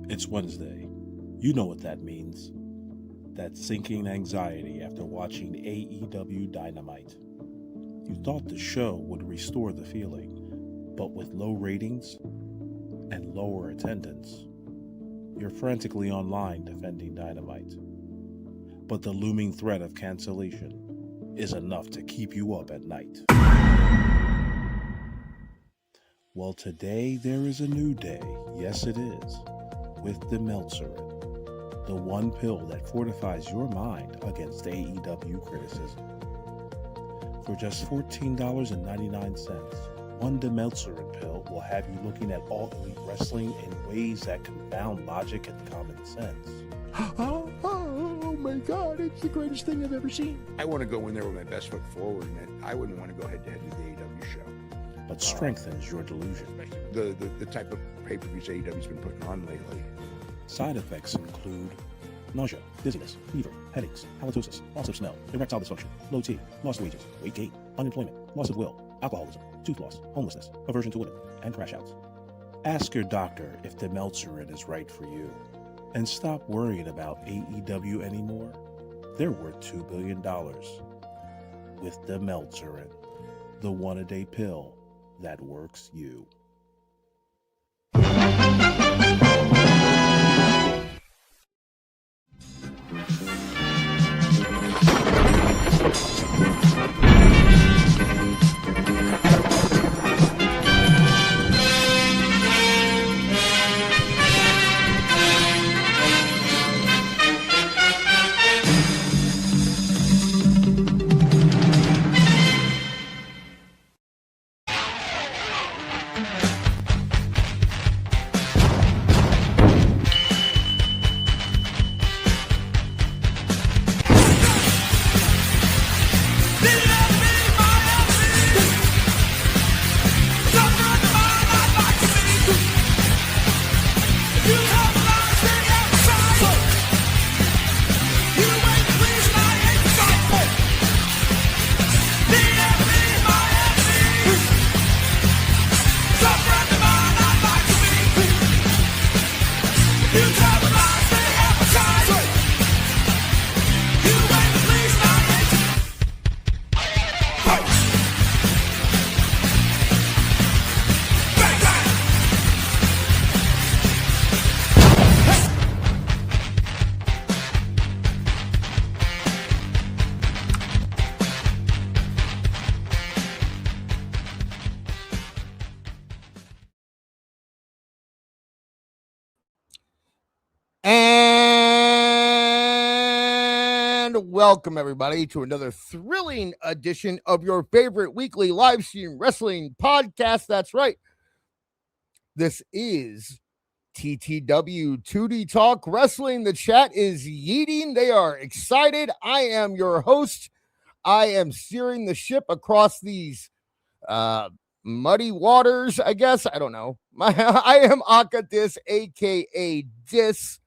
It's Wednesday. You know what that means. That sinking anxiety after watching AEW Dynamite. You thought the show would restore the feeling, but with low ratings and lower attendance, you're frantically online defending Dynamite. But the looming threat of cancellation is enough to keep you up at night. Well, today there is a new day. Yes, it is. With the Meltzerin, the one pill that fortifies your mind against AEW criticism. For just $14.99, one Demeltzerin pill will have you looking at all elite wrestling in ways that confound logic and common sense. Oh my God, it's the greatest thing I've ever seen. I want to go in there with my best foot forward, and I wouldn't want to go head-to-head with the AEW show. But strengthens your delusion. The type of pay-per-views AEW's been putting on lately. Side effects include nausea, dizziness, fever, headaches, halitosis, loss of smell, erectile dysfunction, low T, lost wages, weight gain, unemployment, loss of will, alcoholism, tooth loss, homelessness, aversion to women, and crash outs. Ask your doctor if the Demeltzerin is right for you. And stop worrying about AEW anymore. They're worth $2 billion. With the Demeltzerin, the one-a-day pill that works you. Welcome, everybody, to another thrilling edition of your favorite weekly live stream wrestling podcast. That's right. This is TTW, Tooney Talk Wrestling. The chat is yeeting. They are excited. I am your host. I am steering the ship across these muddy waters, I guess. I don't know. I am Akadis, a.k.a. Dis.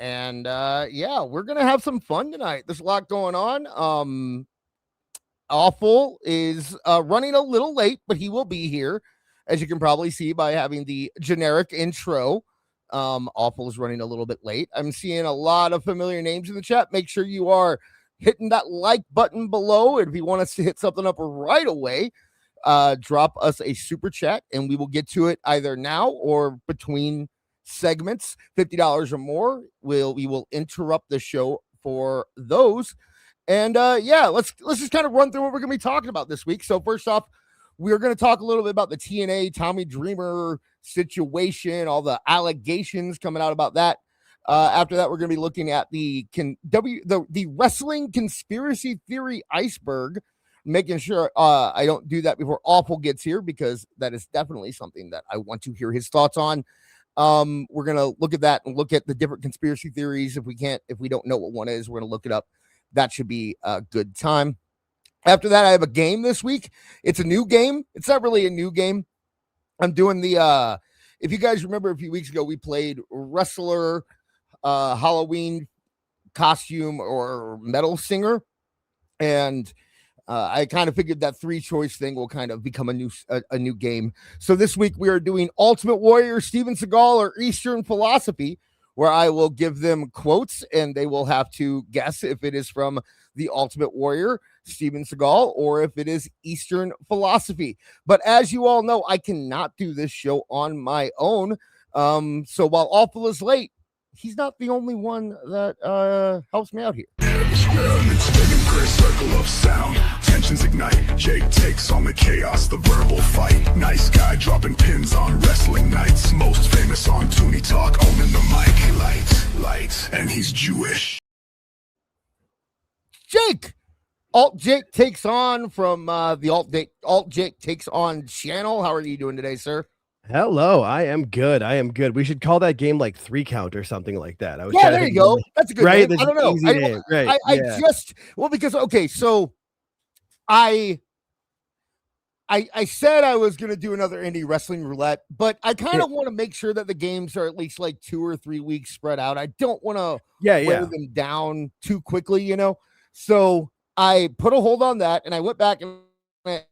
And yeah, we're gonna have some fun tonight. There's a lot going on. Awful is running a little late, but he will be here, as you can probably see by having the generic intro. Awful is running a little bit late. I'm seeing a lot of familiar names in the chat. Make sure you are hitting that like button below, and if you want us to hit something up right away, drop us a super chat, and we will get to it either now or between segments. $50 or more, we will interrupt the show for those. And yeah, let's just kind of run through what we're gonna be talking about this week. So first off, we're going to talk a little bit about the TNA Tommy Dreamer situation, all the allegations coming out about that. After that, we're going to be looking at the wrestling conspiracy theory iceberg, making sure I don't do that before Awful gets here, because that is definitely something that I want to hear his thoughts on. We're going to look at that and look at the different conspiracy theories. If we don't know what one is, we're going to look it up. That should be a good time. After that, I have a game this week. It's a new game. It's not really a new game. I'm doing the, if you guys remember a few weeks ago, we played wrestler, Halloween costume or metal singer. And I kind of figured that 3-choice thing will kind of become a new game. So this week we are doing Ultimate Warrior, Steven Seagal, or Eastern Philosophy, where I will give them quotes and they will have to guess if it is from the Ultimate Warrior, Steven Seagal, or if it is Eastern Philosophy. But as you all know, I cannot do this show on my own. So while Awful is late, he's not the only one that helps me out here. Circle of sound, tensions ignite. Jake takes on the chaos, the verbal fight. Nice guy dropping pins on wrestling nights. Most famous on Tooney Talk, owning the mic. Light, and he's Jewish. Jake! altJake takes on from the altJake takes on channel. How are you doing today, sir? Hello, I am good. We should call that game like 3 count or something like that. There you go. That's a good right. Name. I don't know. Because so I said I was going to do another indie wrestling roulette, but I kind of want to make sure that the games are at least like 2 or 3 weeks spread out. I don't want to wear them down too quickly, you know? So I put a hold on that and I went back and I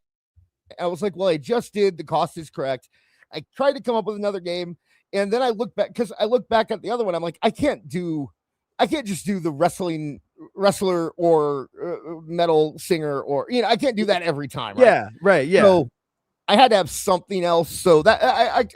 was like, well, I just did. The cost is correct. I tried to come up with another game, and then I looked back because I looked back at the other one. I'm like, I can't just do the wrestler or metal singer, or I can't do that every time. Right? Yeah, right. Yeah. So I had to have something else. So that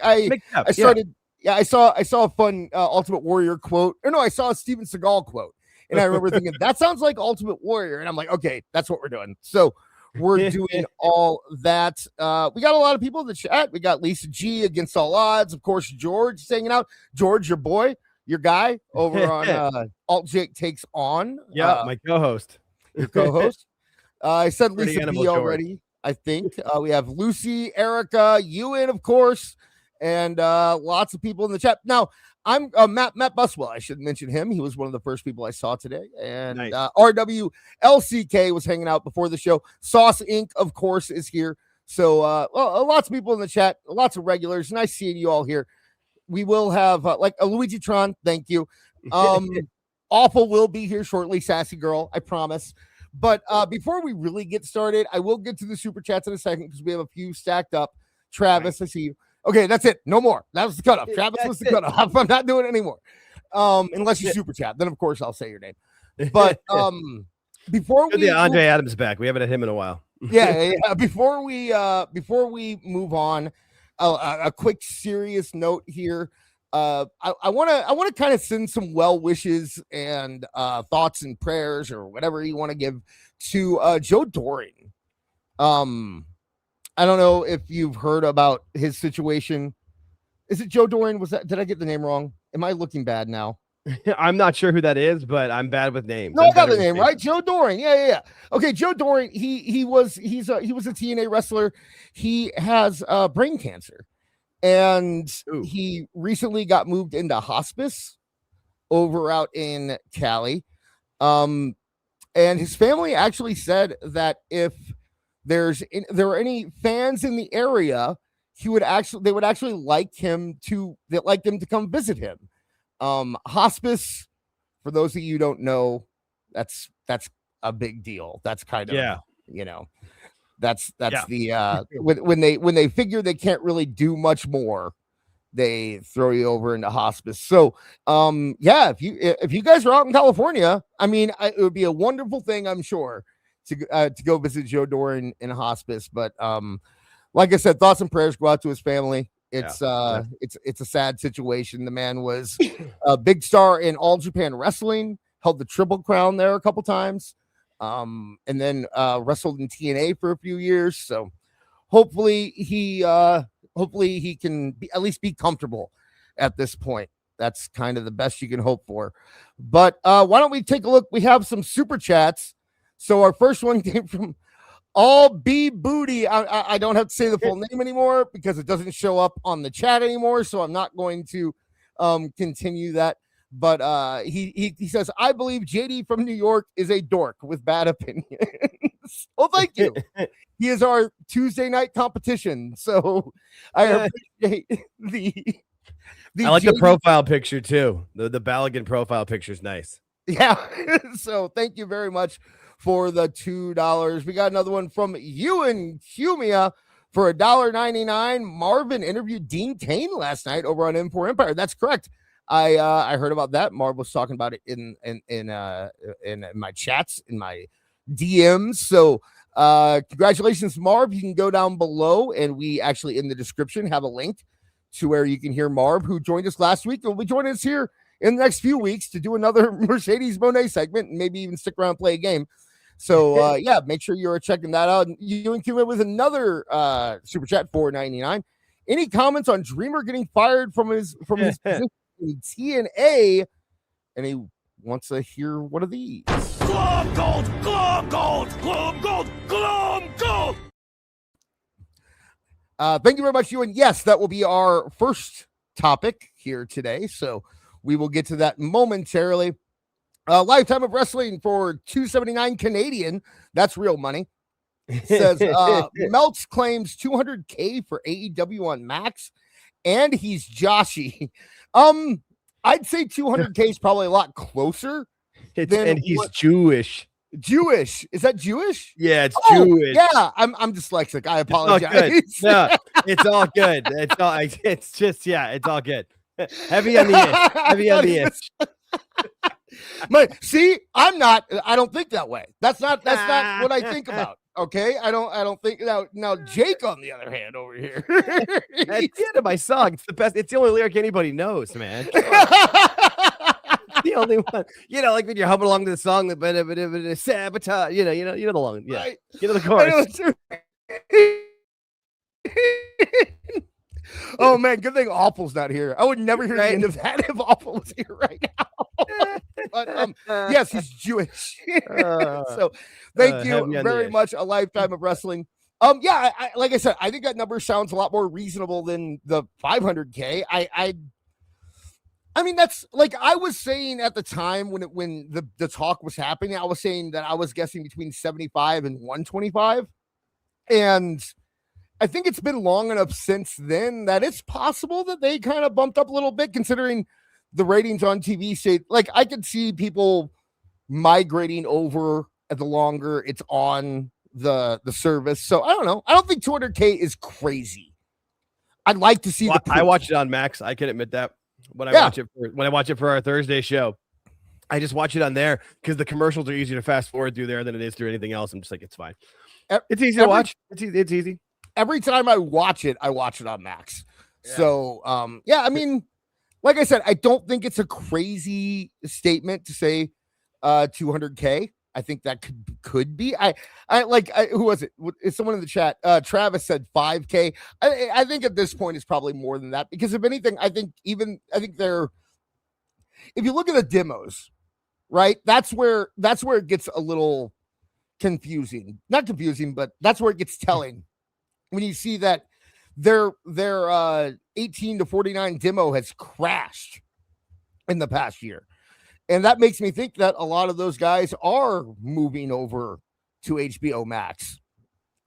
I started. Yeah, I saw a fun Ultimate Warrior quote. Or no, I saw a Steven Seagal quote, and I remember thinking that sounds like Ultimate Warrior, and I'm like, okay, that's what we're doing. So. We're doing all that. We got a lot of people in the chat. We got Lisa G against all odds. Of course, George hanging out. George, your boy, your guy over on altJake Takes On. Yeah, my co-host. Your co-host. I said Pretty Lisa B already, I think. We have Lucy, Erica, Ewan, of course, and lots of people in the chat. Now, I'm Matt Buswell. I should mention him. He was one of the first people I saw today. And nice. RWLCK was hanging out before the show. Sauce Inc., of course, is here. So lots of people in the chat, lots of regulars. Nice seeing you all here. We will have like a Luigi Tron. Thank you. Awful will be here shortly. Sassy girl, I promise. But before we really get started, I will get to the super chats in a second because we have a few stacked up. Travis, I see you. Okay, that's it. No more. That was the cutoff. Travis was the cutoff. I'm not doing it anymore. Unless you super chat. Then, of course, I'll say your name. But before we... Andre Adams back. We haven't had him in a while. Yeah. Before we move on, a quick serious note here. I want to kind of send some well wishes and thoughts and prayers or whatever you want to give to Joe Doring. I don't know if you've heard about his situation. Is it Joe Doring? Did I get the name wrong? Am I looking bad now? I'm not sure who that is, but I'm bad with names. No, I got the name right. Joe Doring. Yeah. Okay, Joe Doring. He was a TNA wrestler. He has brain cancer, and he recently got moved into hospice over out in Cali. And his family actually said that if there are any fans in the area, they would actually like them to come visit him. Hospice, for those of you who don't know, that's a big deal. That's kind of that's the when they figure they can't really do much more, they throw you over into hospice. So if you guys are out in California, I mean, it would be a wonderful thing, I'm sure, to go visit Joe Doring in hospice. But like I said, thoughts and prayers go out to his family. It's a sad situation. The man was a big star in All Japan Wrestling, held the Triple Crown there a couple times, and then wrestled in TNA for a few years. So hopefully he can at least be comfortable at this point. That's kind of the best you can hope for. But why don't we take a look? We have some super chats. So our first one came from All B Booty. I don't have to say the full name anymore because it doesn't show up on the chat anymore. So I'm not going to continue that. But he says, I believe JD from New York is a dork with bad opinions. Well, thank you. He is our Tuesday night competition. So I appreciate the I like the profile picture too. The Balogun profile picture is nice. Yeah. So thank you very much for the $2. We got another one from Ewan Cumia for $1.99. Marvin interviewed Dean Kane last night over on M4 Empire. That's correct. I heard about that. Marv was talking about it in my chats, in my DMs. So congratulations, Marv. You can go down below, and we actually in the description have a link to where you can hear Marv, who joined us last week, and will be joining us here in the next few weeks to do another Mercedes Monet segment and maybe even stick around and play a game. So yeah, make sure you're checking that out. You and Cuba with another super chat, $4.99. Any comments on Dreamer getting fired from his position in TNA? And he wants to hear one of these. Glove gold, glove gold, glove gold, glove gold. Thank you very much, Ewan. Yes, that will be our first topic here today. So we will get to that momentarily. Lifetime of wrestling for $279 Canadian. That's real money. Says Melts claims $200K for AEW on Max, and he's Joshy. I'd say $200K is probably a lot closer. And he's Jewish. Jewish. Is that Jewish? Yeah, it's Jewish. Yeah, I'm dyslexic. I apologize. No, it's all good. It's just it's all good. Heavy on the itch. Heavy on the itch. See, I don't think that way. That's not what I think about. Okay, I don't think now. Jake, on the other hand, over here, that's the end of my song. It's the best. It's the only lyric anybody knows, man. The only one, like when you're humming along to the song, the sabotage. You know the long, yeah. Right. You know the chorus. Oh man, good thing Awful's not here. I would never hear the end of that if Awful was here right now. But yes, he's Jewish. So thank you very much. A lifetime of wrestling. Yeah, like I said, I think that number sounds a lot more reasonable than the $500K. I mean, that's like I was saying at the time when the talk was happening. I was saying that I was guessing between 75 and 125, and I think it's been long enough since then that it's possible that they kind of bumped up a little bit, considering the ratings on TV say, like, I could see people migrating over at the longer it's on the service. So I don't know. I don't think 200K is crazy. I'd like to see the proof. I watched it on Max. I can admit that when I watch it for our Thursday show, I just watch it on there because the commercials are easier to fast forward through there than it is through anything else. I'm just like, it's fine. It's easy to watch. It's easy. Every time I watch it on Max. Yeah. So, I mean, like I said, I don't think it's a crazy statement to say 200K. I think that could be. Who was it? It's someone in the chat. Travis said 5K. I think at this point it's probably more than that, because if anything, I think they're, if you look at the demos, right? That's where it gets a little confusing. Not confusing, but that's where it gets telling. When you see that their 18 to 49 demo has crashed in the past year. And that makes me think that a lot of those guys are moving over to HBO Max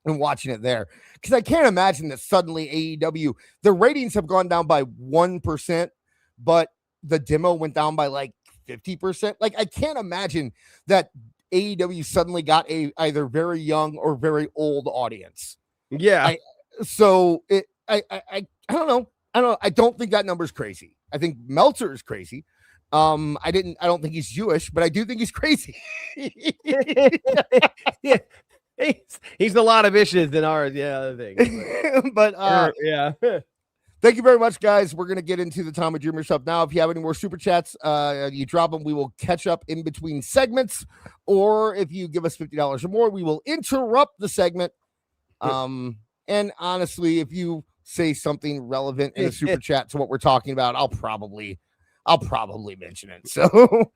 and watching it there. Because I can't imagine that suddenly AEW, the ratings have gone down by 1%, but the demo went down by like 50%. Like, I can't imagine that AEW suddenly got a either very young or very old audience. Yeah. I don't know. I don't think that number's crazy. I think Meltzer is crazy. I don't think he's Jewish, but I do think he's crazy. Yeah. He's a lot of issues than ours. Yeah, other things. But yeah. Thank you very much, guys. We're gonna get into the Tommy Dreamer stuff now. If you have any more super chats, you drop them. We will catch up in between segments, or if you give us $50 or more, we will interrupt the segment. And honestly, if you say something relevant in a super chat to what we're talking about, I'll probably mention it. So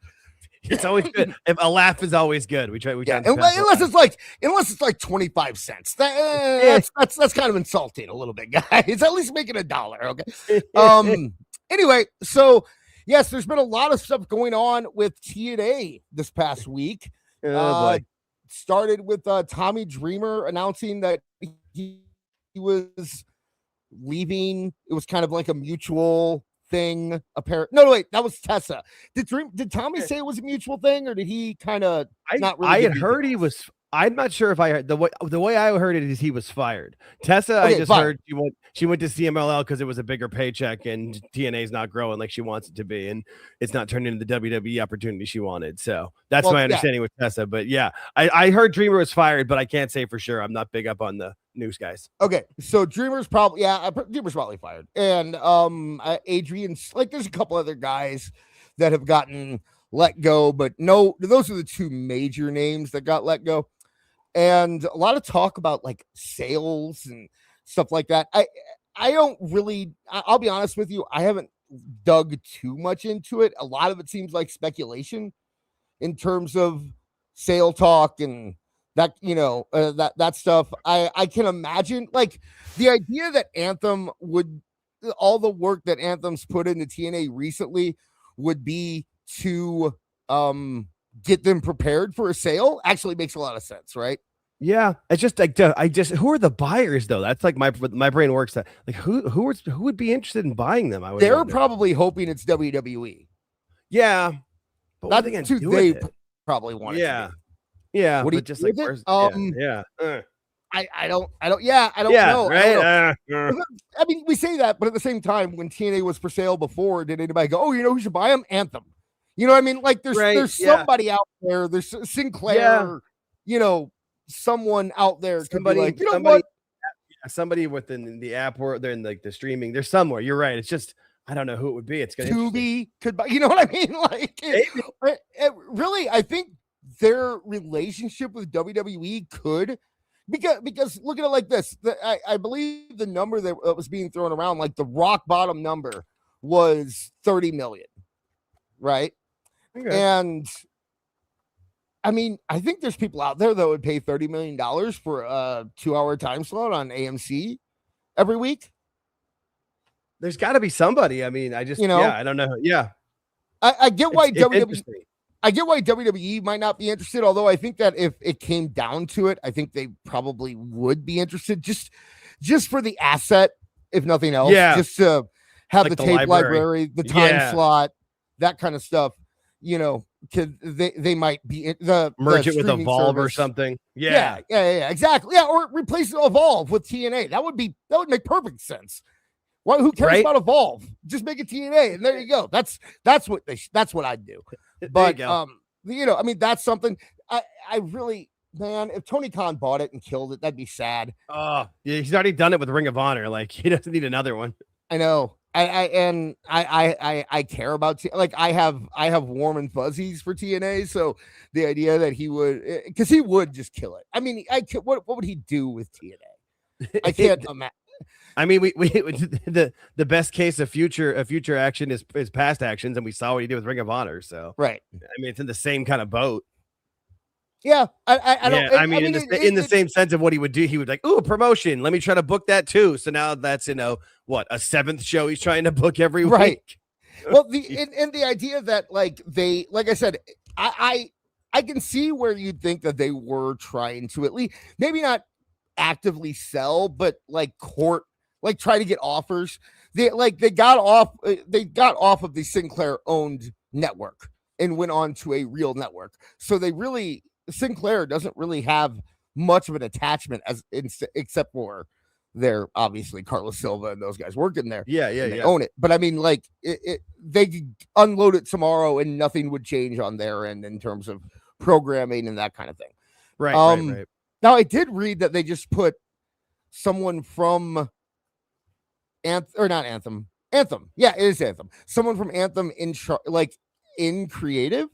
it's always good. A laugh is always good. We try. Unless it's like 25 cents. That's kind of insulting a little bit, guys. At least make it $1. Okay. Anyway, so yes, there's been a lot of stuff going on with TNA this past week. Started with Tommy Dreamer announcing that he was leaving. It was kind of like a mutual thing. Apparent. No, wait, that was Tessa. Did Tommy say it was a mutual thing, or did he kind of not really? I had heard he was. I'm not sure if I heard the way I heard it is he was fired. Tessa, I just heard she went to CMLL because it was a bigger paycheck and TNA's not growing like she wants it to be, and it's not turning into the WWE opportunity she wanted. So that's my understanding with Tessa. But yeah, I heard Dreamer was fired, but I can't say for sure. I'm not big up on the news guys. Okay, so Dreamer's probably fired, and Adrian, like there's a couple other guys that have gotten let go, but no, those are the two major names that got let go. And a lot of talk about like sales and stuff like that. I don't really, I'll be honest with you, I haven't dug too much into it. A lot of it seems like speculation in terms of sale talk and that, that stuff. I can imagine like the idea that Anthem would, all the work that Anthem's put into TNA recently would be to get them prepared for a sale actually makes a lot of sense, right? Yeah, it's just like who are the buyers though? That's like my brain works. That like who would be interested in buying them? They're probably hoping it's WWE. Yeah, but that's who they probably want. Yeah, yeah. What do you just like? I don't know. Right? I mean, we say that, but at the same time, when TNA was for sale before, did anybody go, "Oh, who should buy them?" Anthem. You know what I mean? Like there's somebody out there. There's Sinclair. Someone out there could be like, somebody within the app or they're in like the streaming. There's somewhere. You're right. It's just I don't know who it would be. It's gonna Tubi could buy. You know what I mean? Like, really, I think their relationship with WWE could because look at it like this. I believe the number that was being thrown around, like the rock bottom number, was 30 million, right? Okay. And I mean, I think there's people out there that would pay $30 million for a 2-hour time slot on AMC every week. There's got to be somebody. I mean, I just, I don't know. Yeah. I get why WWE might not be interested. Although I think that if it came down to it, I think they probably would be interested just for the asset, if nothing else, just to have like the tape library, the time slot, that kind of stuff, they might be merge it with Evolve service. Or something. Yeah, exactly. Yeah, or replace Evolve with TNA. That would make perfect sense. Well, who cares about Evolve? Just make it TNA, and there you go. That's what I'd do. But I mean, that's something I really, man. If Tony Khan bought it and killed it, that'd be sad. Oh, yeah, he's already done it with Ring of Honor. Like he doesn't need another one. I know. I care about like I have warm and fuzzies for TNA, so the idea that he would, because he would just kill it. I mean, what would he do with TNA? I can't imagine. I mean, we the best case of future action is past actions, and we saw what he did with Ring of Honor. So right. I mean, it's in the same kind of boat. Yeah, I don't. I mean, in the same sense of what he would do, he would like, ooh, promotion. Let me try to book that too. So now that's what, a 7th show he's trying to book every week. Well, the idea that like I said, I can see where you'd think that they were trying to at least maybe not actively sell, but like try to get offers. They got off of the Sinclair owned network and went on to a real network. So Sinclair doesn't really have much of an attachment except for their obviously Carlos Silva and those guys working there. They own it. But I mean, like they could unload it tomorrow and nothing would change on their end in terms of programming and that kind of thing. Right. Now I did read that they just put someone from Anthem. Yeah, it is Anthem. Someone from Anthem in creative.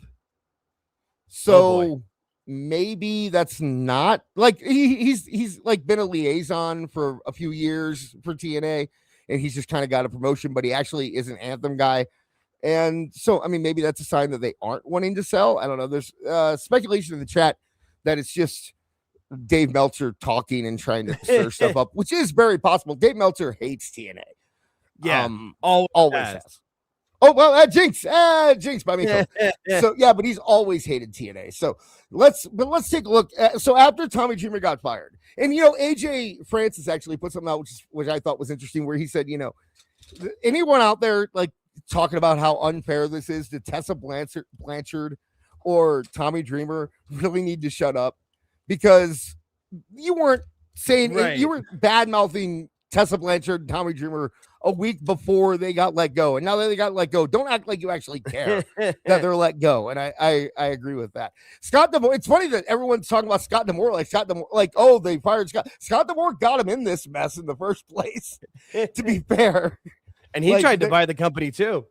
So maybe that's not like he's like been a liaison for a few years for TNA, and he's just kind of got a promotion, but he actually is an Anthem guy. And so, I mean, maybe that's a sign that they aren't wanting to sell. I don't know. There's speculation in the chat that it's just Dave Meltzer talking and trying to stir stuff up, which is very possible. Dave Meltzer hates TNA. Yeah, always has. Oh, well, Jinx by me. So yeah, but he's always hated TNA. So let's take a look. So after Tommy Dreamer got fired, and AJ Francis actually put something out, which I thought was interesting, where he said, anyone out there like talking about how unfair this is, did Tessa Blanchard or Tommy Dreamer really need to shut up? Because you weren't saying, you were bad-mouthing Tessa Blanchard and Tommy Dreamer a week before they got let go. And now that they got let go, don't act like you actually care that they're let go. And I agree with that. Scott D'Amore, it's funny that everyone's talking about Scott D'Amore, oh, they fired Scott. Scott D'Amore got him in this mess in the first place, to be fair. And he tried to buy the company too.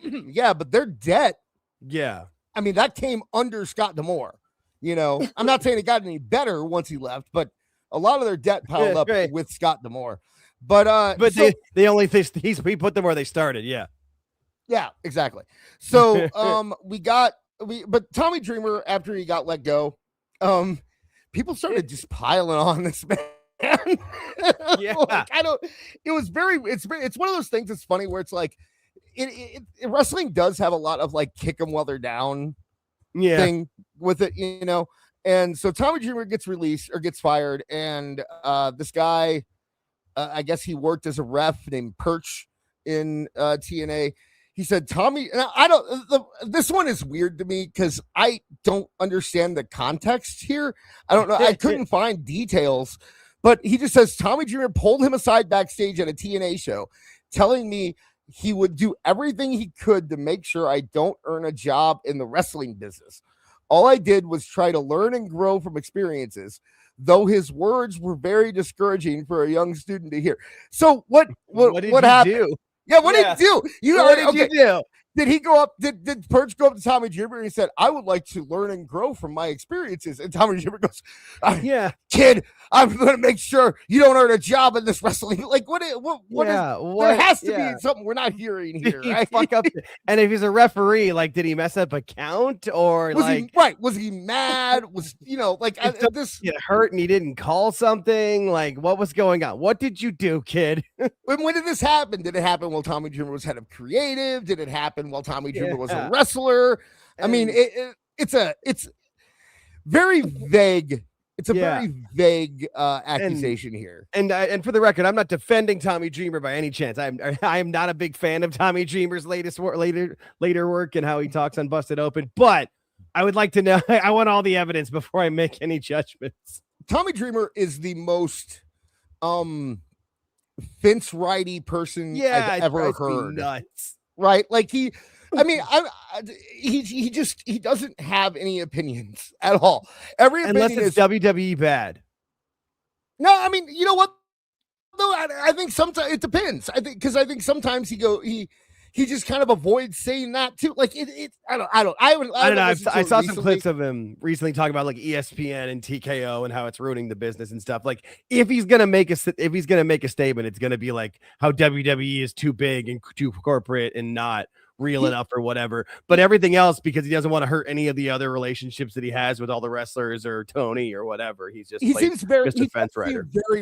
Yeah, but their debt. Yeah. I mean, that came under Scott D'Amore. You know, I'm not saying it got any better once he left, but a lot of their debt piled up with Scott D'Amore. But they only he put them where they started. Yeah. Yeah, exactly. So but Tommy Dreamer, after he got let go, people started just piling on this man. Yeah. It's one of those things that's funny where it's like wrestling does have a lot of like kick them while they're down thing with it, you know. And so Tommy Dreamer gets released or gets fired, and this guy, I guess he worked as a ref named Perch in TNA. He said Tommy, and this one is weird to me because I don't understand the context here. I don't know. I couldn't find details, but he just says Tommy Dreamer pulled him aside backstage at a TNA show, telling me he would do everything he could to make sure I don't earn a job in the wrestling business. All I did was try to learn and grow from experiences, though his words were very discouraging for a young student to hear. So what happened? Do? Yeah, what did he do? You do? Did he go up? Did Perch go up to Tommy Dreamer and he said, "I would like to learn and grow from my experiences"? And Tommy Dreamer goes, kid, I'm going to make sure you don't earn a job in this wrestling." Like, what there has to be something we're not hearing here. Right? Fuck up. And if he's a referee, like, did he mess up a count or was he mad? Was this get hurt and he didn't call something? Like, what was going on? What did you do, kid? When did this happen? Did it happen while Tommy Dreamer was head of creative? Did it happen while Tommy Dreamer was a wrestler? I mean, it's very vague. It's a very vague accusation here. And for the record, I'm not defending Tommy Dreamer by any chance. I am not a big fan of Tommy Dreamer's later work and how he talks on Busted Open. But I would like to know. I want all the evidence before I make any judgments. Tommy Dreamer is the most fence righty person I've ever heard. Nuts. Right? Like he doesn't have any opinions at all. Every unless opinion it's WWE bad. No, I mean, you know what? No, I think sometimes it depends. I think sometimes he just kind of avoids saying that too. Like I don't know. I saw some clips of him recently talking about like ESPN and TKO and how it's ruining the business and stuff. Like if he's gonna make a statement, it's gonna be like how WWE is too big and too corporate and not real enough or whatever. But everything else, because he doesn't want to hurt any of the other relationships that he has with all the wrestlers or Tony or whatever. He seems very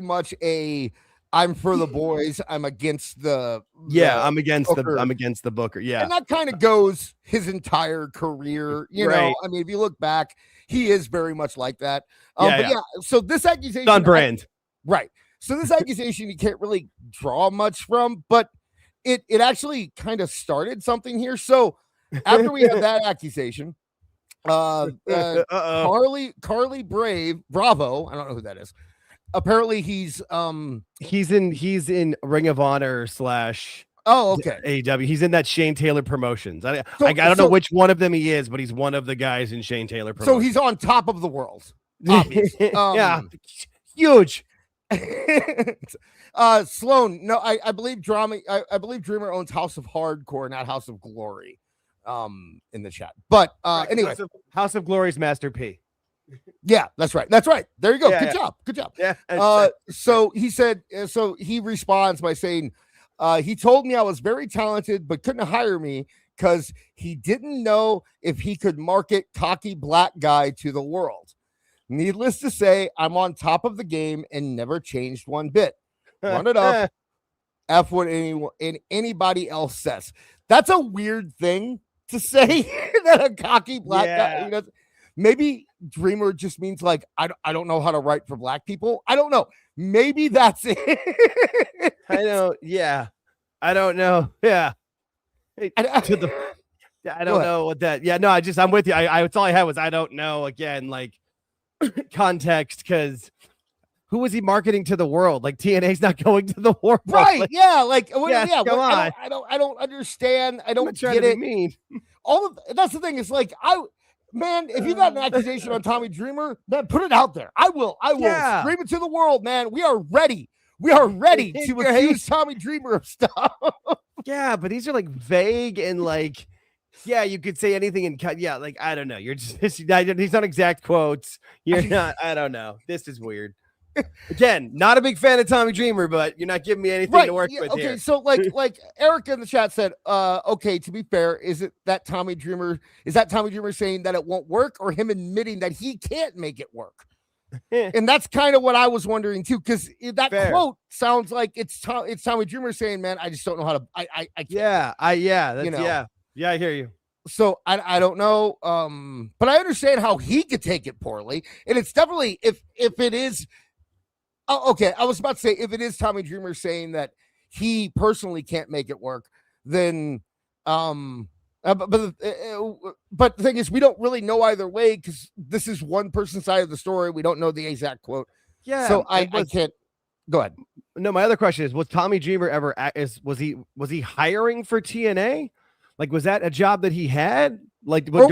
much I'm for the boys. I'm against the I'm against the booker. Yeah. And that kind of goes his entire career. You know, I mean, if you look back, he is very much like that. So this accusation on brand. Right. So this accusation you can't really draw much from, but it actually kind of started something here. So after we had that accusation, Carly Bravo, I don't know who that is. Apparently he's in Ring of Honor / AEW. He's in that Shane Taylor Promotions. I don't know which one of them he is, but he's one of the guys in Shane Taylor Promotions. So he's on top of the world. Yeah, huge. Sloan, no, I believe Dreamer owns House of Hardcore, not House of Glory. In the chat, but anyway, House of Glory's Master P. Yeah, that's right. There you go. Good job. Yeah. So he said. So he responds by saying, he told me I was very talented, but couldn't hire me because he didn't know if he could market cocky black guy to the world. Needless to say, I'm on top of the game and never changed one bit. Run it up. F what anybody else says. That's a weird thing to say that a cocky black guy. You know, maybe Dreamer just means like I don't know how to write for black people. I don't know. Maybe that's it. I don't know. Yeah. To the, I don't know what that. Yeah, no, I'm with you. It's all I had was I don't know. Again, like context, because who was he marketing to the world? Like TNA's not going to the world, right? Like, yeah, like come on. I don't understand. I don't get it. Mean. That's the thing. Is like if you got an accusation on Tommy Dreamer, man, put it out there. I will scream it to the world, man. We are ready. We are ready to accuse Tommy Dreamer of stuff. Yeah, but these are like vague and like, yeah, you could say anything and cut. Yeah, like I don't know. You're just these not exact quotes. You're not. I don't know. This is weird. Again, not a big fan of Tommy Dreamer, but you're not giving me anything to work with here. So like Erica in the chat said, okay, to be fair, is that Tommy Dreamer saying that it won't work, or him admitting that he can't make it work? And that's kind of what I was wondering too, because that quote sounds like it's Tommy Dreamer saying, man, I just don't know how to I can't. I hear you. So I don't know. But I understand how he could take it poorly. And it's definitely if it is. Oh, okay, I was about to say, if it is Tommy Dreamer saying that he personally can't make it work, then but the thing is, we don't really know either way, because this is one person's side of the story. We don't know the exact quote. Yeah, so I can't. Go ahead. No, my other question is: was Tommy Dreamer ever? Was he hiring for TNA? Like, was that a job that he had? Like, was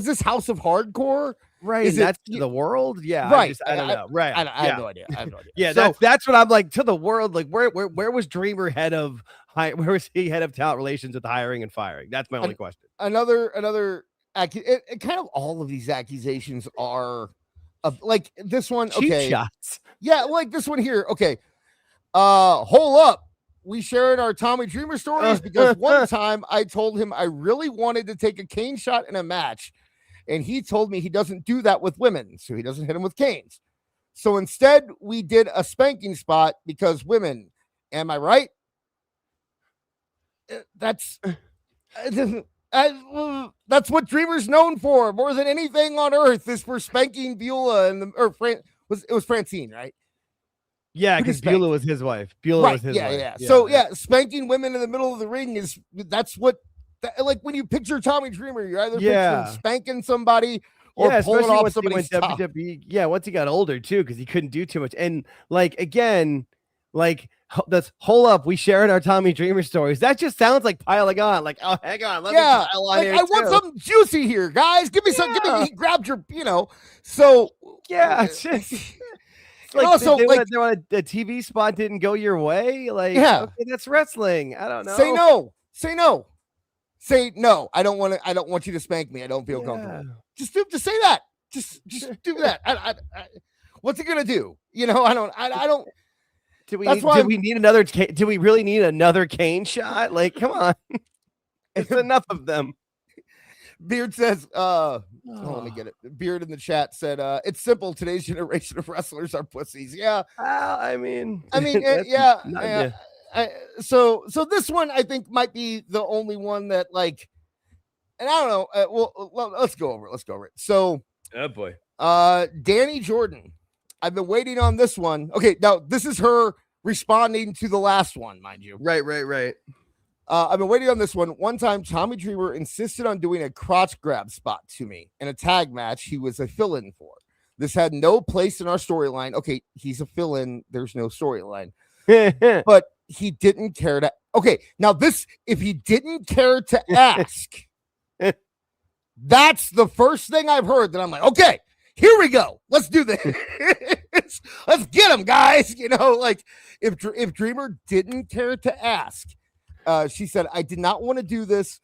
this House of Hardcore? Right, that's to the world. Yeah, right. I don't know. Right, I have no idea. Yeah, so, that's what I'm like, to the world. Like, where was Dreamer head of talent relations with the hiring and firing? That's my only question. Another kind of all of these accusations are like this one. Cheap okay, shots. Yeah, like this one here. Okay, hold up. We shared our Tommy Dreamer stories because one time I told him I really wanted to take a cane shot in a match. And he told me he doesn't do that with women, so he doesn't hit them with canes. So instead, we did a spanking spot because women. Am I right? That's what Dreamer's known for more than anything on earth, is for spanking Beulah it was Francine, right? Yeah, because Beulah was his wife. Beulah was his wife. Yeah. So spanking women in the middle of the ring that's what. Like when you picture Tommy Dreamer, you're either picturing spanking somebody or pulling off somebody's top. WWE. Yeah, once he got older too, because he couldn't do too much. And like again, like that's hold up, we sharing our Tommy Dreamer stories. That just sounds like piling on. Like, oh, hang on, let me pile on here. I want something juicy here, guys. Give me some. Give me. He grabbed your, So yeah, it's just. Like, also, they want a TV spot didn't go your way. Like, okay, that's wrestling. I don't know. Say no. Say no. I don't want you to spank me. I don't feel comfortable. Just say that. Just do that. What's it gonna do? I don't. Do we need another? Do we really need another cane shot? Like, come on. It's enough of them. Beard says, let me get it. Beard in the chat said, it's simple. Today's generation of wrestlers are pussies. Yeah. I mean, yeah. So this one I think might be the only one that, like, and I don't know. Let's go over it. So, oh boy, Danny Jordan. I've been waiting on this one. Okay, now this is her responding to the last one, mind you. Right. I've been waiting on this one. One time, Tommy Dreamer insisted on doing a crotch grab spot to me in a tag match he was a fill-in for. This had no place in our storyline. Okay, he's a fill-in. There's no storyline. But he didn't care to. Okay, now this, if he didn't care to ask, that's the first thing I've heard that I'm like, okay, here we go. Let's do this. Let's get him, guys. Like if Dreamer didn't care to ask, she said, I did not want to do this.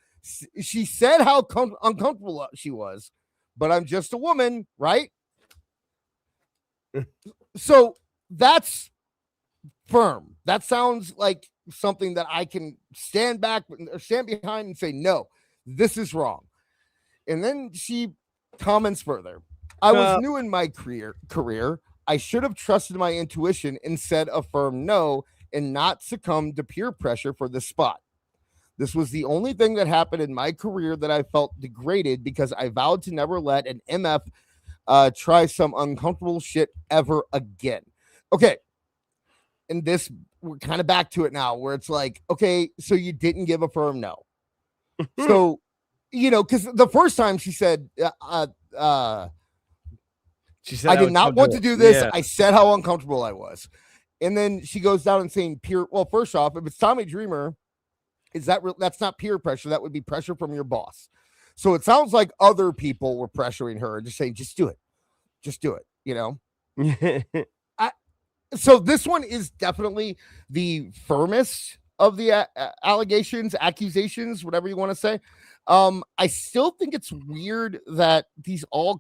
She said how uncomfortable she was, but I'm just a woman, right? So that's firm. That sounds like something that I can stand behind and say, no, this is wrong. And then she comments further. I was new in my career. I should have trusted my intuition and said a firm no and not succumb to peer pressure for this spot. This was the only thing that happened in my career that I felt degraded because I vowed to never let an MF try some uncomfortable shit ever again. Okay. And this we're kind of back to it now, where it's like, okay, so you didn't give a firm no. So, because the first time she said, I did not want to do this. Yeah. I said how uncomfortable I was. And then she goes down and saying well, first off, if it's Tommy Dreamer, that's not peer pressure. That would be pressure from your boss. So it sounds like other people were pressuring her and just saying, just do it. Just do it. So this one is definitely the firmest of the accusations, whatever you want to say. I still think it's weird that these all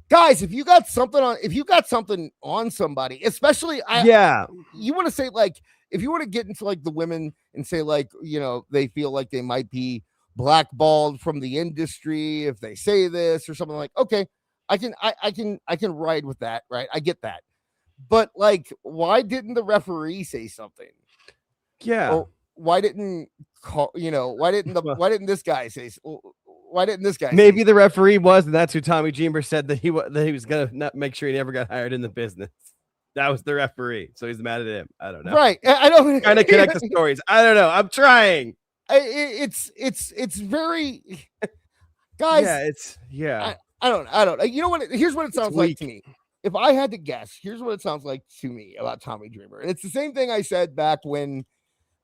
guys, if you got something on somebody, especially you want to say if you want to get into the women and say they feel like they might be blackballed from the industry if they say this or something, okay, I can ride with that, right? I get that. But why didn't the referee say something? Yeah. Or why didn't why didn't this guy say? Why didn't this guy? Maybe the referee was, and that's who Tommy Dreamer said that he was gonna not make sure he never got hired in the business. That was the referee, so he's mad at him. I don't know. Right? I don't trying to connect the stories. I don't know. I'm trying. It's very guys. Yeah. I don't. You know what? Here's what it sounds like to me. If I had to guess, here's what it sounds like to me about Tommy Dreamer. And it's the same thing I said back when,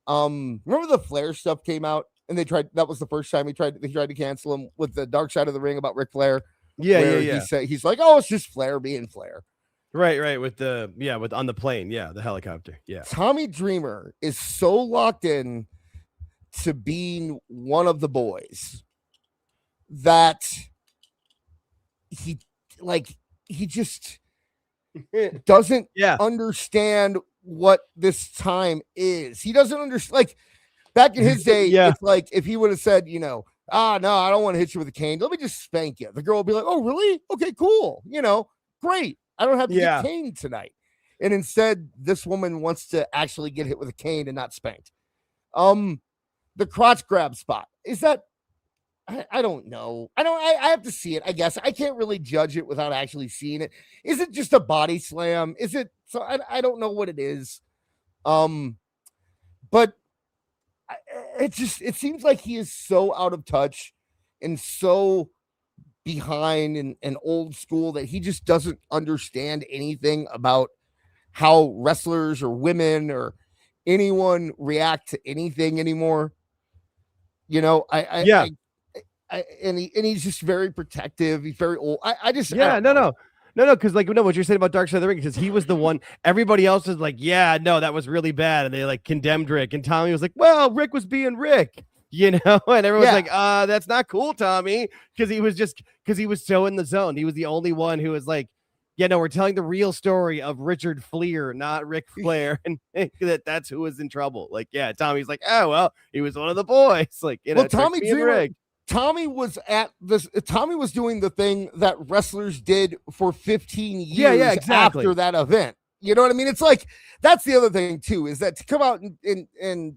remember the Flair stuff came out and that was the first time they tried to cancel him with the Dark Side of the Ring about Ric Flair. Yeah. He's like, oh, it's just Flair being Flair. Right. With on the plane. Yeah. The helicopter. Yeah. Tommy Dreamer is so locked in to being one of the boys that he just doesn't understand what this time is. He doesn't understand. Back in his day, it's if he would have said, no, I don't want to hit you with a cane. Let me just spank you. The girl will be like, oh, really? Okay, cool. Great. I don't have to get caned tonight. And instead, this woman wants to actually get hit with a cane and not spanked. The crotch grab spot. Is that, I don't know. I have to see it, I guess. I can't really judge it without actually seeing it. Is it just a body slam? Is it? So I don't know what it is. But it seems like he is so out of touch and so behind and old school that he just doesn't understand anything about how wrestlers or women or anyone react to anything anymore. And he's just very protective. He's very old. No. Because what you're saying about Dark Side of the Ring, because he was the one. Everybody else was like, that was really bad, and they condemned Rick, and Tommy was like, well, Rick was being Rick, and everyone's like, that's not cool, Tommy, because he was so in the zone. He was the only one who was like, we're telling the real story of Richard Fleer, not Ric Flair, and that's who was in trouble. Tommy's like, oh well, he was one of the boys. Tommy Dreamer. Tommy was doing the thing that wrestlers did for 15 years after that event. You know what I mean? It's that's the other thing too, is that to come out and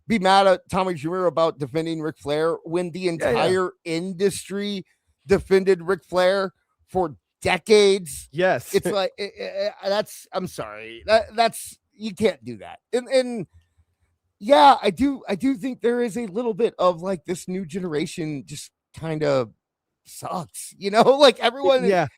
be mad at Tommy Dreamer about defending Ric Flair when the entire industry defended Ric Flair for decades. Yes. It's I'm sorry. That's you can't do that. And yeah, I do think there is a little bit of this new generation just kind of sucks, everyone.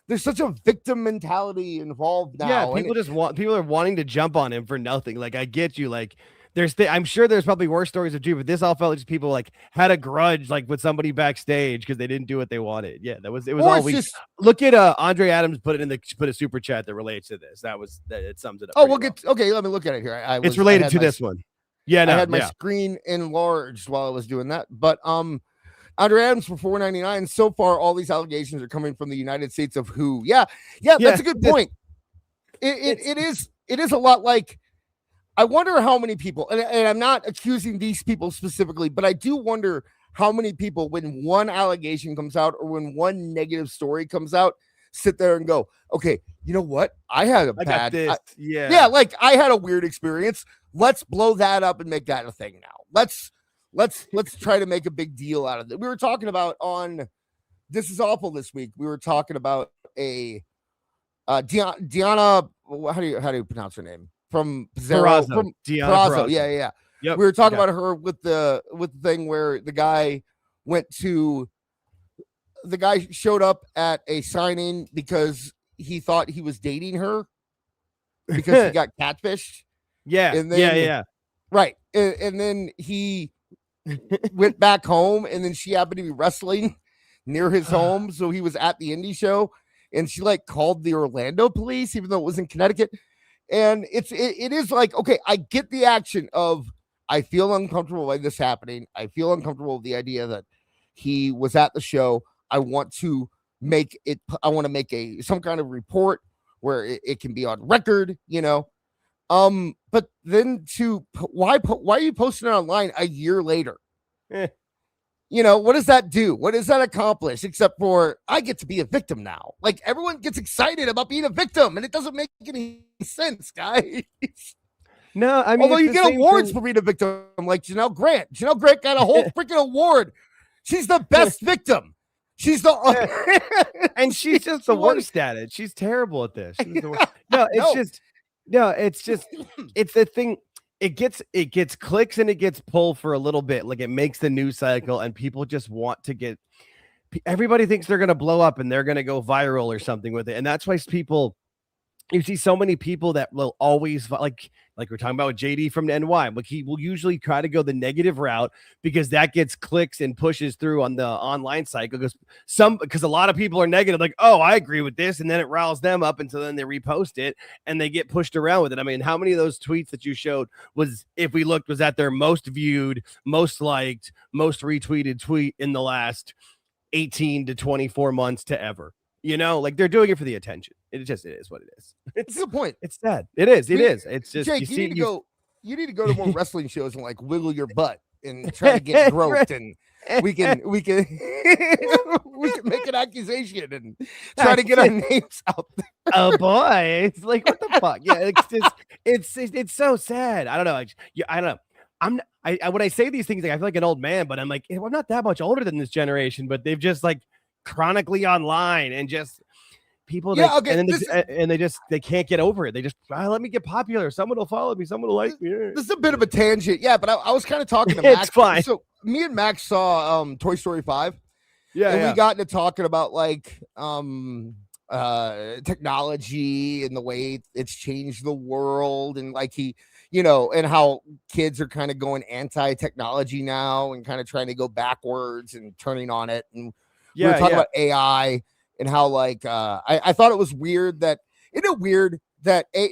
There's such a victim mentality involved now. People are wanting to jump on him for nothing. I get you. I'm sure there's probably worse stories of too, but this all felt like just people had a grudge with somebody backstage because they didn't do what they wanted. Yeah, it was all weak. Look at Andre Adams put a super chat that relates to this. It sums it up. Oh, okay. Let me look at it here. It's related to this one. Yeah, I had my screen enlarged while I was doing that. But Andre Adams for $4.99. So far, all these allegations are coming from the United States of who? Yeah, that's a good point. It is a lot like. I wonder how many people, and I'm not accusing these people specifically, but I do wonder how many people, when one allegation comes out or when one negative story comes out, sit there and go, okay, you know what? I had I had a weird experience. Let's blow that up and make that a thing now. Let's try to make a big deal out of it. We were talking about on This Is Awful this week. We were talking about a Deanna. How do you pronounce her name? from Zero from Perazo. Yeah. Yep. We were talking about her with the thing where the guy showed up at a signing because he thought he was dating her because he got catfished. Yeah. And then, right. And then he went back home, and then she happened to be wrestling near his home. So he was at the indie show, and she like called the Orlando police, even though it was in Connecticut. And it is like, okay, I get the action of, I feel uncomfortable by this happening. I feel uncomfortable with the idea that he was at the show. I want to make some kind of report where it can be on record, you know. But then why are you posting it online a year later? You know, what does that do? What does that accomplish? Except for I get to be a victim now. Like, everyone gets excited about being a victim, and it doesn't make any sense, guys. No, I mean, although you get awards for being a victim, like Janelle Grant. Janelle Grant got a whole freaking award. She's the best victim. She's and she's just the worst at it. She's terrible at this. She's the worst. It's the thing. It gets clicks and it gets pulled for a little bit. Like, it makes the news cycle, and people just want to everybody thinks they're going to blow up and they're going to go viral or something with it. And that's why you see so many people that will always like we're talking about with JD from the NY. Like, he will usually try to go the negative route because that gets clicks and pushes through on the online cycle. Because a lot of people are negative, like, oh, I agree with this, and then it riles them up, and so then they repost it and they get pushed around with it. I mean, how many of those tweets that you showed was at their most viewed, most liked, most retweeted tweet in the last 18 to 24 months to ever? You know, like, they're doing it for the attention. It is what it is. It's a good point. It's sad. It is. It's just, Jake, you need to go to more wrestling shows and like wiggle your butt and try to get groped, and we can make an accusation and try to get our names out there. Oh boy, it's like, what the fuck? Yeah, it's so sad. I don't know. I don't know. When I say these things, like, I feel like an old man, but I'm like, I'm not that much older than this generation, but they've just like chronically online and just people they can't get over it. They just let me get popular, someone will follow me, someone will like me. This is a bit of a tangent, but I was kind of talking to Max. It's fine. So me and Max saw Toy Story 5, we got into talking about like technology and the way it's changed the world, and like and how kids are kind of going anti-technology now and kind of trying to go backwards and turning on it. And we were talking about AI and how like I thought it was weird that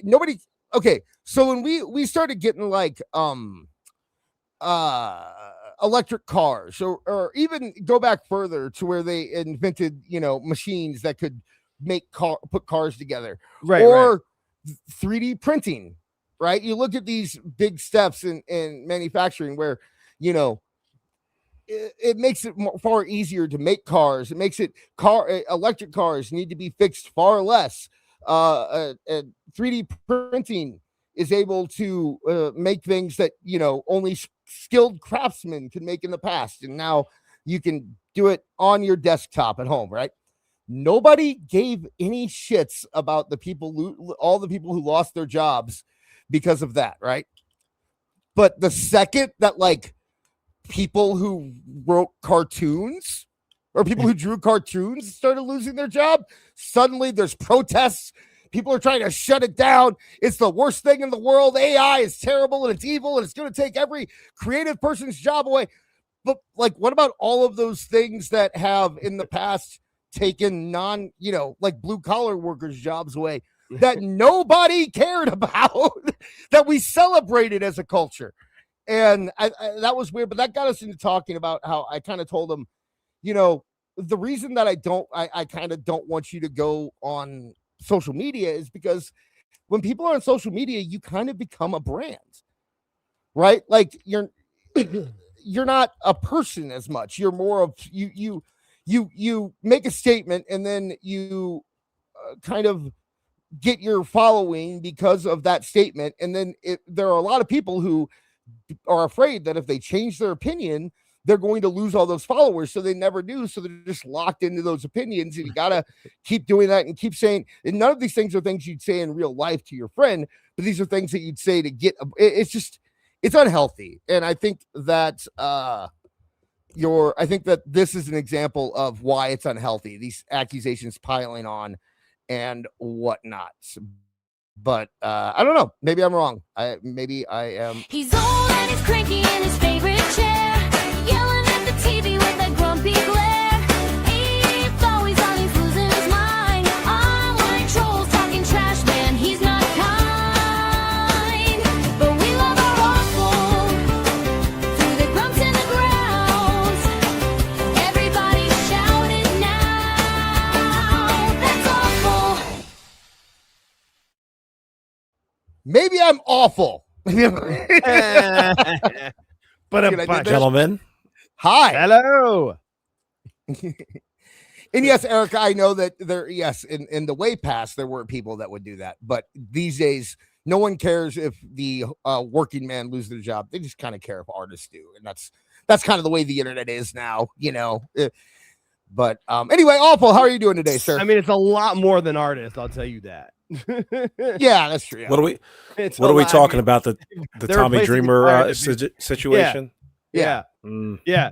nobody. Okay, so when we started getting like electric cars, or even go back further to where they invented machines that could put cars together, or 3D printing, right? You look at these big steps in manufacturing where it makes it far easier to make cars. It makes electric cars need to be fixed far less. 3D printing is able to make things that only skilled craftsmen could make in the past, and now you can do it on your desktop at home, right? Nobody gave any shits about all the people who lost their jobs because of that, right? But the second that like people who wrote cartoons or people who drew cartoons started losing their job, suddenly there's protests. People are trying to shut it down. It's the worst thing in the world. AI is terrible and it's evil and it's going to take every creative person's job away. But like, what about all of those things that have in the past taken like blue collar workers' jobs away that nobody cared about, that we celebrated as a culture? And that was weird, but that got us into talking about how I kind of told him, the reason that I kind of don't want you to go on social media is because when people are on social media, you kind of become a brand, right? Like you're not a person as much. You're more of you make a statement and then you kind of get your following because of that statement. And then there are a lot of people who are afraid that if they change their opinion, they're going to lose all those followers. So they never do. So they're just locked into those opinions. And you got to keep doing that and keep saying, and none of these things are things you'd say in real life to your friend, but these are things that you'd say to get, it's unhealthy. And I think that, I think that this is an example of why it's unhealthy. These accusations piling on and whatnot. But I don't know. Maybe I'm wrong. Maybe I am. He's old and he's cranky in his favorite chair, yelling at the TV with a grumpy glare. He's always on, he's losing his mind. Online trolls talking trash, man, he's not kind. But we love our awful through the grumps and the growls. Everybody shout it now. That's awful. Maybe I'm awful. But Gentlemen, Hi. hello. And yes, Erica, I know that in the way past, there were people that would do that. But these days, no one cares if the working man loses their job. They just kind of care if artists do. And that's kind of the way the internet is now, But anyway, Awful, how are you doing today, sir? I mean, it's a lot more than artists, I'll tell you that. Yeah, that's true. Yeah. what are we It's what a are we lot. talking about? The They're Tommy replacing Dreamer Fire to situation? Yeah. Mm. Yeah,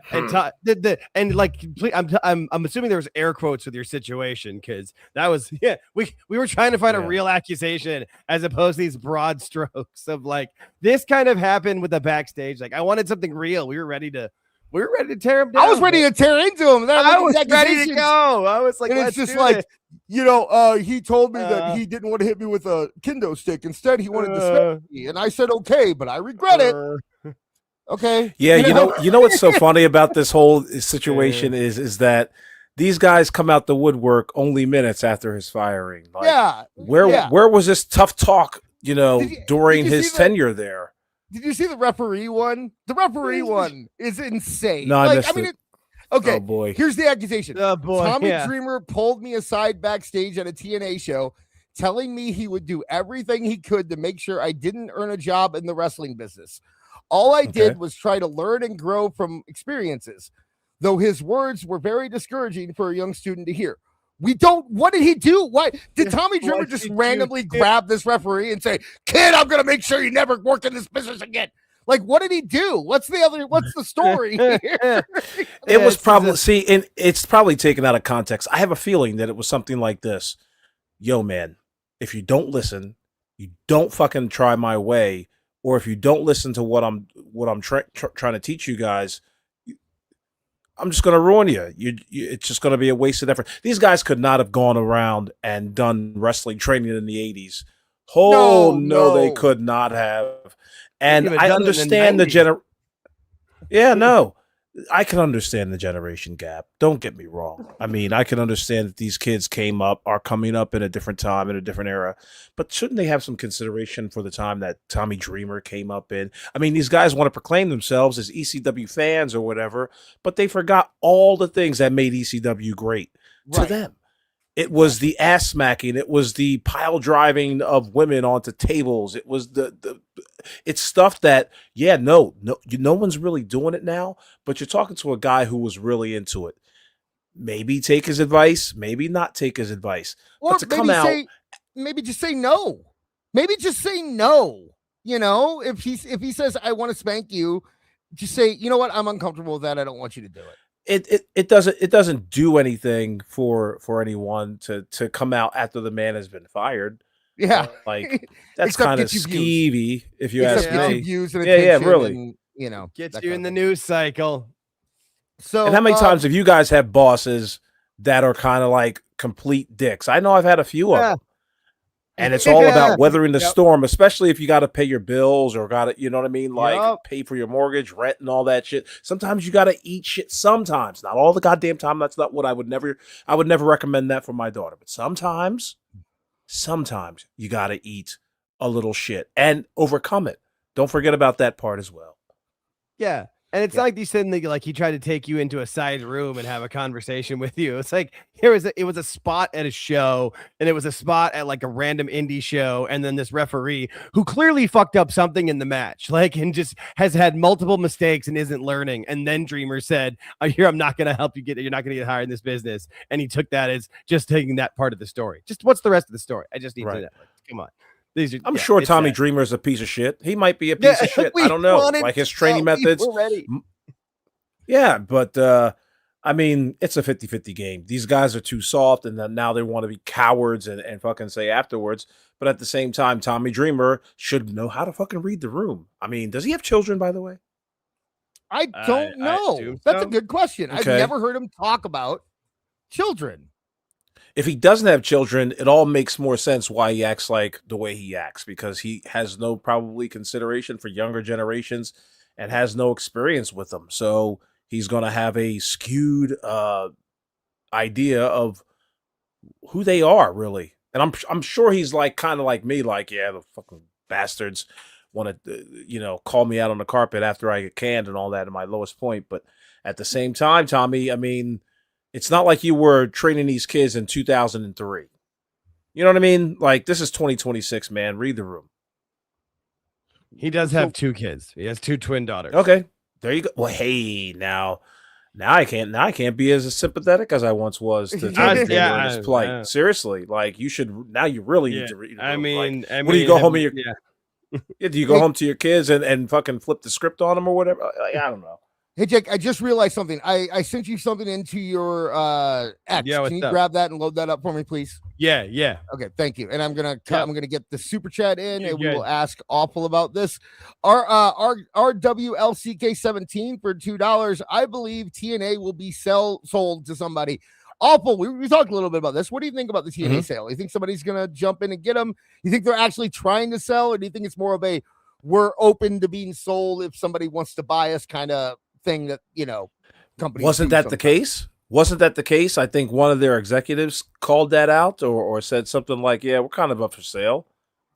and like I'm assuming there was air quotes with your situation because that was we were trying to find a real accusation as opposed to these broad strokes of like this kind of happened with the backstage. Like I wanted something real. We were ready to tear him down. I was ready to tear into him. I was ready to go. I was like, and it's just like, he told me that he didn't want to hit me with a kendo stick. Instead, he wanted to smack me. And I said, okay, but I regret it. Okay. Yeah, you know what's so funny about this whole situation is that these guys come out the woodwork only minutes after his firing. Like, where was this tough talk, during his tenure there? Did you see the referee one? The referee one is insane. No, I missed it. Okay. Oh boy. Here's the accusation. Oh boy. Tommy Dreamer pulled me aside backstage at a TNA show, telling me he would do everything he could to make sure I didn't earn a job in the wrestling business. All I did was try to learn and grow from experiences, though his words were very discouraging for a young student to hear. What did he do? What did Tommy Dreamer just randomly grab this referee and say, kid, I'm going to make sure you never work in this business again? Like, what did he do? What's the story here? It was probably, and it's probably taken out of context. I have a feeling that it was something like this. Yo, man, if you don't listen, you don't fucking try my way, or if you don't listen to what I'm trying to teach you guys, I'm just going to ruin you. It's just going to be a wasted effort. These guys could not have gone around and done wrestling training in the 80s. No, they could not have. And I understand I can understand the generation gap. Don't get me wrong. I mean, I can understand that these kids are coming up in a different time, in a different era. But shouldn't they have some consideration for the time that Tommy Dreamer came up in? I mean, these guys want to proclaim themselves as ECW fans or whatever, but they forgot all the things that made ECW great to them. It was the ass smacking. It was the pile driving of women onto tables. It was it's stuff that, no one's really doing it now, but you're talking to a guy who was really into it. Maybe take his advice, maybe not take his advice. Or but to come out, maybe just say no. Maybe just say no. If he says, I want to spank you, just say, you know what? I'm uncomfortable with that. I don't want you to do it. It doesn't do anything for anyone to come out after the man has been fired. Yeah, like that's kind of skeevy, if you ask me. Views and really. And, gets you in the news cycle. So, and how many times have you guys had bosses that are kind of like complete dicks? I know I've had a few of them. And it's all about weathering the storm, especially if you got to pay your bills or got to, you know what I mean? Like pay for your mortgage, rent and all that shit. Sometimes you got to eat shit. Sometimes, not all the goddamn time. That's not what I would never recommend that for my daughter. But sometimes you got to eat a little shit and overcome it. Don't forget about that part as well. Yeah. And it's not like he said like he tried to take you into a side room and have a conversation with you. It's like it was a spot at a show, and it was a spot at like a random indie show, and then this referee who clearly fucked up something in the match, like, and just has had multiple mistakes and isn't learning. And then Dreamer said, I'm not gonna help you you're not gonna get hired in this business. And he took that as just taking that part of the story. Just what's the rest of the story? I just need to know. Come on. I'm sure Tommy Dreamer is a piece of shit. He might be a piece of shit. I don't know. Like his training methods. Yeah, but I mean, it's a 50-50 game. These guys are too soft, and then now they want to be cowards and fucking say afterwards. But at the same time, Tommy Dreamer should know how to fucking read the room. I mean, does he have children, by the way? I don't know. That's a good question. Okay. I've never heard him talk about children. If he doesn't have children, it all makes more sense why he acts like the way he acts, because he has no probably consideration for younger generations and has no experience with them. So he's going to have a skewed idea of who they are, really. And I'm sure he's like kind of like me, like, yeah, the fucking bastards want to, call me out on the carpet after I get canned and all that at my lowest point. But at the same time, Tommy, I mean, it's not like you were training these kids in 2003. You know what I mean? Like, this is 2026, man. Read the room. He does have 2 kids. He has 2 twin daughters. Okay, there you go. Well, hey, now I can't be as sympathetic as I once was to his plight. Yeah. Seriously, like you should. Now you really need to read. I mean, what do you go home to your? Do you go home to your kids and fucking flip the script on them or whatever? Like, I don't know. Hey, Jake, I just realized something. I sent you something into your X. Yeah, can you grab that and load that up for me, please? Yeah. Okay, thank you. And I'm gonna get the super chat in, and we will ask Awful about this. Our RWLCK17 for $2. I believe TNA will be sold to somebody. Awful. We talked a little bit about this. What do you think about the TNA sale? You think somebody's gonna jump in and get them? You think they're actually trying to sell, or do you think it's more of a we're open to being sold if somebody wants to buy us kind of thing that companies wasn't that the case? Wasn't that the case? I think one of their executives called that out or said something like, yeah, we're kind of up for sale,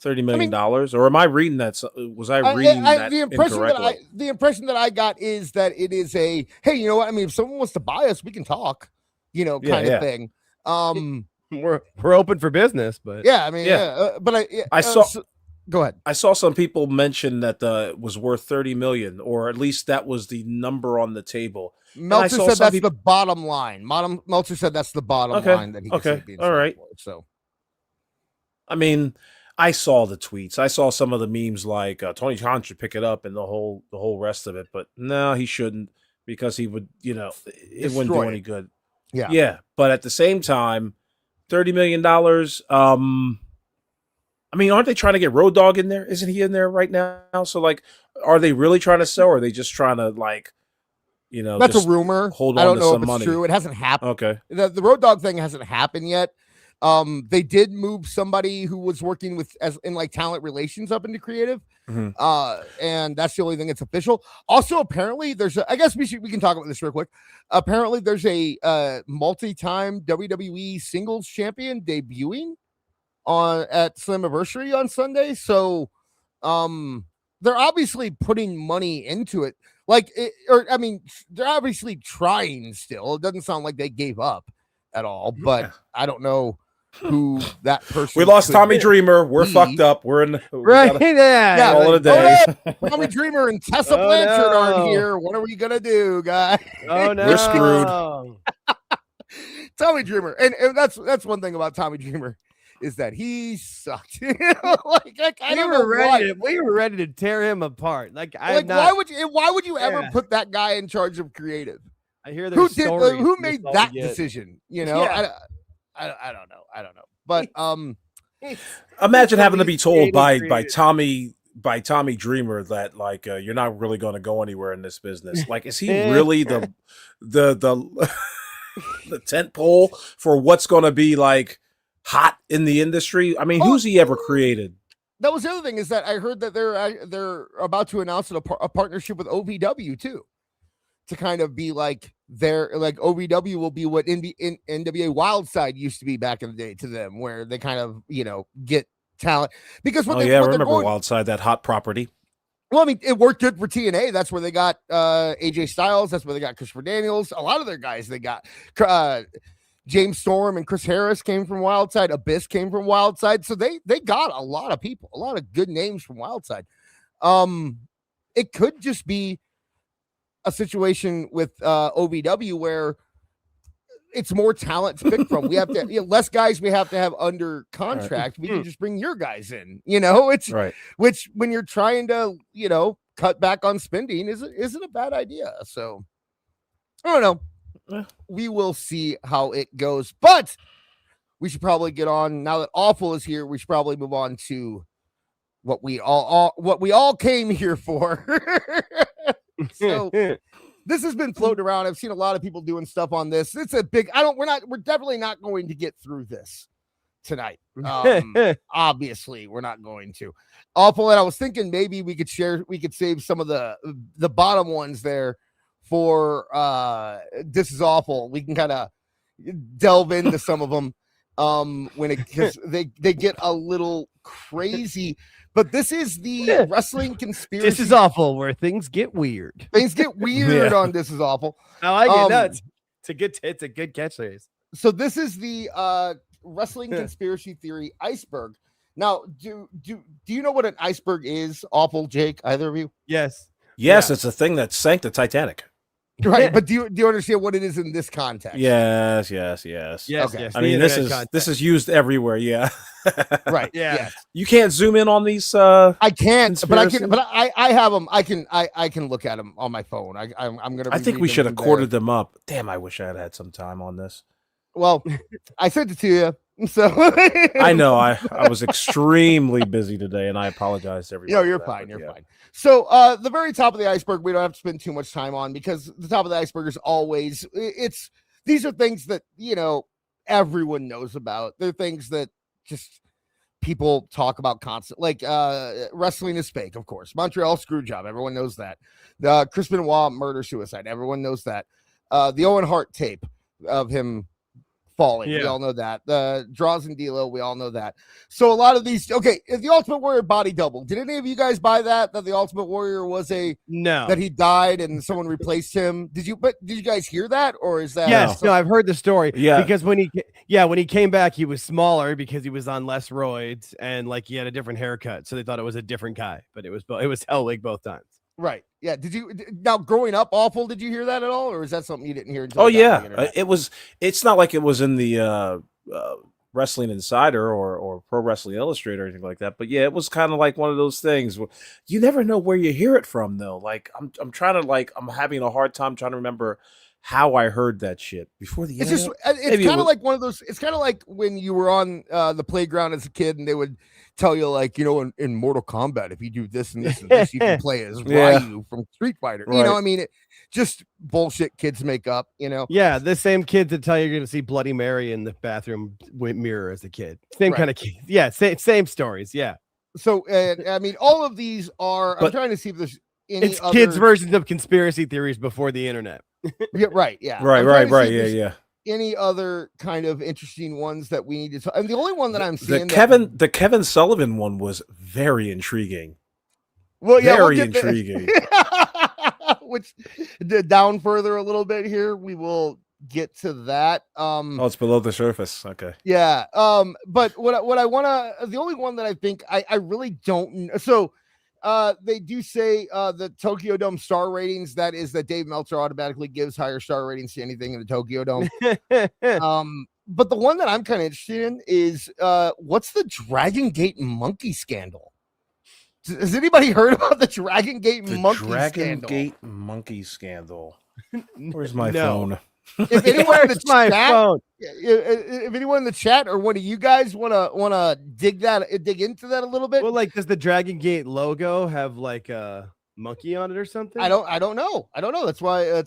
$30 million. Or am I reading that? Was I reading that incorrectly? The impression that I got is that it is a, hey, you know what? I mean, if someone wants to buy us, we can talk, kind of thing. We're open for business, but I saw. Go ahead. I saw some people mention that it was worth $30 million, or at least that was the number on the table. Meltzer said that's the bottom line. Meltzer said that's the bottom line that he could see being sold for. So, I mean, I saw the tweets. I saw some of the memes like Tony Khan should pick it up and the whole rest of it, but no, he shouldn't, because he would, it wouldn't do any good. Yeah. But at the same time, $30 million. I mean, aren't they trying to get Road Dogg in there? Isn't he in there right now? So, like, are they really trying to sell, or are they just trying to, like, that's a rumor. Hold on, I don't know if it's true. It hasn't happened. Okay. The Road Dogg thing hasn't happened yet. They did move somebody who was working in talent relations up into creative. And that's the only thing that's official. Also, apparently I guess we can talk about this real quick. Apparently there's a multi-time WWE singles champion debuting at Slammiversary on Sunday. So they're obviously putting money into it. They're obviously trying still. It doesn't sound like they gave up at all, but I don't know who that person. We lost Tommy Dreamer. We're fucked up. We're in right there. All of the day. Tommy Dreamer and Tessa Blanchard aren't here. What are we gonna do, guys? Oh no, we're screwed. Tommy Dreamer, and that's one thing about Tommy Dreamer, is that he sucked. We were ready to tear him apart. Why would you ever put that guy in charge of creative? I hear there's who made that decision? I don't know. But imagine having to be told by Tommy Dreamer that you're not really going to go anywhere in this business. Like, is he really the tent pole for what's going to be hot in the industry? I mean, who's he ever created? That was the other thing, is that I heard that they're about to announce a partnership with OVW too, to kind of be OVW will be what NWA Wildside used to be back in the day to them, where they kind of get talent. Because remember Wildside, that hot property. Well, I mean, it worked good for TNA. That's where they got AJ Styles. That's where they got Christopher Daniels. A lot of their guys they got. James Storm and Chris Harris came from Wildside. Abyss came from Wildside. So they got a lot of people, a lot of good names from Wildside. It could just be a situation with OVW where it's more talent to pick from. We have to less guys we have to have under contract. We can just bring your guys in. It's right. Which when you're trying to cut back on spending isn't a bad idea. So I don't know. We will see how it goes, but we should probably get on now that Awful is here. We should probably move on to what we all came here for. So this has been floating around. I've seen a lot of people doing stuff on this. It's a big, we're definitely not going to get through this tonight. Obviously we're not going to. Awful. And I was thinking maybe we could save some of the bottom ones there for This Is Awful. We can kind of delve into some of them because they get a little crazy. But this is the wrestling conspiracy. This is awful, where things get weird. Things get weird on This Is Awful. I like it. No, it's a good catchphrase. So this is the wrestling conspiracy theory iceberg. Now, do you know what an iceberg is? Awful, Jake? Either of you? Yes. Yes, it's a thing that sank the Titanic. Right, but do you understand what it is in this context? Yes. Okay. Yes. I mean, this is used everywhere. Yeah. Right. Yeah. Yes. You can't zoom in on these. I can't, but I conspiracies? can. But I have them. I can look at them on my phone. I'm gonna. I think we should have quartered them up. Damn, I wish I had some time on this. Well, I sent it to you. So I know I was extremely busy today, and I apologize to everyone. you're for that, fine. but You're fine. So the very top of the iceberg, we don't have to spend too much time on because the top of the iceberg is always these are things that everyone knows about. They're things that just people talk about constantly. Like wrestling is fake, of course. Montreal Screwjob, everyone knows that. The Chris Benoit murder suicide, everyone knows that. The Owen Hart tape of him falling. We all know that. The Draws and D'Lo, we all know that. So a lot of these, if the Ultimate Warrior body double, did any of you guys buy that the Ultimate Warrior was that he died and someone replaced him? Did you guys hear that, or is that? Yes, no, I've heard the story. Yeah, because when he came back, he was smaller because he was on less roids and he had a different haircut, so they thought it was a different guy, but it was Hellwig both times. Right. Yeah. Now growing up, Awful, did you hear that at all, or is that something you didn't hear? Until it's not like it was in the Wrestling Insider or Pro Wrestling Illustrated or anything like that. But yeah, it was kind of like one of those things where you never know where you hear it from though. Like I'm trying to I'm having a hard time trying to remember how I heard that shit before the internet. It's kind of like one of those. It's kind of like when you were on the playground as a kid and they would tell you in Mortal Kombat, if you do this and this and this, you can play as Ryu from Street Fighter. Right. I mean, just bullshit kids make up. Yeah, the same kids that tell you you're going to see Bloody Mary in the bathroom mirror as a kid. Same kind of kid. Yeah, same stories. Yeah. So, I mean, all of these are. I'm trying to see if there's any it's kids' versions of conspiracy theories before the internet. Yeah. Right. Yeah. Right. Yeah. Any other kind of interesting ones that we need to talk? And the only one that I'm seeing the Kevin Sullivan one was very intriguing. Well, yeah, very intriguing. Which down further a little bit here, we will get to that. It's below the surface. Okay. Yeah. But what I want to, the only one that I think I really don't know. So they do say the Tokyo Dome star ratings, that is that Dave Meltzer automatically gives higher star ratings to anything in the Tokyo Dome. But the one that I'm kind of interested in is what's the Dragon Gate monkey scandal? Has anybody heard about the Dragon Gate monkey scandal? Dragon Gate monkey scandal. Where's my phone? If anyone in the chat, if anyone in the chat or one of you guys want to dig into that a little bit. Well, does the Dragon Gate logo have a monkey on it or something? I don't know. That's why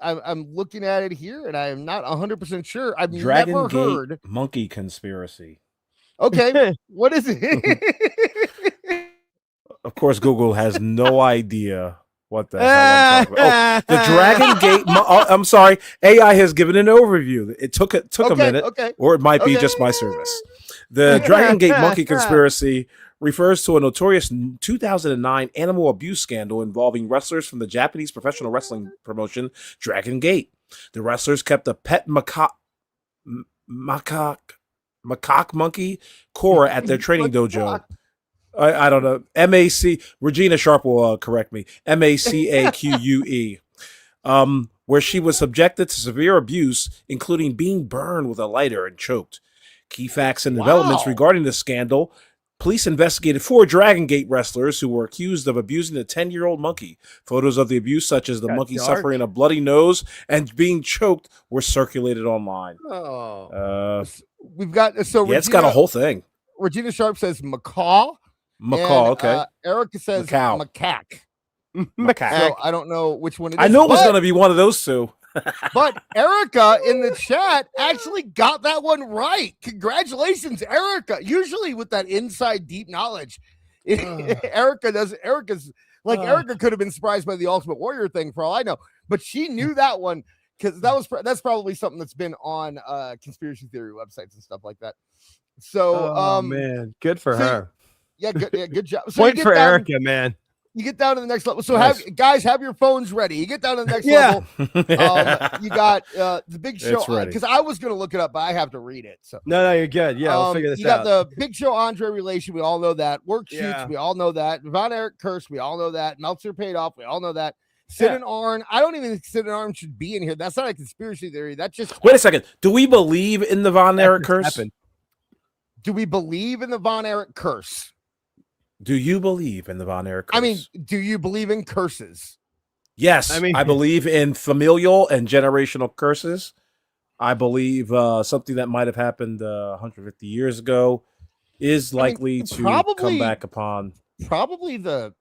I'm looking at it here and I am not 100% sure. I've never heard monkey conspiracy. Okay, what is it? Of course, Google has no idea what the hell I'm talking about. The Dragon Gate. I'm sorry. AI has given an overview. It took a minute, or it might be just my service. The Dragon Gate monkey conspiracy refers to a notorious 2009 animal abuse scandal involving wrestlers from the Japanese professional wrestling promotion Dragon Gate. The wrestlers kept a pet macaque monkey, Cora, at their training dojo. I don't know. MAC, Regina Sharp will correct me. MACAQUE. Where she was subjected to severe abuse, including being burned with a lighter and choked. Key facts and developments regarding the scandal. Police investigated 4 Dragon Gate wrestlers who were accused of abusing a 10-year-old monkey. Photos of the abuse, such as the monkey suffering a bloody nose and being choked, were circulated online. We've got Regina, it's got a whole thing. Regina Sharp says macaw. Macaw, okay. Erica says macaque. Macaque. So I don't know which one it is. I knew it was going to be one of those two. But Erica in the chat actually got that one right. Congratulations, Erica. Usually with that inside deep knowledge, Erica does. Erica could have been surprised by the Ultimate Warrior thing for all I know, but she knew that one because that's probably something that's been on conspiracy theory websites and stuff like that. So, man, good for her. Yeah, good job. So Point for Erica, man. You get down to the next level. So have your phones ready. You get down to the next level. You got the Big Show, because I was going to look it up, but I have to read it. So no, you're good. Yeah, we'll figure this out. You got the Big Show Andre relation. We all know that. Work shoots. We all know that. Von Erich curse. We all know that. Meltzer paid off. We all know that. Sid and Arn. I don't even think Sid and Arn should be in here. That's not a conspiracy theory. That's just. Wait a second. Do we believe in the Von Erich curse? Do we believe in the Von Erich curse? Do you believe in the Von Erich curse? I mean, do you believe in curses? Yes, I believe in familial and generational curses. I believe something that might have happened 150 years ago is likely to come back upon. Probably the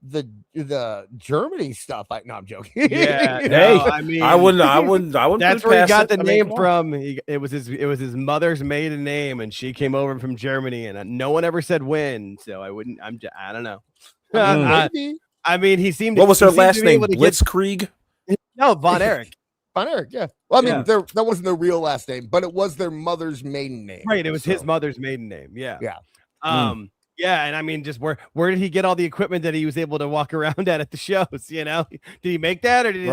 Germany stuff. No, I'm joking. Yeah, hey, I wouldn't. That's where he got the name from. It was his mother's maiden name, and she came over from Germany, and no one ever said when. So I don't know. I mean, he seemed. What was her last name? Blitzkrieg. No, Von Erich. Von Erich. Yeah. Well, I mean, that wasn't their real last name, but it was their mother's maiden name. Right. It was his mother's maiden name. Yeah. Yeah. Yeah, and I mean, just where did he get all the equipment that he was able to walk around at the shows? You know, did he make that, or did he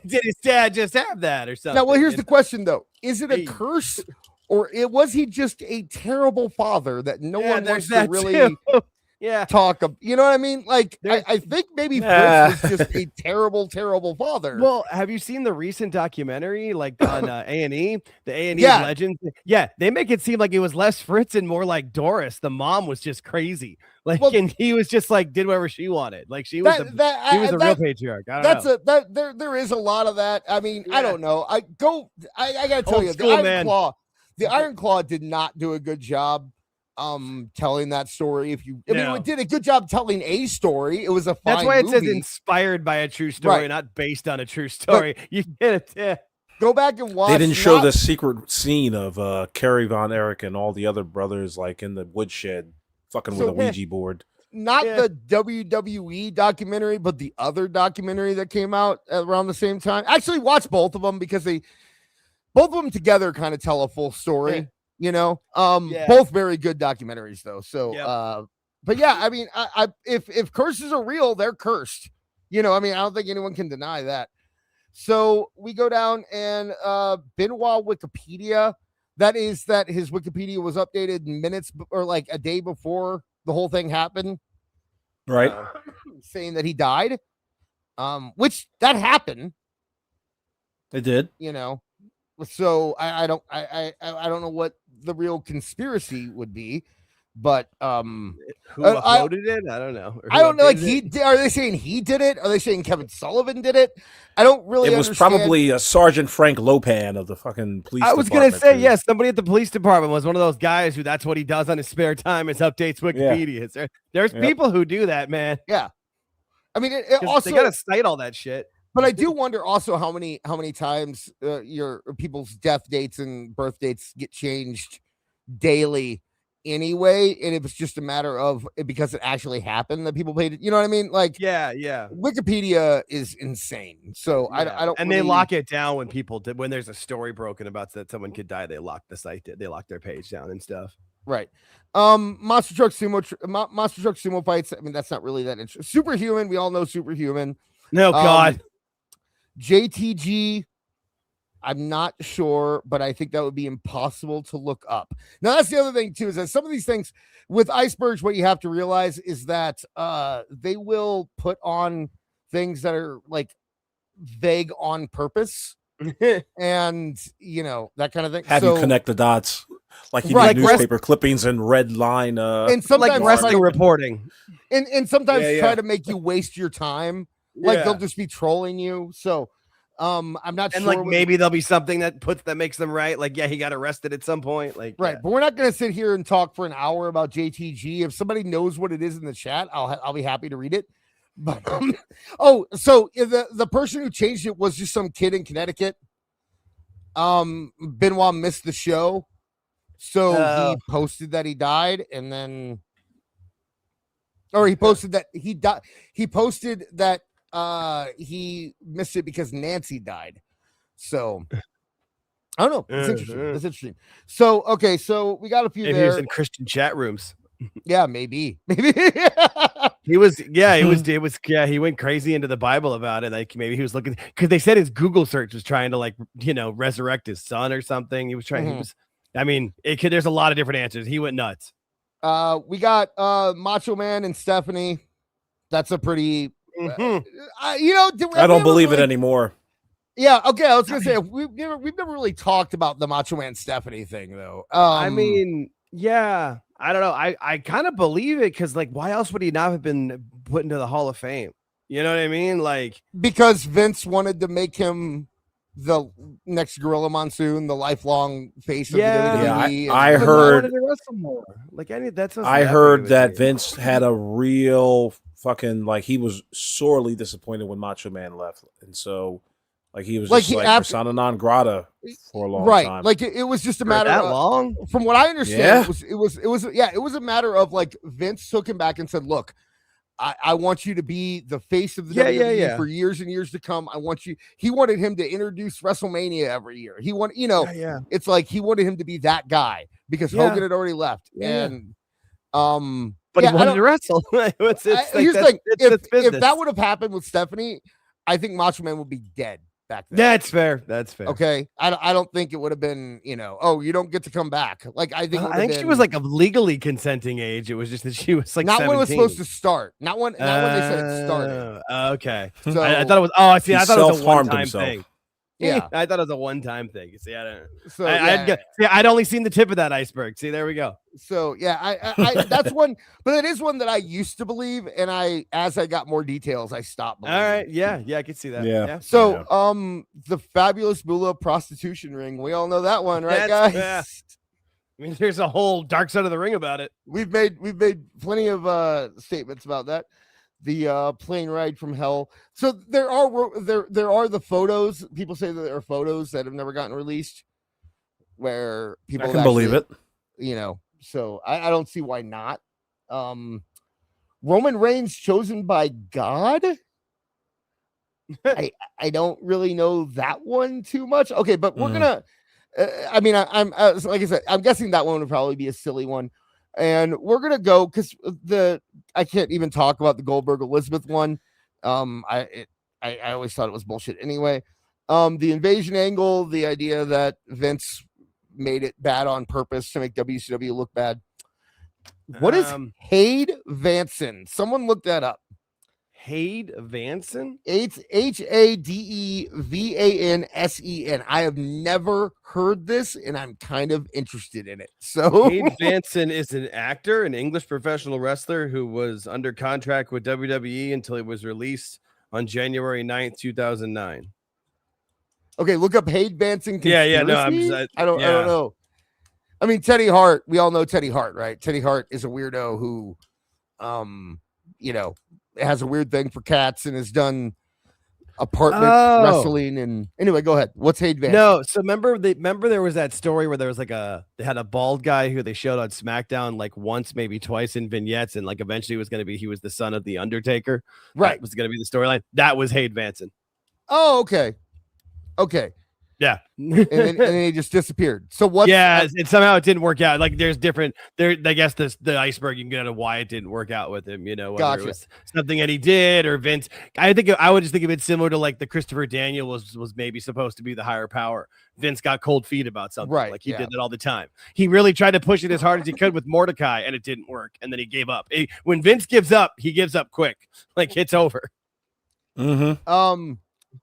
did his dad just have that, or something? Now, well, here's the question though: is it a curse, or was he just a terrible father that no one wants to really talk about? You know what I mean? Like, I think maybe Fritz was just a terrible, terrible father. Well, have you seen the recent documentary, like on A&E, the A&E Legends? Yeah, they make it seem like it was less Fritz and more like Doris. The mom was just crazy, and he was just like did whatever she wanted. Like she was a real patriarch. I don't know. There is a lot of that. I mean, I don't know. I gotta tell you, the Iron Claw did not do a good job telling that story. It did a good job telling a story. It was a fine That's why it movie. says inspired by a true story, not based on a true story. But you get it. Yeah. Go back and watch. They didn't show the secret scene of Kerry Von Erich and all the other brothers like in the woodshed fucking with a Ouija board. Not the WWE documentary, but the other documentary that came out around the same time. Actually, watch both of them because both of them together kind of tell a full story. Yeah. You know, both very good documentaries though. So, but yeah, I mean, if curses are real, they're cursed. You know, I mean, I don't think anyone can deny that. So we go down and Benoit Wikipedia. That is that his Wikipedia was updated minutes or like a day before the whole thing happened. Right. Saying that he died. Which that happened. It did. You know. So I don't know what the real conspiracy would be, but who uploaded it? I don't know. I don't know. Like are they saying he did it? Are they saying Kevin Sullivan did it? I don't really. It was probably Sergeant Frank Lopan of the fucking police. I was gonna say yes. Somebody at the police department was one of those guys who that's what he does on his spare time is updates Wikipedia. Yeah. There's people who do that, man. Yeah, I mean, it also they gotta cite all that shit. But I do wonder also how many times your people's death dates and birth dates get changed daily anyway, and it was just a matter of because it actually happened that people paid it. You know what I mean? Like, yeah. Wikipedia is insane. So I don't. And they lock it down when there's a story broken about that someone could die. They lock the site. They lock their page down and stuff. Right. Monster Truck Sumo fights. I mean, that's not really that interesting. Superhuman. We all know Superhuman. No, God. JTG. I'm not sure, but I think that would be impossible to look up. Now, that's the other thing, too, is that some of these things with Icebergs, what you have to realize is that they will put on things that are like vague on purpose and, you know, that kind of thing. Have you connect the dots like you Right, do newspaper clippings and red line. And sometimes like wrestling reporting. And sometimes Yeah, try yeah. to make you waste your time. Like they'll just be trolling you. So I'm not And sure. like maybe there'll be something that makes them right. Like, yeah, he got arrested at some point. Like, right, but we're not going to sit here and talk for an hour about JTG. If somebody knows what it is in the chat, I'll be happy to read it. But so the person who changed it was just some kid in Connecticut. Benoit missed the show, so he posted that he died, and then, or he posted that he died. He posted that he missed it because Nancy died. So I don't know. It's interesting. That's interesting. So okay, so we got a few maybe there. he was in Christian chat rooms. Yeah, maybe. He was, he went crazy into the Bible about it. Like maybe he was looking because they said his Google search was trying to like, you know, resurrect his son or something. He was trying. He was, I mean, there's a lot of different answers. He went nuts. We got Macho Man and Stephanie. That's a pretty, you know, I don't believe it anymore. Yeah, okay. I was gonna say we've never really talked about the Macho Man Stephanie thing though. I mean, yeah, I don't know. I kind of believe it because like, why else would he not have been put into the Hall of Fame? You know what I mean? Like because Vince wanted to make him the next Gorilla Monsoon, the lifelong face of the WWE. Yeah, I heard. Like I heard that Vince had a real fucking like he was sorely disappointed when Macho Man left, and so. Like he was just like persona non grata for a long time. Right. Like it was just a matter that of long. From what I understand, it was a matter of like Vince took him back and said, look, I want you to be the face of the WWE for years and years to come. I want you. He wanted him to introduce WrestleMania every year. He wanted, it's like he wanted him to be that guy because Hogan had already left. And but he wanted to wrestle. Here's the thing. If that would have happened with Stephanie, I think Macho Man would be dead. Back then. That's fair. That's fair. Okay. I don't think it would have been, you don't get to come back. Like I think she was like of legally consenting age. It was just that she was like not 17. when it was supposed to start. Not when they said it started. Okay. So I thought it was I thought it was a one-time thing. Yeah. I thought it was a one-time thing. You see, I don't so I'd only seen the tip of that iceberg. See, there we go. So yeah, I that's one, but it is one that I used to believe, and as I got more details, I stopped believing. All right, yeah, I can see that. Yeah. So the Fabulous Moolah prostitution ring, we all know that one, right, guys? Yeah. I mean, there's a whole Dark Side of the Ring about it. We've made plenty of statements about that. The plane ride from hell. So there are the photos. People say that there are photos that have never gotten released, where people I can believe it. So I don't see why not. Roman Reigns chosen by God. I don't really know that one too much. Okay, but we're gonna. I'm like I said, I'm guessing that one would probably be a silly one. And we're gonna go because I can't even talk about the Goldberg Elizabeth one. I always thought it was bullshit anyway. The invasion angle, the idea that Vince made it bad on purpose to make WCW look bad. What is Hade Vansen? Someone look that up. Hade Vansen? It's HADEVANSEN. I have never heard this, and I'm kind of interested in it. So Hade Vansen is an actor, an English professional wrestler who was under contract with WWE until he was released on January 9th, 2009. Okay, look up Hade Vansen. Yeah, no, I don't know. I mean, Teddy Hart, we all know Teddy Hart, right? Teddy Hart is a weirdo who, has a weird thing for cats and has done apartment wrestling. And anyway, go ahead. What's Hade Vansen? No, so remember there was that story where there was like they had a bald guy who they showed on SmackDown like once, maybe twice in vignettes, and like eventually he was the son of the Undertaker. Right. That was going to be the storyline. That was Hade Vansen. Oh, okay. Yeah. and then he just disappeared. So what? Yeah, and somehow it didn't work out. Like there's different there. I guess the iceberg you can get into why it didn't work out with him. You know, whether Gotcha. it was something that he did or Vince. I think I would just think of it similar to like the Christopher Daniel was maybe supposed to be the higher power. Vince got cold feet about something. Right, Like he yeah. did that all the time. He really tried to push it as hard as he could with Mordecai, and it didn't work. And then he gave up. When Vince gives up, he gives up quick. Like it's over. Mm-hmm.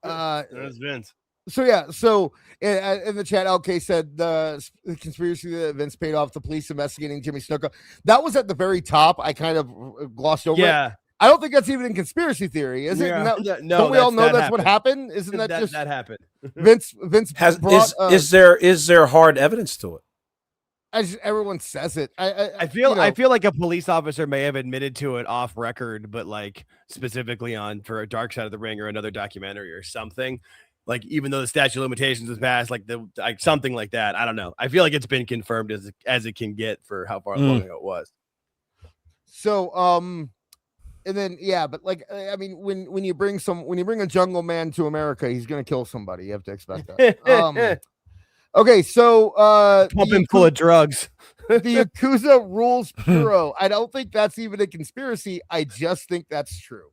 That's Vince. So yeah, so in the chat, LK said the conspiracy that Vince paid off the police investigating Jimmy Snuka. That was at the very top. I kind of glossed over it. I don't think that's even in conspiracy theory, is it? No, don't we all know that's what happened? Isn't that just that happened? Vince is there hard evidence to it? Everyone says it. I feel like a police officer may have admitted to it off record, but like specifically for a Dark Side of the Ring or another documentary or something. Like even though the statute of limitations was passed, like something like that. I don't know. I feel like it's been confirmed as it can get for how far long ago it was. So and then but like I mean when you bring a jungle man to America, he's gonna kill somebody. You have to expect that. Okay, so pump him full of drugs. The Yakuza Rules Bureau. I don't think that's even a conspiracy. I just think that's true.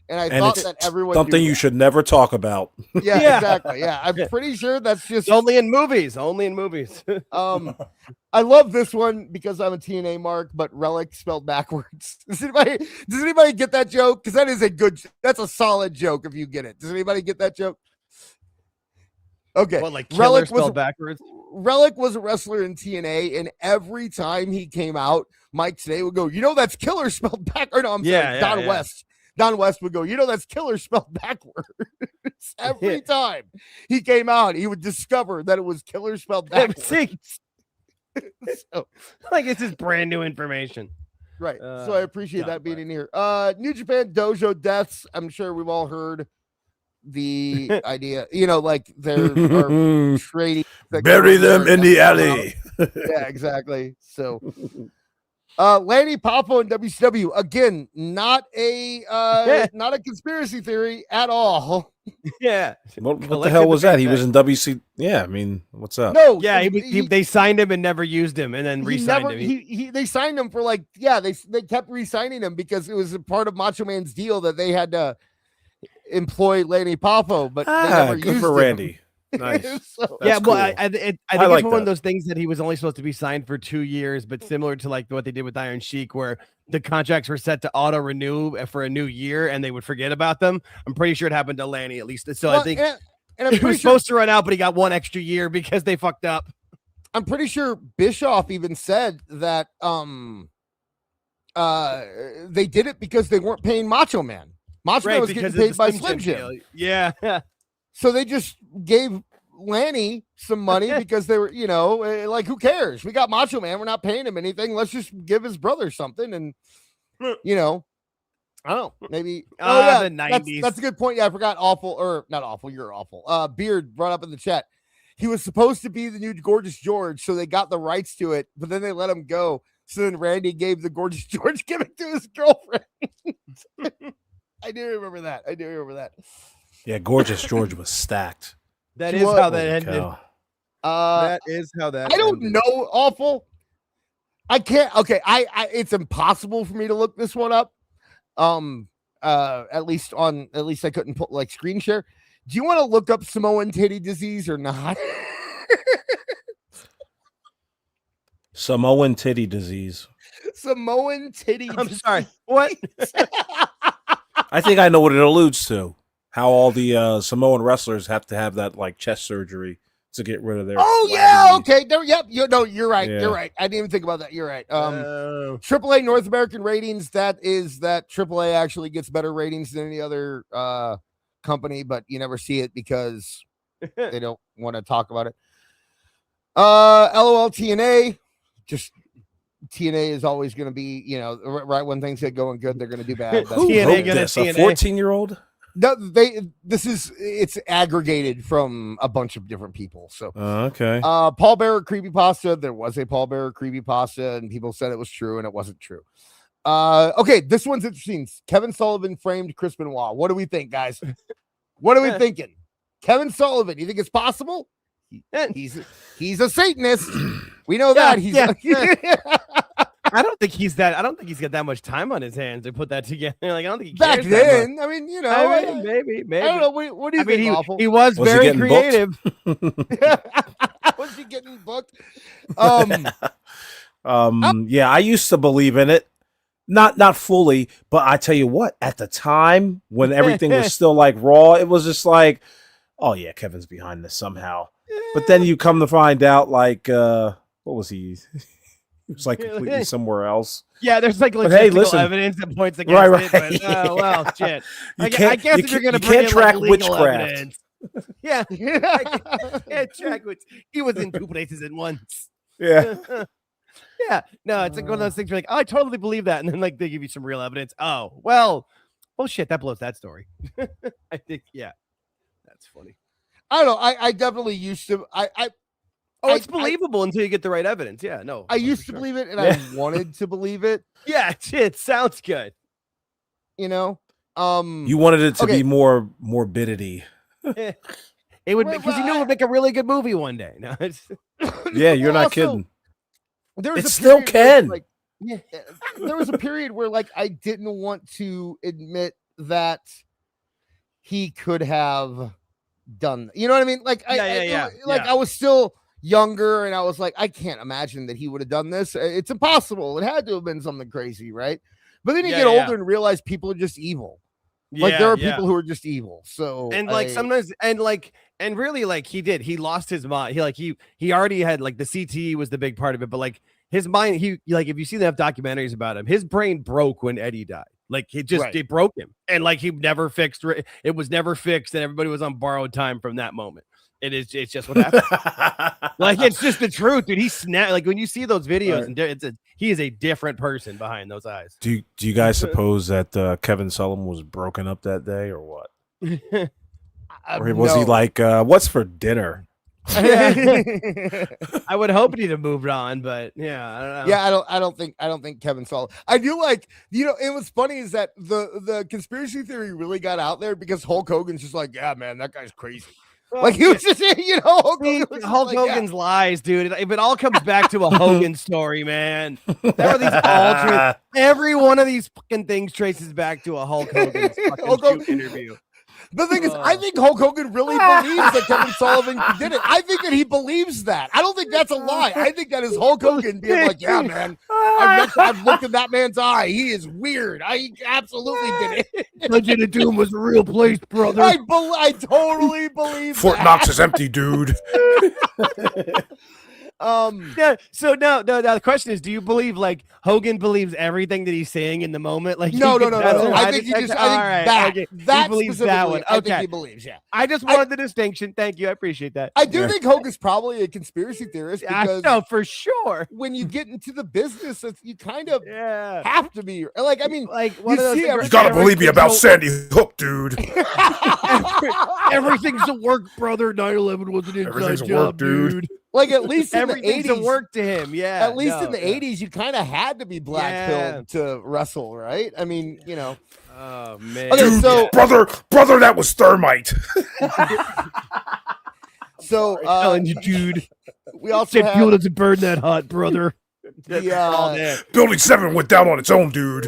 And thought that everyone something you should never talk about. Yeah, exactly. Yeah, I'm pretty sure that's just only in movies. Only in movies. I love this one because I'm a TNA mark, but relic spelled backwards. Does anybody get that joke? Because that's a solid joke if you get it. Does anybody get that joke? Okay. What, like killer spelled backwards? Relic was a wrestler in TNA, and every time he came out, Mike today would go, that's killer spelled backwards. No, I'm sorry, Don West. Don West would go, that's killer spelled backwards. Every time he came out, he would discover that it was killer spelled backwards. So, like it's just brand new information. Right. So I appreciate that being in here. New Japan Dojo deaths. I'm sure we've all heard the idea, like they're trading. Bury them in the alley. Yeah, exactly. So Lanny Poffo and WCW again, not a conspiracy theory at all. Yeah. What the hell was that? He was in WC. Yeah, I mean, what's up? No. Yeah, they signed him and never used him, and then re-signed him. They signed him for they kept re-signing him because it was a part of Macho Man's deal that they had to employ Lanny Poffo, but they never good used for him. Randy. Nice. Yeah, cool. well, I think like it's one of that. those things that he was only supposed to be signed for 2 years, but similar to like what they did with Iron Sheik, where the contracts were set to auto renew for a new year and they would forget about them. I'm pretty sure it happened to Lanny at least. So I think and I'm he was supposed to run out, but he got 1 extra year because they fucked up. I'm pretty sure Bischoff even said that they did it because they weren't paying Macho Man. Macho Man was getting paid by Slim Jim. Yeah. So they just gave Lanny some money because they were, like, who cares? We got Macho Man. We're not paying him anything. Let's just give his brother something. And, I don't know, maybe. The 90s. That's a good point. Yeah, I forgot not awful. You're awful. Beard brought up in the chat. He was supposed to be the new Gorgeous George, so they got the rights to it, but then they let him go. So then Randy gave the Gorgeous George gimmick to his girlfriend. I do remember that. Yeah, Gorgeous George was stacked. That is how that ended. That is how that. I don't know. Awful. I can't. Okay, I it's impossible for me to look this one up. At least I couldn't put like screen share. Do you want to look up Samoan titty disease or not? Samoan titty disease. Samoan titty. I'm sorry. What? I think I know what it alludes to. How all the Samoan wrestlers have to have that like chest surgery to get rid of their. Oh yeah, okay. No, yep. You're right. Yeah. You're right. I didn't even think about that. You're right. AAA North American ratings. That AAA actually gets better ratings than any other company, but you never see it because they don't want to talk about it. LOL TNA. Just TNA is always going to be, right when things get going good, they're going to do bad. Who wrote this? A 14-year-old? No, it's aggregated from a bunch of different people. So okay. Paul Bearer creepypasta. There was a Paul Bearer creepypasta, and people said it was true, and it wasn't true. Okay, this one's interesting. Kevin Sullivan framed Chris Benoit. What do we think, guys? What are we thinking? Kevin Sullivan, you think it's possible? He's a Satanist. We know that. He's I don't think he's got that much time on his hands to put that together. Like, I don't think he back cares that then. much. I mean, Maybe. I don't know. What do you think, Awful? He was he very getting creative. Was he getting booked? Yeah, I used to believe in it. Not fully, but I tell you what, at the time when everything was still like raw, it was just like, oh yeah, Kevin's behind this somehow. But then you come to find out, like, what was he? He was like completely somewhere else. Yeah, there's like hey, logistical listen, evidence that points against it. But, yeah. Well, shit. I guess if you're gonna you can't track legal witchcraft. evidence. Yeah, I can't track which he was in 2 places at once. Yeah. Yeah, no, it's like one of those things. You're like, oh, I totally believe that, and then like they give you some real evidence. Oh, well, shit, that blows that story. I think, yeah, that's funny. I don't know. I definitely used to. It's believable until you get the right evidence. Yeah, no. I used to believe it, and I wanted to believe it. Yeah, it sounds good. You know, You wanted it to be more morbidity. It would because you knew it would make a really good movie one day. No, Yeah, you're not kidding. There It still can. There was a period where like I didn't want to admit that he could have done. You know what I mean? Like I was still younger, and I was like, I can't imagine that he would have done this. It's impossible. It had to have been something crazy, right? But then you get older and realize people are just evil. Like there are people who are just evil. So sometimes and really like he lost his mind. He already had like the CTE was the big part of it, but like his mind, he like if you see enough documentaries about him, his brain broke when Eddie died. Like it broke him, and like he never fixed it was never fixed, and everybody was on borrowed time from that moment. It's just what happened. Like it's just the truth, dude. He snapped. Like when you see those videos, and he is a different person behind those eyes. Do you guys suppose that Kevin Sullivan was broken up that day, or what? Or was he like, what's for dinner? I would hope he'd have moved on, but yeah, I don't know. Yeah, I don't think Kevin Sullivan. I do like, and what's funny is that the conspiracy theory really got out there because Hulk Hogan's just like, yeah, man, that guy's crazy. Like he was just, Hulk Hogan's lies, dude. It all comes back to a Hogan story, man. There are these alternate. Every one of these fucking things traces back to a Hulk Hogan fucking interview. The thing is, I think Hulk Hogan really believes that Kevin Sullivan did it. I think that he believes that. I don't think that's a lie. I think that is Hulk Hogan being like, yeah, man, I've looked in that man's eye. He is weird. I absolutely did it. Legend of Doom was a real place, brother. I totally believe Fort Knox is empty, dude. Yeah. So no. The question is, do you believe like Hogan believes everything that he's saying in the moment? Like no. I think that believes that one. I think he believes. Yeah. I just wanted the distinction. Thank you. I appreciate that. I do think Hogan's probably a conspiracy theorist. Because no, for sure. When you get into the business, you kind of have to be like. I mean, like one of those you gotta believe me about Sandy Hook, dude. Everything's a work, brother. 9/11 was an inside job, dude. Like at least in the 80s, work to him. Yeah. At least in the 80s, you kind of had to be black-pilled to wrestle, right? I mean, Oh man. Okay, dude, so brother, that was thermite. So telling you, dude. We also have fuel doesn't burn that hot, brother. Building 7 went down on its own, dude.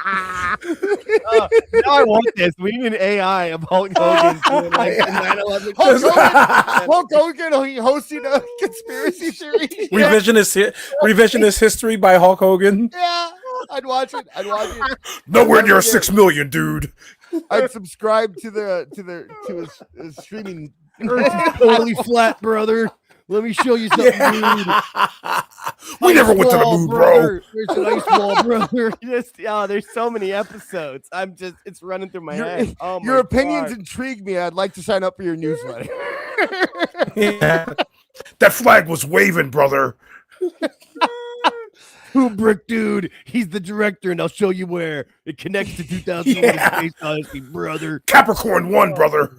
Now I want this. We need an AI of Hulk Hogan doing like 9/11. Hulk Hogan hosting a conspiracy theory. Revisionist history by Hulk Hogan. Yeah, I'd watch it. Nowhere near 6 million, dude. I'd subscribe to his streaming. Earth is totally flat, brother. Let me show you something, dude. We never went to the moon, bro. There's an ice wall, brother. There's so many episodes. It's running through my head. Oh my your opinions God. intrigue me. I'd like to sign up for your newsletter. Yeah. That flag was waving, brother. Kubrick, dude. He's the director, and I'll show you where it connects to 2001: Space Odyssey, brother. Capricorn 1, brother.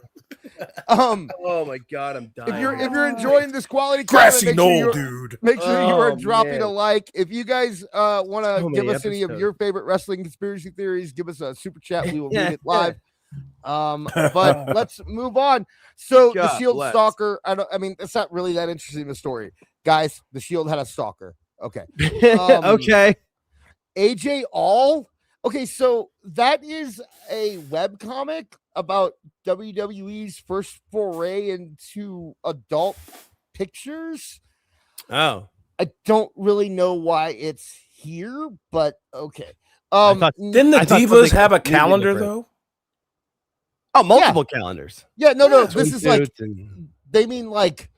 Oh my God, I'm dying. If you're enjoying this quality Grassy content, knoll, dude. Make sure you are dropping a like. If you guys want to give us any of episodes. your favorite wrestling conspiracy theories, give us a super chat. We will read it live. But let's move on. So the God Shield bless. stalker. I mean, it's not really that interesting the story, guys. The Shield had a stalker. Okay. Okay. AJ All. Okay, so that is a webcomic about WWE's first foray into adult pictures. Oh. I don't really know why it's here, but okay. Didn't the I thought Divas something have a completely calendar different. though? Oh, multiple calendars. Yeah, no. This is like Swimsuits and- they mean like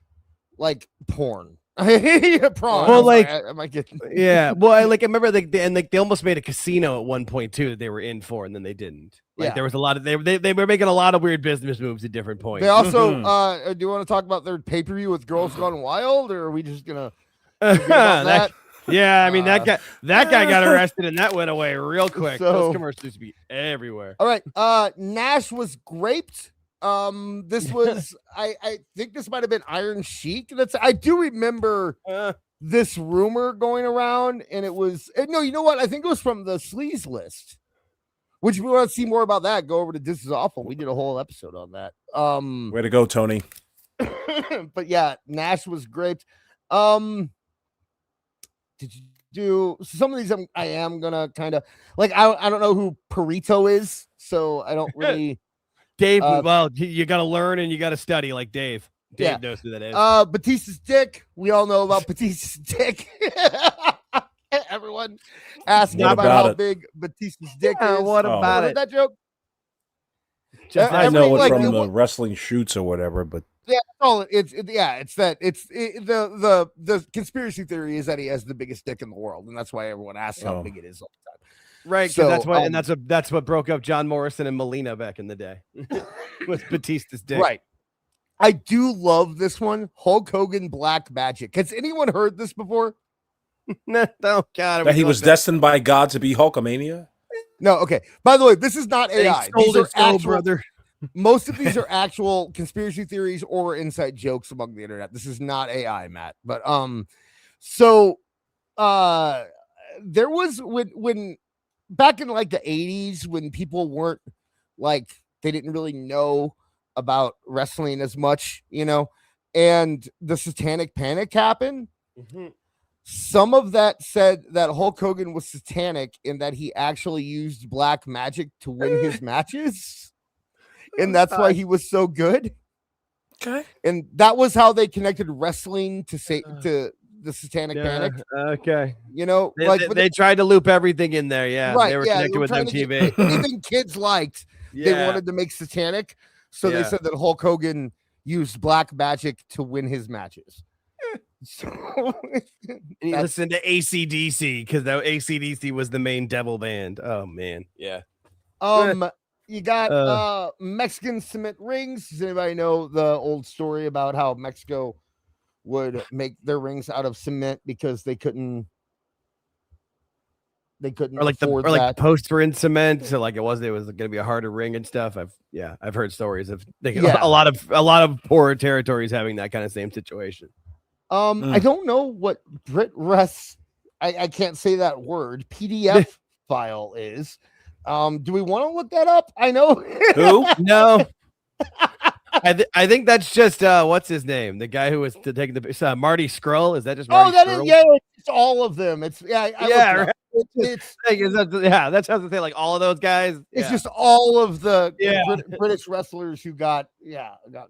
porn. Prawn. Well, I'm like- sorry, am I getting? yeah. Well, I remember they almost made a casino at one point too that they were in for, and then they didn't. Like Yeah. there was a lot of they were making a lot of weird business moves at different points. They also do you want to talk about their pay-per-view with Girls Gone Wild, or are we just gonna forget about that? Yeah, I mean that guy got arrested and that went away real quick. So- Those commercials used to be everywhere. All right. Nash was graped. This was I think this might have been Iron Sheik. I do remember this rumor going around, and it was no, you know what? I think it was from the sleaze list. Which if we want to see more about that, go over to This Is Awful. We did a whole episode on that. Way to go, Tony. But yeah, Nash was graped. Did you do some of these? I am gonna kind of like I don't know who Perito is, so I don't really. Dave, well, you got to learn and you got to study like Dave. Dave Yeah. knows who that is. Batista's dick. We all know about Batista's dick. Everyone asking What about about how it? big Batista's dick Yeah, is. what Oh. about Heard it? that joke? Just I know everything, it like, from it the wa- wrestling shoots or whatever, but Yeah, the conspiracy theory is that he has the biggest dick in the world, and that's why everyone asks how Oh. big it is all the time. Right, 'cause So, that's what and that's what broke up John Morrison and Melina back in the day. Was Batista's dick. Right. I do love this one. Hulk Hogan Black Magic. Has anyone heard this before? No, God. that he was destined by God to be Hulkamania. No. Okay. By the way, this is not AI. These are actual, brother. most of these are actual conspiracy theories or inside jokes among the internet. This is not AI, Matt. But so there was when back in like the 80s when people weren't like they didn't really know about wrestling as much, and the satanic panic happened. Some of that said that Hulk Hogan was satanic in that he actually used black magic to win his matches. And that's why he was so good. Okay. And that was how they connected wrestling to the satanic panic. Okay. They tried to loop everything in there. Yeah. Right, They were yeah, connected they were with trying to MTV. anything kids liked, they wanted to make satanic. So they Yeah. said that Hulk Hogan used black magic to win his matches. So And you listen to ACDC because that ACDC was the main devil band. Oh man. Yeah. you got Mexican cement rings. Does anybody know the old story about how Mexico would make their rings out of cement because they couldn't Or like afford the posts were in cement, so like it was going to be a harder ring and stuff. I've heard stories of a lot of poorer territories having that kind of same situation. I don't know what BritRes, I can't say that word, PDF file is. Do we want to look that up? I know. Who? No. I think that's just what's his name? The guy who was taking the Marty Scurll. Is that just Marty Scurll? It's all of them. It's right. it's That's how to say like all of those guys. it's just all of the Yeah. British wrestlers who got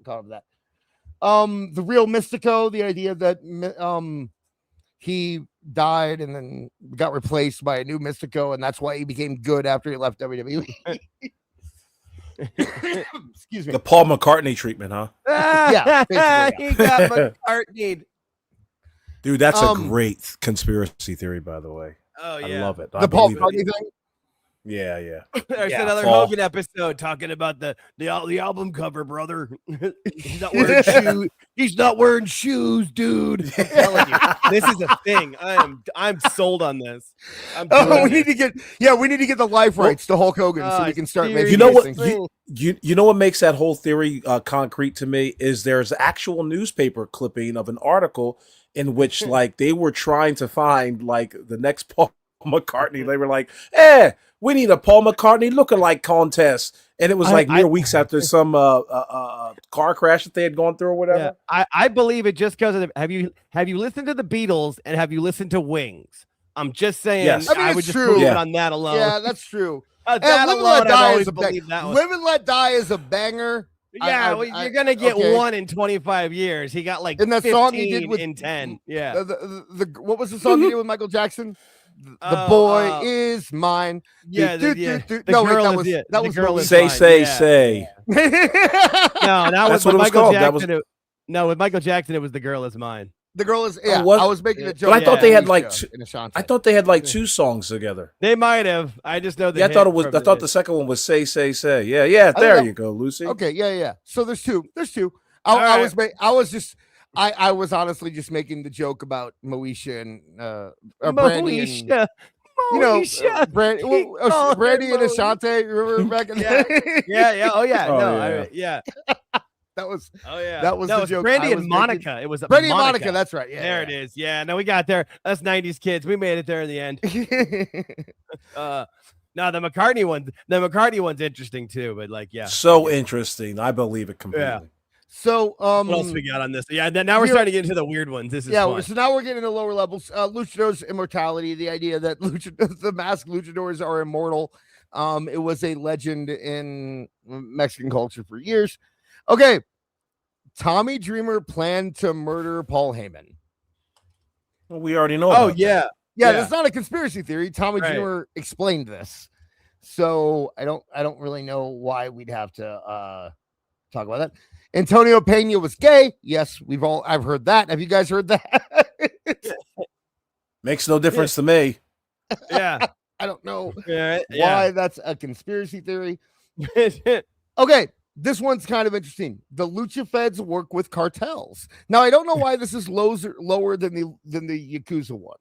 caught up that. The real Mystico, the idea that he died and then got replaced by a new Mystico, and that's why he became good after he left WWE. Excuse me. The Paul McCartney treatment, huh? Yeah, basically, He got McCartney. Dude, that's a great conspiracy theory, by the way. Oh I yeah. love it. The Paul McCartney thing. Yeah, yeah. There's Yeah, another Paul. Hogan episode talking about the album cover, brother. He's not wearing shoes. He's not wearing shoes, dude. I'm telling you, this is a thing. I'm sold on this. We need to get the life rights to Hulk Hogan so we can start making. You know these what? things. You know what makes that whole theory concrete to me is there's actual newspaper clipping of an article in which like they were trying to find like the next Paul McCartney. They were like, we need a Paul McCartney lookalike contest. And it was like mere weeks after some car crash that they had gone through or whatever. Yeah, I believe it just because of have you listened to the Beatles and have you listened to Wings? I'm just saying. Yes. I mean, I would it's just true. move it on that alone. Yeah, that's true. That Live and alone, Let Die I've always is a believed that one. Live and Let Die is a banger. Yeah, you're gonna get one in 25 years. He got like in that song he did with in 10. Yeah. What was the song he did with Michael Jackson? The boy is mine. Yeah, No, wait, that was girl is Say, mine. say, Yeah. say. No, that was That's what it was Michael called. Jackson. No, with Michael Jackson, it was The Girl Is Mine. The girl is. Oh, Yeah, what? I was making a joke. But I thought they had like in Ashanti. I thought they had like 2 songs together. They might have. I just know that. Yeah, I thought it was. I thought the second one was say, say, say. Yeah, yeah. There you go, Lucy. Okay, yeah. So there's two. I was honestly just making the joke about Moesha and Brandy and, Brandy and Ashanti. Remember back in the Yeah. Oh yeah. Oh, No. yeah. That was That was no, the it was joke. Brandy I and was Monica. making. It was Brandy and Monica. That's right. Yeah, there it is. Yeah. No, we got there. Us 90s kids. We made it there in the end. No, the McCartney one. The McCartney one's interesting too. But like, yeah. So interesting. I believe it completely. Yeah. So, what else we got on this? Yeah. Now we're starting to get into the weird ones. This is fun. So now we're getting to lower levels. Luchadors immortality. The idea that the masked luchadors are immortal. It was a legend in Mexican culture for years. Okay. Tommy Dreamer planned to murder Paul Heyman. Well, we already know. Oh about Yeah, that's not a conspiracy theory. Tommy Dreamer explained this. So I don't really know why we'd have to talk about that. Antonio Pena was gay. Yes, I've heard that. Have you guys heard that? Makes no difference to me. Yeah. I don't know why why that's a conspiracy theory. Okay, this one's kind of interesting. The Lucha Feds work with cartels. Now I don't know why this is lower than the Yakuza one.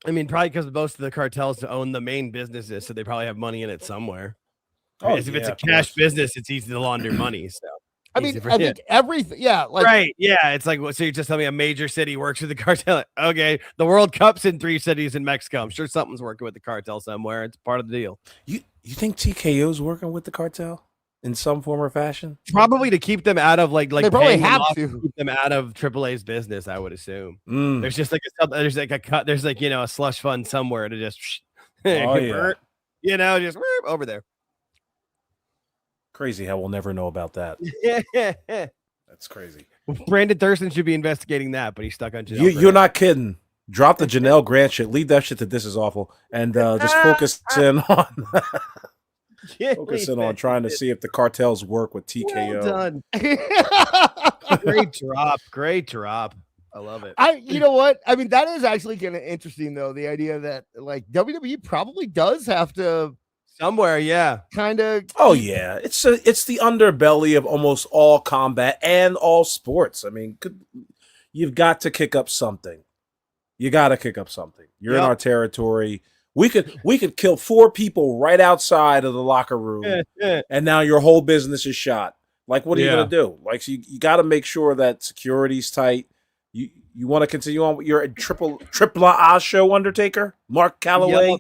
I mean, probably because most of the cartels own the main businesses, so they probably have money in it somewhere. Oh, if it's a cash business, it's easy to launder money. So I mean, I think everything. Yeah, like right. Yeah, it's like so. You just tell me a major city works with the cartel. Okay, the World Cup's in 3 cities in Mexico. I'm sure something's working with the cartel somewhere. It's part of the deal. You think TKO's working with the cartel in some form or fashion? Probably to keep them out of like they probably paying them have off to keep them out of AAA's business. I would assume. Mm. There's just like a slush fund somewhere to just yeah. just over there. Crazy how we'll never know about that. That's crazy. Brandon Thurston should be investigating that, but he's stuck on jail. You're not kidding. Drop the Janelle Grant shit. Leave that shit to This Is Awful, and just focus in on trying to see if the cartels work with TKO. Well done. Great drop. I love it. You know what? I mean, that is actually kind of interesting, though. The idea that like WWE probably does have to somewhere, yeah, kind of. Oh yeah, it's the underbelly of almost all combat and all sports. I mean, you've got to kick up something. You got to kick up something. You're in our territory. We could kill 4 people right outside of the locker room, and now your whole business is shot. Like, what are you gonna do? Like, so you got to make sure that security's tight. You want to continue on with your triple A show, Undertaker, Mark Calloway.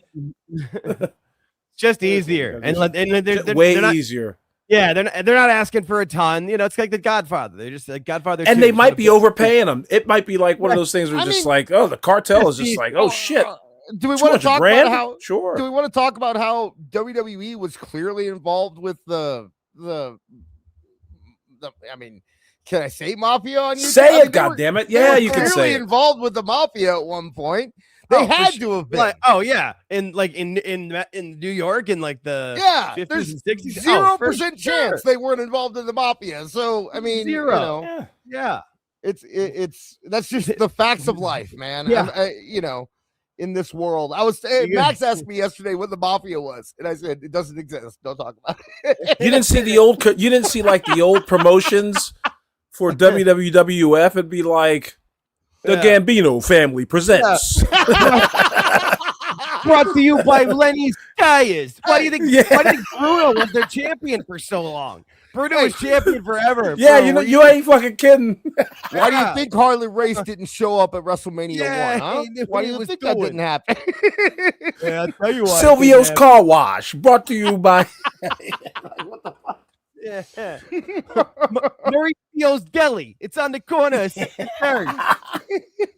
Just easier, and they're way not, easier. Yeah, they're not asking for a ton. It's like the Godfather. They're just like Godfather, and they might be overpaying them. It might be like one of those things where like, oh, the cartel is just like, oh shit. Do we want to talk about how? Sure. Do we want to talk about how WWE was clearly involved with the? I mean, can I say mafia on you? Say it, goddammit! Yeah, you can say it. Clearly involved with the mafia at one point. They had to have been. In New York in like the 50s and 60s. 0% chance they weren't involved in the mafia. So I mean, 0. It's that's just the facts of life, man. Yeah. In this world, Max asked me yesterday what the mafia was, and I said it doesn't exist. Don't talk about it. You didn't see the old promotions for WWF. It'd be like the Gambino family presents. brought to you by Lenny's Tires. Why do you think? Yeah. Why do you think Bruno was their champion for so long? Bruno was champion forever. Yeah, for a you know, reason. you ain't fucking kidding. Why do you think Harley Race didn't show up at WrestleMania Yeah, 1? Huh? he knew Why what do he you was think that doing. didn't happen? Yeah, I'll tell you what. Silvio's Car Wash, brought to you by. Yeah. Mauricio's Deli. It's on the corner of 2nd and 3rd.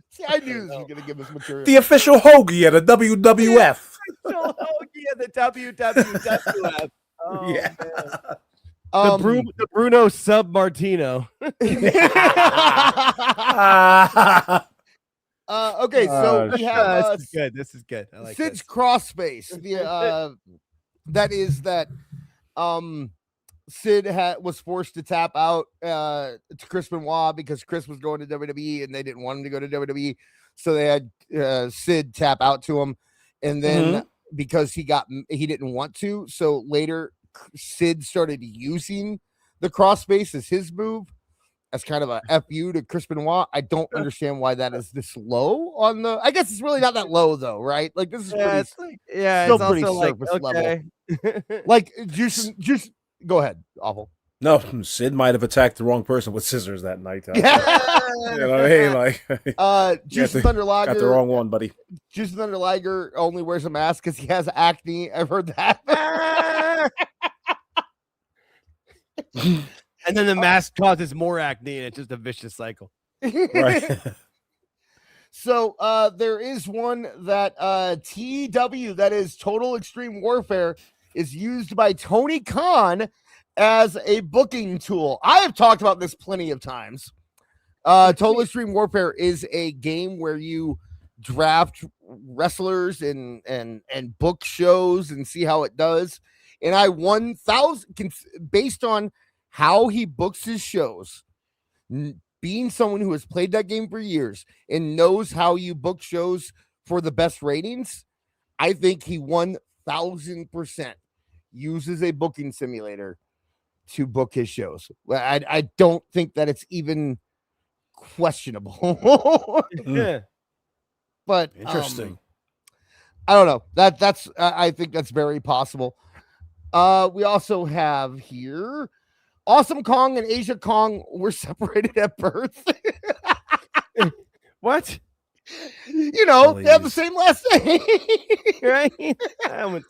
See, I knew this was going to give us material. The official hoagie at a WWF. So, yeah, the WWF. Oh, Yeah. man. The Bruno Sub Martino. Okay, so we have This is good. This is good. I like Sid's this. Crossface. That is that Sid was forced to tap out to Chris Benoit because Chris was going to WWE and they didn't want him to go to WWE, so they had Sid tap out to him, and then because he didn't want to, so later Sid started using the crossface as his move, as kind of a FU to Chris Benoit. I don't understand why that is this low on the. I guess it's really not that low though, right? Like this is pretty, still pretty surface level. Like just go ahead, awful. No, Sid might have attacked the wrong person with scissors that night. Yeah. You know what I mean? Like, Juice and Thunder Liger. got the wrong one, buddy. Juice and Thunder Liger only wears a mask because he has acne. I've heard that. And then the mask causes more acne, and it's just a vicious cycle. Right. So there is one that TW, that is Total Extreme Warfare, is used by Tony Khan as a booking tool. I have talked about this plenty of times. Total Extreme Warfare is a game where you draft wrestlers and book shows and see how it does. And I 1,000 based on how he books his shows, being someone who has played that game for years and knows how you book shows for the best ratings. I think he 1,000% uses a booking simulator to book his shows. I don't think that it's even questionable. Yeah. But Interesting. I don't know. That's I think that's very possible. We also have here Awesome Kong and Asia Kong were separated at birth. What? You know, they have the same last name. Right? That was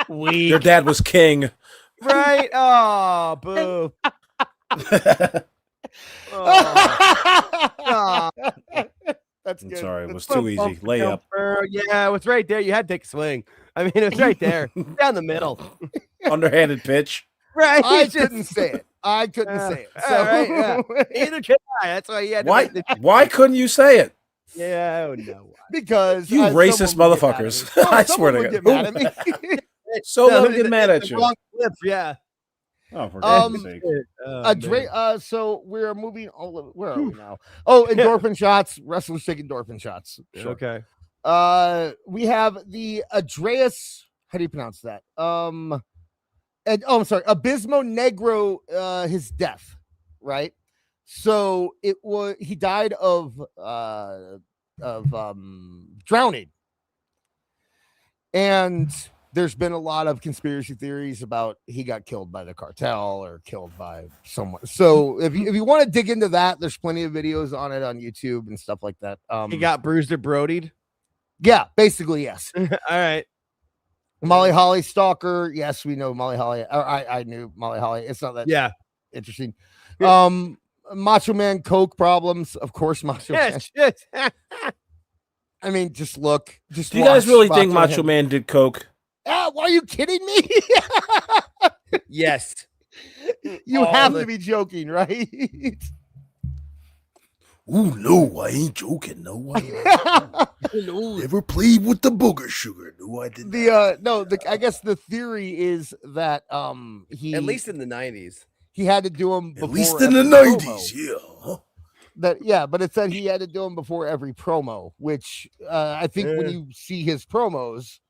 weak. Their dad was king. Right? Oh, boo. Oh. That's I'm good. sorry, it was too easy. Layup. Yeah, it was right there. You had to take a swing. I mean, it was right there, down the middle. Underhanded pitch. Right? I It's just- couldn't say it. I couldn't say it. all right, yeah. Neither can I. That's why you had to Why? write the- Why couldn't you say it? Yeah, oh no. Because You racist someone would get mad at motherfuckers. me. I Someone swear to would God. get mad at me. So No, let me get mad at the you. wrong flip, yeah. Oh, for Um, God's sake. So we're moving all of, where are we now? Oh, endorphin shots. Wrestlers take endorphin shots. Sure. Okay. We have the Andreas. How do you pronounce that? I'm sorry, Abismo Negro. His death, right? So he died of drowning, and there's been a lot of conspiracy theories about he got killed by the cartel or killed by someone. So if you want to dig into that, there's plenty of videos on it on YouTube and stuff like that. He got bruised or brodied. Yeah, basically, yes. All right. Molly Holly stalker. Yes, we know Molly Holly. I knew Molly Holly. It's not that Yeah. interesting. Macho Man Coke problems. Of course, Macho Man. Yes. I mean, just look. Just Do you guys watch really think Macho Man? Man did coke? Why are you kidding me? Yes. You have to be joking, right? Ooh, no, I ain't joking. No, I never played with the booger sugar. No, I didn't. I guess the theory is that he At least in the 90s. he had to do them At before least in the every 90s, promo. yeah. But it said he had to do them before every promo, which I think when you see his promos,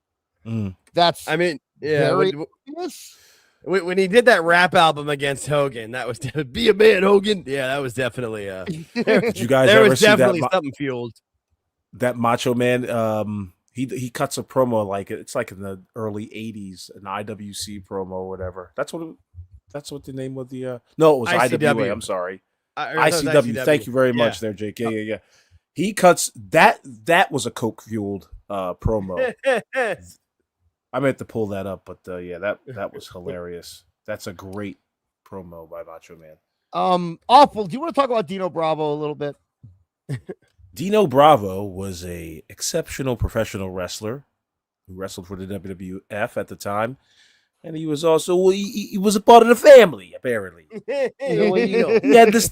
that's I mean, yeah. very When he did that rap album against Hogan, that was be a man, Hogan. Yeah, that was definitely Did you guys there ever was see definitely that something fueled. that Macho Man he cuts a promo like it's like in the early '80s, an IWC promo or whatever. That's what the name of the no, it was ICW. IWA. I'm sorry, I thought it was ICW. Thank you very much, there, Jake. Yeah. He cuts that. That was a coke fueled promo. I meant to pull that up, but that was hilarious. That's a great promo by Macho Man. Awful. Do you want to talk about Dino Bravo a little bit? Dino Bravo was a exceptional professional wrestler who wrestled for the WWF at the time, and he was also he was a part of the family. Apparently, he had this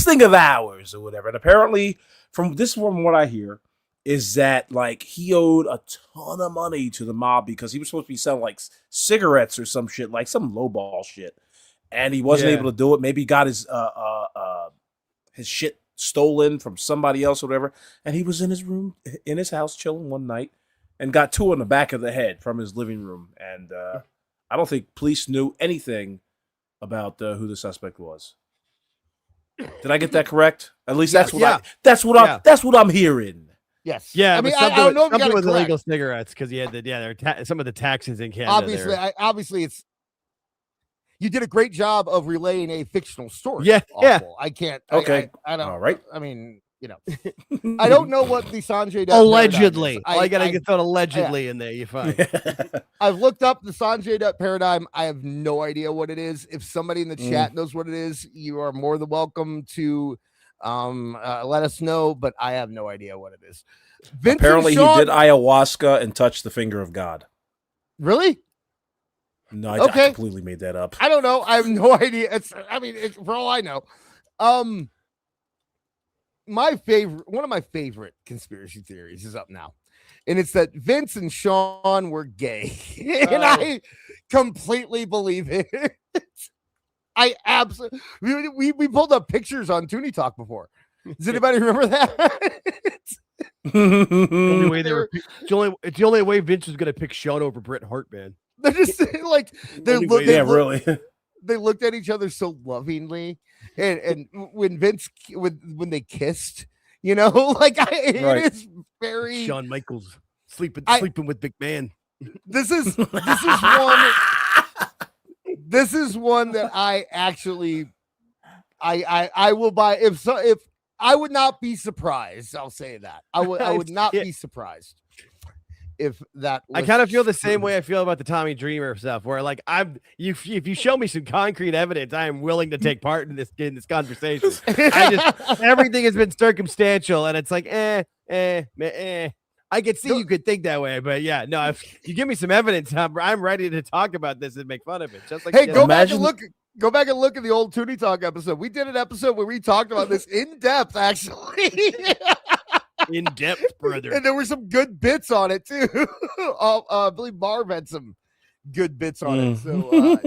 thing of ours or whatever. And apparently, from what I hear, is that like he owed a ton of money to the mob because he was supposed to be selling like cigarettes or some shit, like some lowball shit, and he wasn't able to do it. Maybe he got his shit stolen from somebody else or whatever, and he was in his room in his house chilling one night and got two in the back of the head from his living room. And I don't think police knew anything about who the suspect was. Did I get that correct? At least that's what I'm hearing. Yes. Yeah, I mean, but I don't know if you something got it with illegal correct. cigarettes because you had some of the taxes in Canada. Obviously, it's you did a great job of relaying a fictional story. Yeah. Awful. I can't. Okay. I don't. All right. I mean, I don't know what the Sanjay Dutt Allegedly. paradigm is. All you gotta get thrown allegedly in there. You're fine. I've looked up the Sanjay Dutt paradigm. I have no idea what it is. If somebody in the chat knows what it is, you are more than welcome to let us know. But I have no idea what it is. Apparently, he did ayahuasca and touched the finger of God. Really? No, I completely made that up. I don't know. I have no idea. It's for all I know. One of my favorite conspiracy theories is up now, and it's that Vince and Sean were gay, and I completely believe it. I absolutely. We pulled up pictures on Tooney Talk before. Does anybody remember that? It's the only way Vince was gonna pick Sean over Bret Hart, man. They're just like really. They looked at each other so lovingly, and when when they kissed, it is very Shawn Michaels sleeping with Big Man. This is one that I actually I will buy if I would not be surprised. I'll say that I would not be surprised if that was I kind of feel the same true. way I feel about the Tommy Dreamer stuff, where like if you show me some concrete evidence, I am willing to take part in this conversation. Everything has been circumstantial, and it's like I could see you could think that way, but yeah, no. If you give me some evidence, I'm ready to talk about this and make fun of it. Just like go back and look at the old Tooney Talk episode. We did an episode where we talked about this in depth, actually. In depth, brother. And there were some good bits on it too. I believe Marv had some good bits on it. So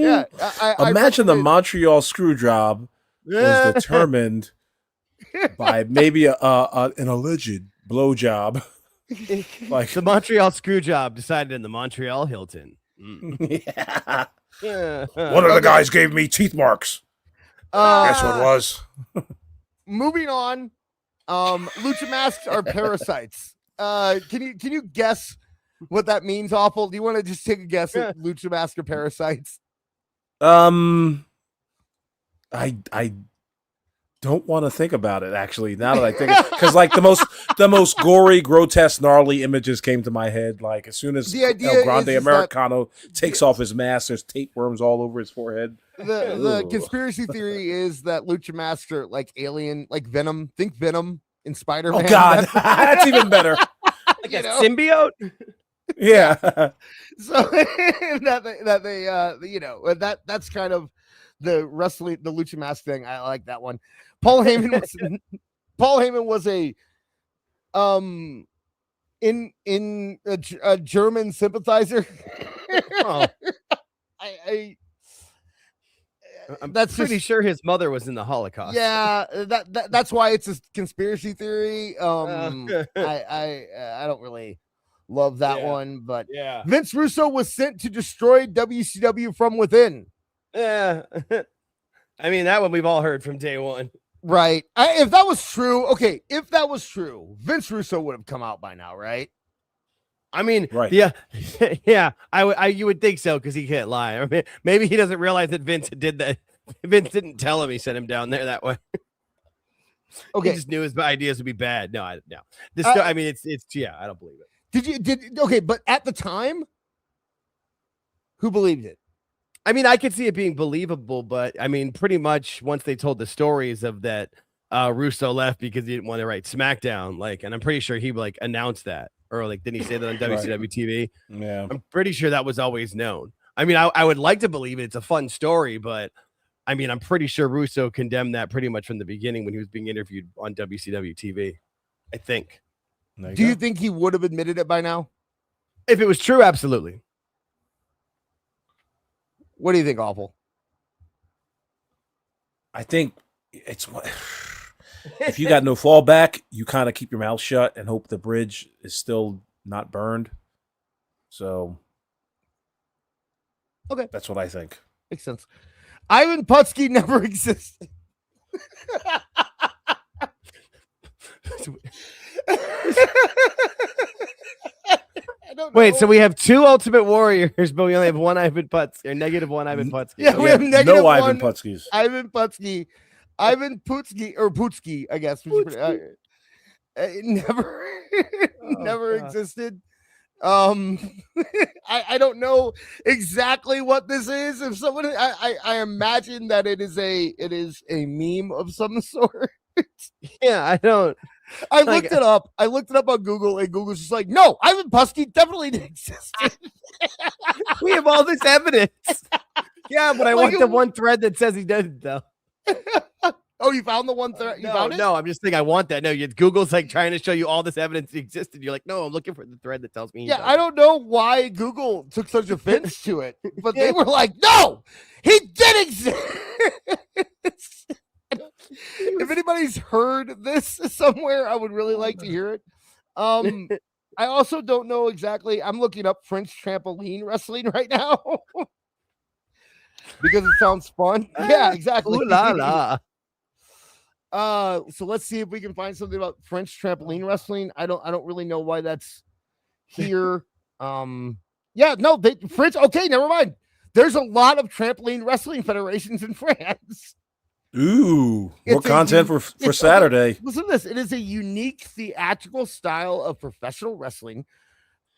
Imagine the Montreal screw job was determined by maybe an alleged blow job. Like the Montreal screw job decided in the Montreal Hilton. Yeah. One of the guys gave me teeth marks. Guess what it was? Moving on. Lucha masks are parasites. Can you guess what that means, Awful? Do you want to just take a guess at lucha mask are parasites? I don't want to think about it actually. Now that I think, because like the most gory, grotesque, gnarly images came to my head. Like as soon as the idea El Grande is Americano takes off his mask, there's tapeworms all over his forehead. The conspiracy theory is that lucha masks are like alien, like Venom. Think Venom in Spider-Man. Oh God, that's even better. Like a symbiote. Yeah. So that's kind of the wrestling, the lucha mask thing. I like that one. Paul Heyman was a in a German sympathizer. Oh. I'm pretty sure his mother was in the Holocaust. Yeah, that's why it's a conspiracy theory. I don't really love that one, but yeah, Vince Russo was sent to destroy WCW from within. Yeah, I mean that one we've all heard from day one, right? If that was true, Vince Russo would have come out by now, right? I mean, Right. yeah, yeah. You would think so because he can't lie. I mean, maybe he doesn't realize that Vince did that. Vince didn't tell him he sent him down there that way. Okay. He just knew his ideas would be bad. No. I mean, it's yeah. I don't believe it. Okay, but at the time, who believed it? I mean, I could see it being believable, but I mean, pretty much once they told the stories of that, Russo left because he didn't want to write SmackDown. Like, and I'm pretty sure he like announced that, or like, didn't he say that on WCW TV? Yeah. I'm pretty sure that was always known. I mean, I would like to believe it. It's a fun story, but I mean, I'm pretty sure Russo condemned that pretty much from the beginning when he was being interviewed on WCW TV. I think. Do you think he would have admitted it by now? If it was true, absolutely. What do you think, Awful? I think it's what if you got no fallback, you kind of keep your mouth shut and hope the bridge is still not burned. So, okay, that's what I think. Makes sense. Ivan Putski never existed. Wait, so we have two Ultimate Warriors, but we only have one Ivan Putski, or negative one Ivan Putski. Yeah, we have negative no one Ivan Putskis. Ivan Putski, or Putski, I guess. Never existed. I don't know exactly what this is. If someone, I imagine that it is a meme of some sort. Yeah, I don't. I looked it up. I looked it up on Google, and Google's just like, no, Ivan Putski definitely didn't exist. We have all this evidence. Yeah, but I want the one thread that says he didn't, though. Oh, you found the one thread? You found it? No, I'm just saying I want that. No, Google's like trying to show you all this evidence that existed. You're like, no, I'm looking for the thread that tells me. Yeah, I don't know why Google took such offense to it, but they were like, no, he did exist. If anybody's heard this somewhere, I would really like to hear it. I also don't know exactly. I'm looking up French trampoline wrestling right now because it sounds fun. Yeah, exactly. Ooh la la. So let's see if we can find something about French trampoline wrestling. I don't really know why that's here. Yeah, no, French. Okay, never mind. There's a lot of trampoline wrestling federations in France. Ooh, more content for Saturday. Listen to this. It is a unique theatrical style of professional wrestling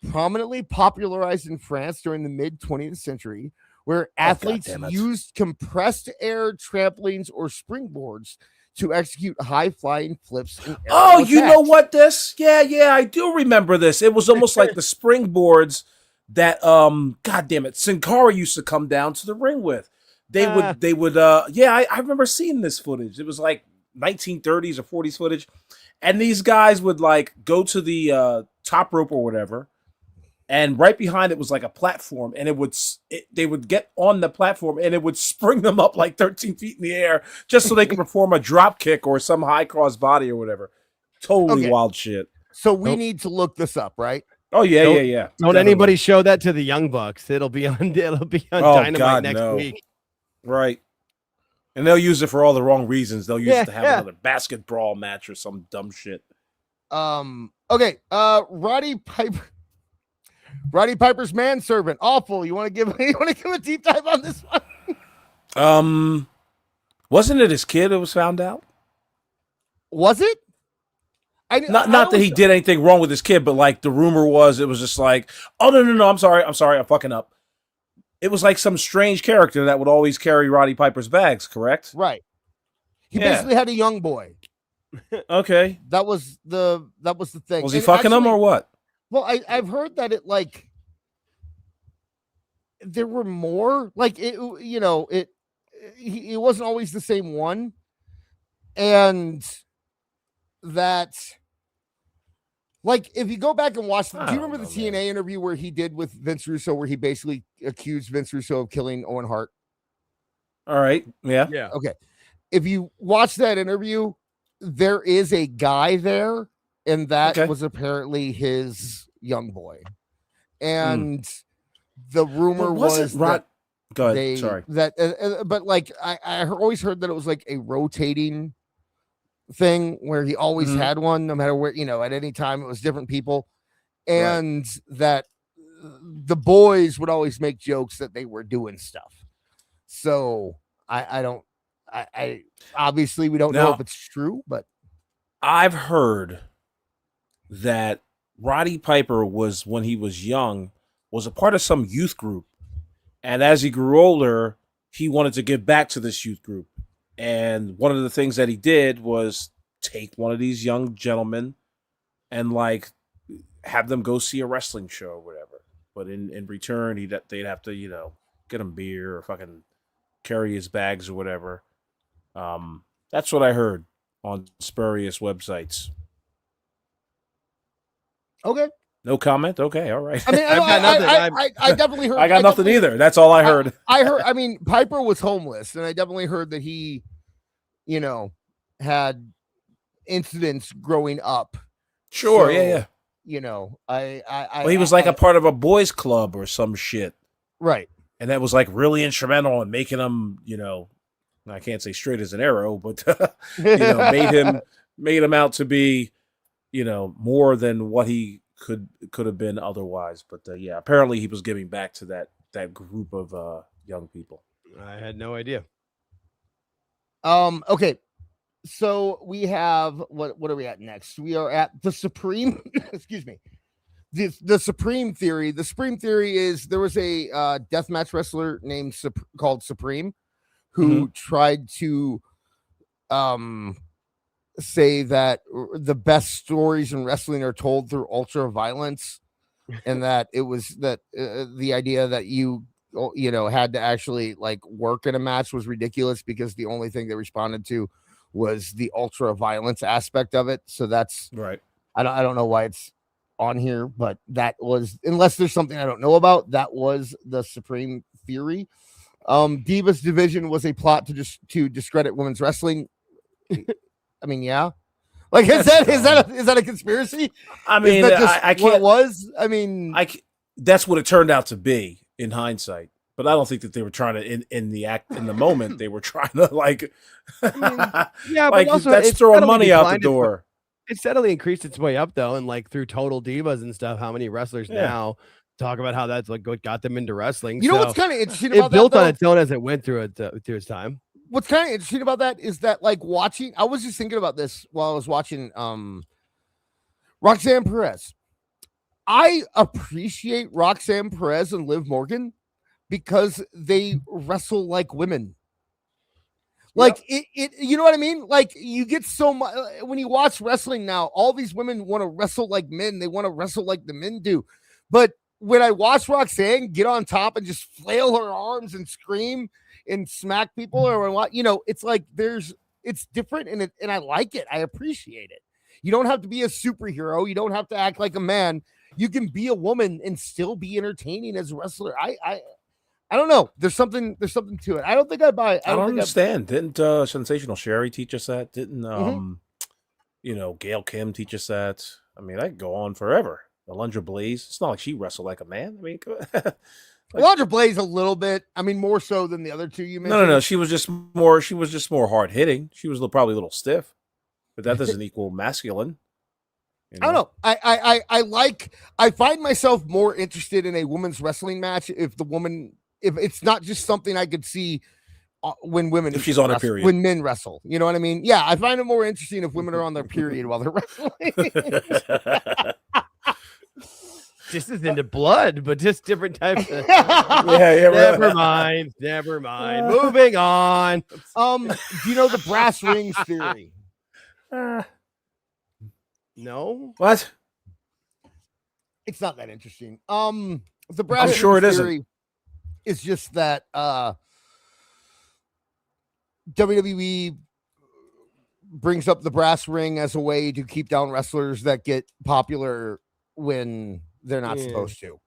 prominently popularized in France during the mid-20th century, where athletes used compressed air trampolines or springboards to execute high-flying flips. Oh, you know what this? Yeah, I do remember this. It was almost like the springboards that, God damn it, Sin Cara used to come down to the ring with. They would, I remember seeing this footage. It was like 1930s or 40s footage. And these guys would like go to the top rope or whatever. And right behind it was like a platform. And they would get on the platform and it would spring them up like 13 feet in the air just so they could perform a drop kick or some high cross body or whatever. Totally wild shit. So we need to look this up, right? Oh, yeah. Don't Definitely. anybody show that to the Young Bucks. It'll be on Dynamite next week. Right. And they'll use it for all the wrong reasons. They'll use it to have another basket brawl match or some dumb shit. Okay. Roddy Piper's manservant. Awful. You want to give a deep dive on this one? Wasn't it his kid that was found out? Was it? Not that he did anything wrong with his kid, but like the rumor was, it was just like, oh no, I'm sorry, I'm fucking up. It was like some strange character that would always carry Roddy Piper's bags, correct? Right. He basically had a young boy. Okay. That was the thing. Was he fucking him or what? Well, I've heard that it like there were more like it. You know, it wasn't always the same one, and that. Like, if you go back and watch, do you remember the TNA interview where he did with Vince Russo, where he basically accused Vince Russo of killing Owen Hart? All right. Yeah. Okay. If you watch that interview, there is a guy there, and that was apparently his young boy. And the rumor was that go ahead. Sorry. But like, I always heard that it was like a rotating thing where he always had one, no matter where, at any time it was different people. and that the boys would always make jokes that they were doing stuff. So I obviously we don't know if it's true, but I've heard that Roddy Piper was, when he was young, was a part of some youth group. And as he grew older, he wanted to give back to this youth group. And one of the things that he did was take one of these young gentlemen and like have them go see a wrestling show or whatever. But in return, they'd have to, you know, get him beer or fucking carry his bags or whatever. That's what I heard on spurious websites. okay. No comment. Okay, all right. I mean, I've got nothing. I definitely heard. I got nothing either. That's all I heard. I heard. I mean, Piper was homeless, and I definitely heard that he, you know, had incidents growing up. Sure. So, Yeah. You know, Well, he was like a part of a boys' club or some shit, right. and that was like really instrumental in making him, you know, I can't say straight as an arrow, but you know, made him out to be, you know, more than what he could have been otherwise. But yeah, apparently he was giving back to that group of young people. I had no idea. Okay. So we have what are we at next? We are at the Supreme. Excuse me. The Supreme theory. The Supreme theory is there was a deathmatch wrestler named called Supreme who tried to say that the best stories in wrestling are told through ultra violence, and that it was that the idea that you know had to actually like work in a match was ridiculous because the only thing they responded to was the ultra violence aspect of it. So that's right. I don't know why it's on here, but that was, unless there's something I don't know about, that was the Supreme theory. Divas division was a plot to discredit women's wrestling. I mean, yeah. Like, is that a conspiracy? I mean, I can't. What it was. I mean, that's what it turned out to be in hindsight. But I don't think that they were trying to in the moment they were trying to like. Yeah, like but also that's throwing money out the door. It steadily increased its way up though, and like through Total Divas and stuff. How many wrestlers now talk about how that's like what got them into wrestling? You know what's kind of interesting about that? It built on its own as it went through its time. What's kind of interesting about that is that like watching, I was just thinking about this while I was watching Roxanne Perez. I appreciate Roxanne Perez and Liv Morgan because they wrestle like women. Like it you know what I mean? Like you get so much when you watch wrestling now, all these women want to wrestle like men. They want to wrestle like the men do. But when I watch Roxanne get on top and just flail her arms and scream and smack people or what, you know, it's like it's different and I like it. I appreciate it. You don't have to be a superhero. You don't have to act like a man. You can be a woman and still be entertaining as a wrestler. I don't know. There's something to it. I don't think I buy it. I don't understand. Didn't Sensational Sherry teach us that? Didn't you know, Gail Kim teach us that? I mean, I could go on forever. Alundra Blaze. It's not like she wrestled like a man. I mean, Alundra Blaze a little bit. I mean, more so than the other two you mentioned. No. She was just more hard hitting. She was probably a little stiff, but that doesn't equal masculine. You know? I don't know. I find myself more interested in a women's wrestling match if it's not just something I could see when women, if she's on her period, when men wrestle, you know what I mean? Yeah, I find it more interesting if women are on their period while they're wrestling. Just as into blood, but just different types of. Never mind. Moving on. Do you know the brass rings theory? No. What? It's not that interesting. The brass rings sure it theory is just that WWE brings up the brass ring as a way to keep down wrestlers that get popular when they're not supposed to.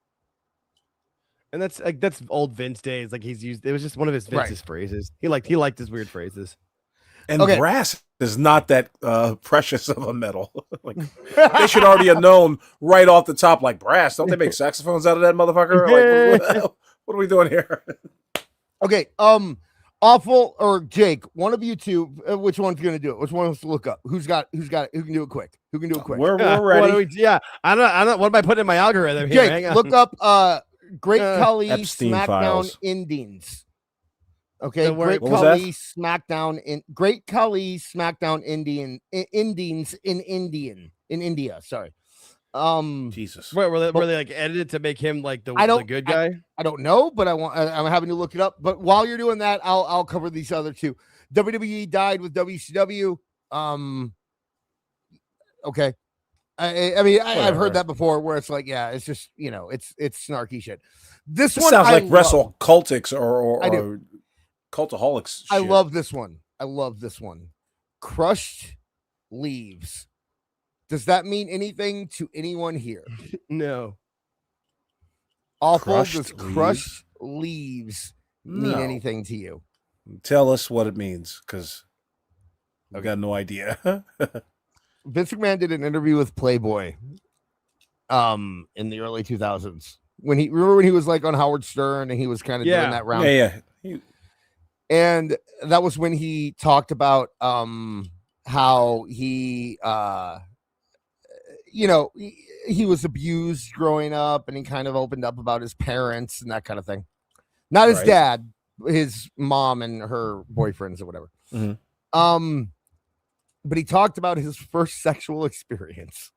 And that's old Vince days. Like it was just one of his Vince's phrases. He liked his weird phrases. And brass is not that precious of a metal. Like they should already have known right off the top. Like brass, don't they make saxophones out of that motherfucker? Like, what are we doing here? Okay. Awful or Jake, one of you two, which one's going to do it? Which one wants to look up? Who's got it? Who can do it quick? Who can do it quick? We're What ready. do we, I don't. What am I putting in my algorithm here? Hang Jake, on. look up Great Khali Epstein SmackDown files. Indians. Okay, The word- Great What was Khali SmackDown in Great Khali SmackDown Indians in India. Sorry. Jesus. Were they like edited to make him like the good guy? I don't know, but I'm having to look it up. But while you're doing that, I'll cover these other two. WWE died with WCW. Okay. I mean, I've heard that before where it's like, yeah, it's just, it's snarky shit. This one sounds like love. Wrestle Cultics or I do. Cultaholics. I shit. love this one. Crushed leaves. Does that mean anything to anyone here? No. Awful. Crushed Does crushed leaves mean No. anything to you? Tell us what it means, because I've got no idea. Vince McMahon did an interview with Playboy in the early 2000s. When he was like on Howard Stern and he was kind of doing that round. Yeah. And that was when he talked about how he he was abused growing up, and he kind of opened up about his parents and that kind of thing. Not his Right. dad, his mom and her boyfriends or whatever. Mhm. But he talked about his first sexual experience.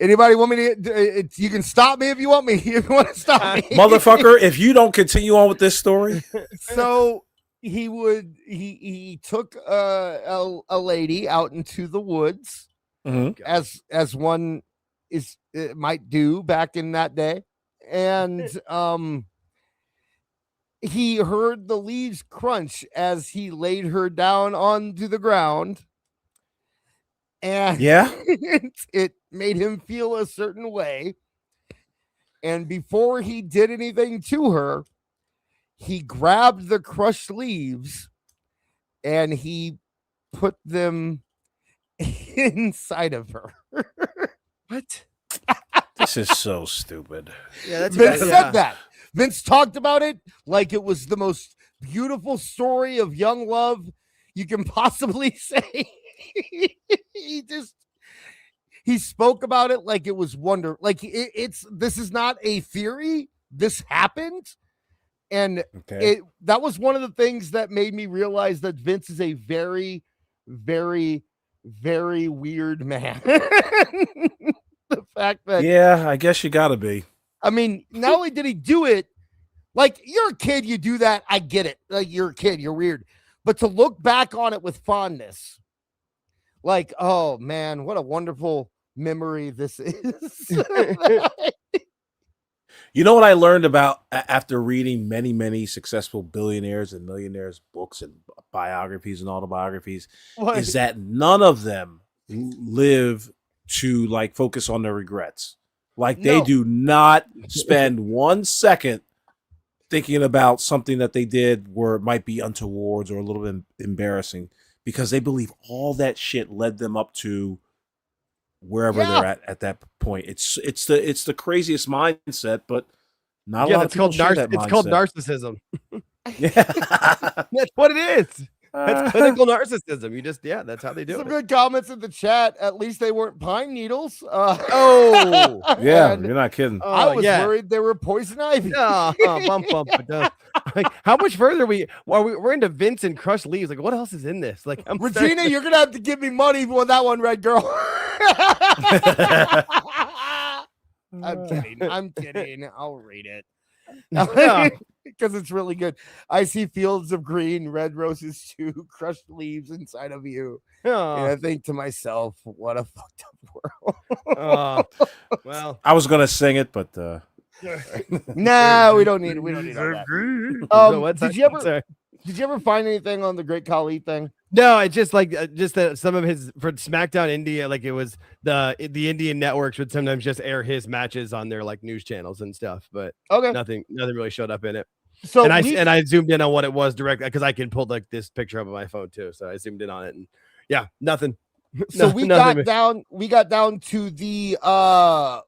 Anybody want me to? You can stop me if you want me. If you want to stop me, Motherfucker, if you don't continue on with this story. So he took a lady out into the woods, as one might do back in that day, and he heard the leaves crunch as he laid her down onto the ground, and it made him feel a certain way. And before he did anything to her, he grabbed the crushed leaves and he put them inside of her. What? This is so stupid. Yeah, that's Vince said that. Vince talked about it like it was the most beautiful story of young love you can possibly say. He spoke about it like it was wonder. Like this is not a theory. This happened. And that was one of the things that made me realize that Vince is a very, very, very weird man. The fact that, I guess you gotta be. I mean, not only did he do it, like, you're a kid, you do that, I get it. Like, you're a kid, you're weird. But to look back on it with fondness, like, oh man, what a wonderful memory this is. You know what I learned about after reading many, many successful billionaires and millionaires books and biographies and autobiographies is that none of them live to like focus on their regrets. Like they do not spend 1 second thinking about something that they did where it might be untowards or a little bit embarrassing, because they believe all that shit led them up to wherever they're at that point. It's the craziest mindset, but not a lot of people share that mindset. It's called narcissism. Yeah. That's what it is. That's clinical narcissism. You just, that's how they do Some it. good comments in the chat. At least they weren't pine needles. Oh, yeah, you're not kidding. I was worried they were poison ivy. Like, how much further we're into Vince and crushed leaves? Like, what else is in this? Like, Regina, you're gonna have to give me money for that one, Red Girl. I'm kidding. I'll read it. Because it's really good. I see fields of green, red roses too, crushed leaves inside of you. And I think to myself, what a fucked up world. Well, I was gonna sing it, but no, we don't need it. We don't need all that. Did you ever find anything on the Great Khali thing? No, it's just like some of his for SmackDown India, like it was the Indian networks would sometimes just air his matches on their like news channels and stuff, but nothing really showed up in it. So and I zoomed in on what it was directly because I can pull like this picture up on my phone too. So I zoomed in on it and nothing. So we got down to the the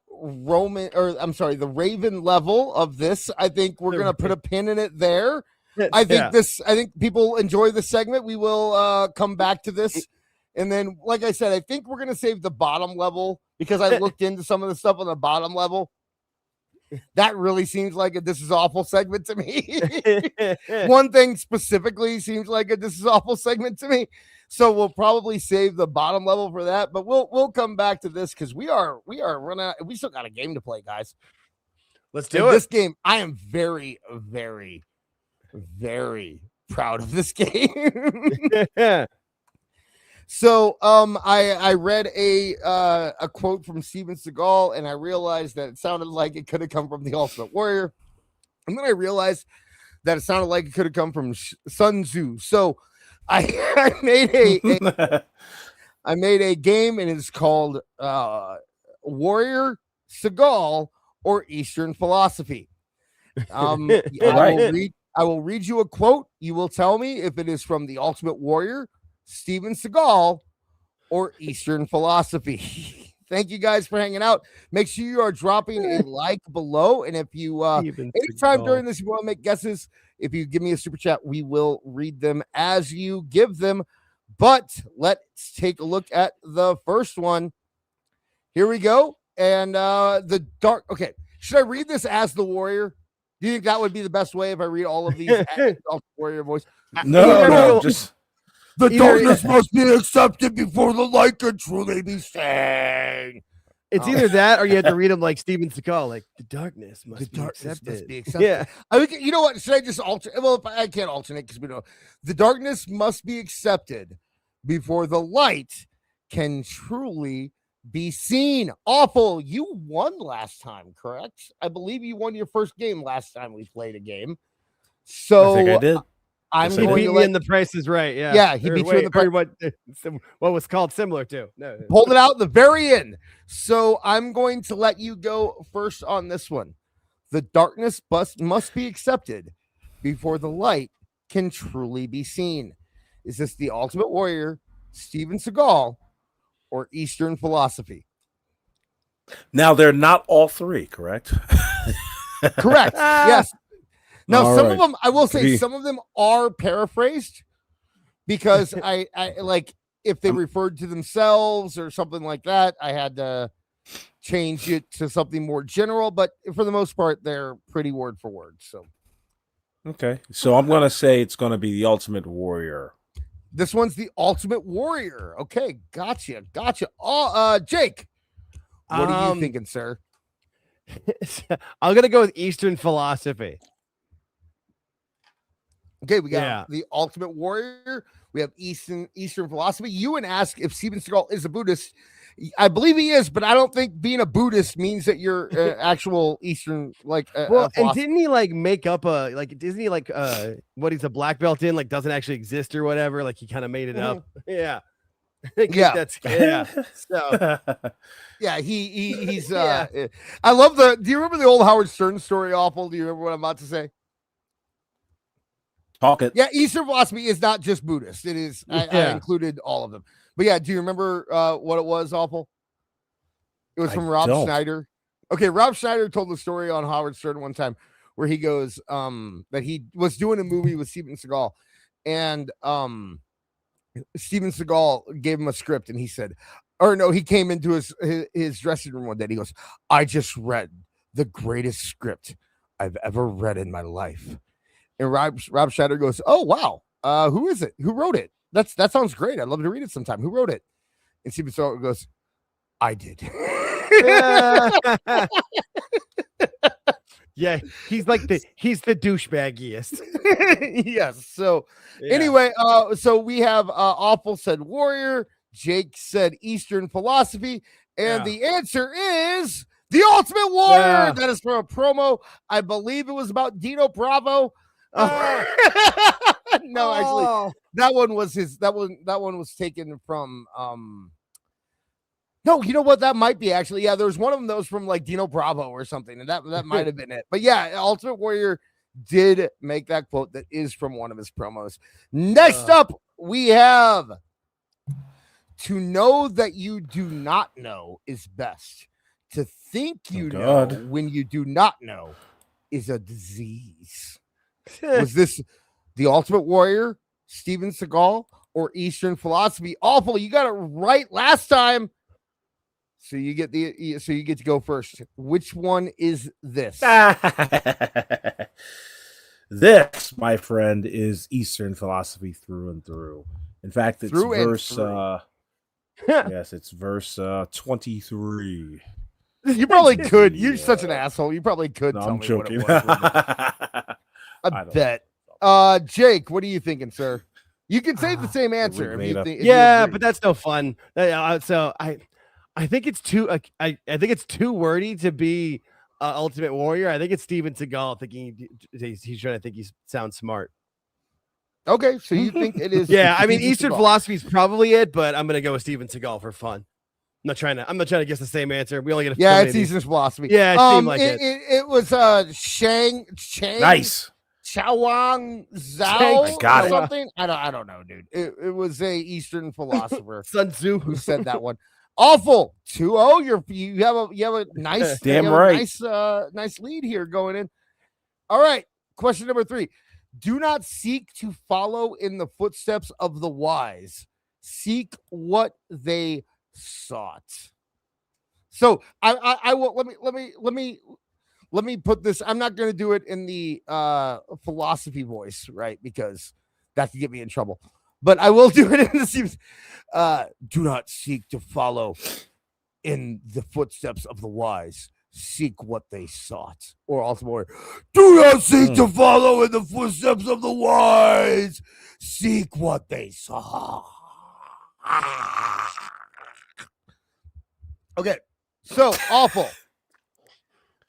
Raven level of this. I think we're gonna put a pin in it there. I think people enjoy this segment. We will come back to this. And then, like I said, I think we're going to save the bottom level because I looked into some of the stuff on the bottom level. That really seems like a This Is Awful segment to me. One thing specifically seems like a This Is Awful segment to me. So we'll probably save the bottom level for that. But we'll come back to this because we are running out. We still got a game to play, guys. Let's do it. This game, I am very, very, very proud of this game. So I read a quote from Steven Seagal, and I realized that it sounded like it could have come from the Ultimate Warrior. And then I realized that it sounded like it could have come from Sun Tzu. So I made a game, and it's called Warrior, Seagal, or Eastern Philosophy. I will read you a quote. You will tell me if it is from the Ultimate Warrior, Steven Seagal, or Eastern Philosophy. Thank you guys for hanging out. Make sure you are dropping a like below. And if you anytime during this you want to make guesses, if you give me a super chat, we will read them as you give them. But let's take a look at the first one. Here we go. And okay. Should I read this as the Warrior? Do you think that would be the best way if I read all of these as the Warrior voice? No, just the darkness must be accepted before the light can truly be seen. It's either that or you have to read them like Steven Seagal, like the darkness must be accepted. Yeah. I mean, you know what? Should I just alternate? Well, I can't alternate because we know the darkness must be accepted before the light can truly be seen. Awful. You won last time, correct? I believe you won your first game last time we played a game. So I think I did. He beat me in The Price is Right. Yeah. Yeah, he beat you in the price. What was called similar to. No. Pulled it out at the very end. So I'm going to let you go first on this one. The darkness must be accepted before the light can truly be seen. Is this the Ultimate Warrior, Steven Seagal, or Eastern Philosophy? Now they're not all three, correct? Correct. Yes. Now, All some right. of them, I will say, some of them are paraphrased because I like if they referred to themselves or something like that, I had to change it to something more general. But for the most part, they're pretty word for word. So, Okay, so I'm gonna say it's gonna be the Ultimate Warrior. this one's the Ultimate Warrior. Okay, gotcha. Oh, Jake, what are you thinking, sir? I'm gonna go with Eastern Philosophy. Okay, we got the Ultimate Warrior. We have Eastern Philosophy. You and ask if Steven Seagal is a Buddhist. I believe he is, but I don't think being a Buddhist means that you're actual Eastern Well, and didn't he like make up isn't he like what he's a black belt in, like doesn't actually exist or whatever? Like he kind of made it up. Yeah. So yeah, he's I love do you remember the old Howard Stern story? Awful. Do you remember what I'm about to say? Talk it. Yeah, Eastern Philosophy is not just Buddhist. It is I included all of them. But yeah, do you remember what it was, Awful? It was from Rob Schneider. Okay, Rob Schneider told the story on Howard Stern one time where he goes that he was doing a movie with Steven Seagal, and Steven Seagal gave him a script, and he said, or no, he came into his dressing room one day. And he goes, "I just read the greatest script I've ever read in my life." And Rob Schneider goes, "Oh wow, who is it? Who wrote it? That sounds great. I'd love to read it sometime. Who wrote it?" And Steven Seagal goes, "I did." Yeah, he's the douchebaggiest. Yes. So anyway, so we have Awful said Warrior, Jake said Eastern Philosophy, and the answer is the Ultimate Warrior. Yeah. That is from a promo. I believe it was about Dino Bravo. No, actually, that one was his. That one was taken from. No, you know what? That might be actually. Yeah, there was one of them that was from like Dino Bravo or something, and that might have been it. But yeah, Ultimate Warrior did make that quote that is from one of his promos. Next up, we have to know that you do not know is best. To think you know when you do not know is a disease. Was The Ultimate Warrior, Steven Seagal, or Eastern Philosophy? Awful. You got it right last time. So you get to go first. Which one is this? This, my friend, is Eastern philosophy through and through. In fact, it's yes, it's verse 23. You probably could. You're such an asshole. You probably could No, tell I'm me joking. what it was. I bet. Jake, what are you thinking, sir? You can say the same answer. If you think, if you agree. but that's no fun. So I think it's too. I think it's too wordy to be Ultimate Warrior. I think it's Steven Seagal thinking he's trying to think he sounds smart. Okay, so you think it is? Yeah, I mean Eastern Seagal. philosophy is probably it, but I'm gonna go with Steven Seagal for fun. I'm not trying to guess the same answer. We only get it's Eastern philosophy. Yeah, it seemed like it. It was Chang Nice. Chawang Zhao I got or it. something. I don't know, dude. It was a Eastern philosopher Sun Tzu who said that one. Awful. 2-0. You have a nice Damn you have right. a nice lead here going in. All right. Question number 3. Do not seek to follow in the footsteps of the wise. Seek what they sought. So I will let me put this. I'm not going to do it in the philosophy voice, right? Because that could get me in trouble. But I will do it in the do not seek to follow in the footsteps of the wise. Seek what they sought. Or ultimately, do not seek to follow in the footsteps of the wise. Seek what they sought. Okay, so awful.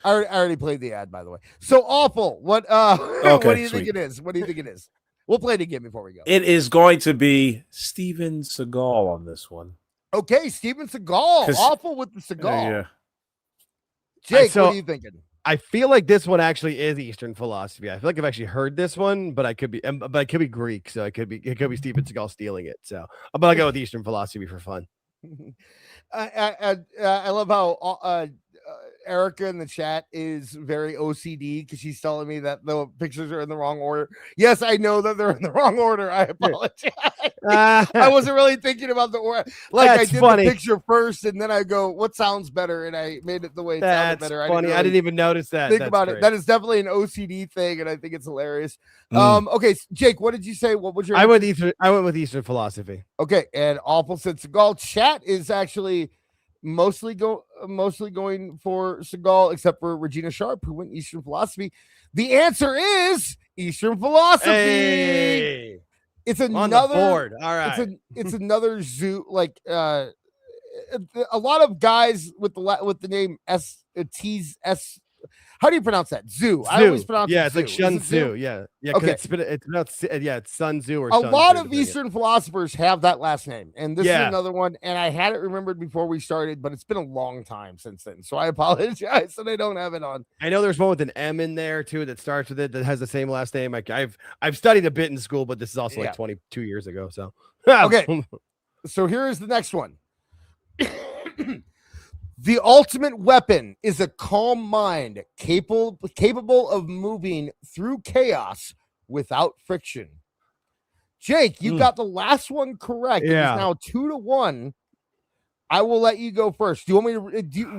I already played the ad, by the way. So awful. What what do you think it is? What do you think it is? We'll play it again before we go. It is going to be Steven Seagal on this one. Okay, Steven Seagal. Awful with the Seagal. Yeah. Jake, what are you thinking? I feel like this one actually is Eastern philosophy. I feel like I've actually heard this one, but I could be Greek, so it could be Steven Seagal stealing it. So I'm gonna go with Eastern philosophy for fun. I love how Erica in the chat is very OCD because she's telling me that the pictures are in the wrong order. Yes, I know that they're in the wrong order. I apologize. I wasn't really thinking about the order. Like That's I did funny. the picture first, and then I go, "What sounds better?" And I made it the way it sounded better. Funny. I didn't even notice that. Think That's about great. it. That is definitely an OCD thing, and I think it's hilarious. Okay, Jake, what did you say? What was your? I went with Eastern philosophy. Okay, and awful said Seagal. Chat is actually mostly going for Seagal, except for Regina Sharp, who went Eastern philosophy. The answer is Eastern philosophy. Hey, it's on the another board. All right. It's another zoo. Like a lot of guys with the name S. How do you pronounce that? Zoo. I always pronounce it it's like Zoo. Shun Is it Zoo? Tzu. Yeah. Okay. It's Sun Tzu or a lot of Eastern philosophers have that last name, and this is another one. And I had it remembered before we started, but it's been a long time since then, so I apologize that I don't have it on. I know there's one with an M in there too that starts with it that has the same last name. I've studied a bit in school, but this is also like 22 years ago. So okay, so here is the next one. The ultimate weapon is a calm mind capable of moving through chaos without friction. Jake, you got the last one correct. Yeah. It is now 2-1. I will let you go first. Do you want me to?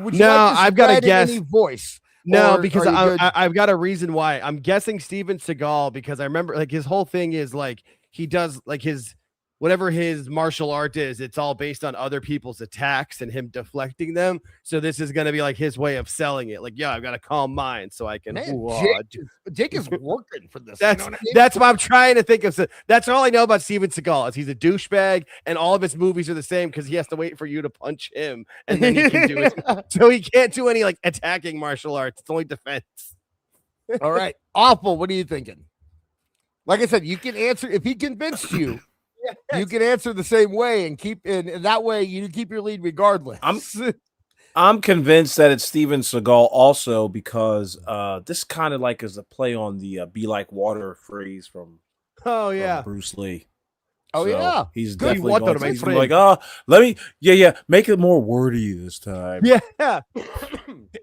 Would you No, like this I've got to read in guess. any voice. No, Or because are you good? I've got a reason why. I'm guessing Steven Seagal because I remember like his whole thing is like he does like his whatever his martial art is, it's all based on other people's attacks and him deflecting them. So this is going to be like his way of selling it. Like, yeah, I've got a calm mind so I can. Man, Jake is working for this. That's you know what I mean? that's what I'm trying to think of. So that's all I know about Steven Seagal is he's a douchebag, and all of his movies are the same because he has to wait for you to punch him, and then he can do it. So he can't do any like attacking martial arts. It's only defense. All right, awful. What are you thinking? Like I said, you can answer if he convinced you. You can answer the same way and and that way you keep your lead regardless. I'm convinced that it's Steven Seagal also because this kind of like is a play on the "be like water" phrase from Bruce Lee. Oh, So yeah. he's Good. definitely Water, going to my be friend. like, let me make it more wordy this time. Yeah,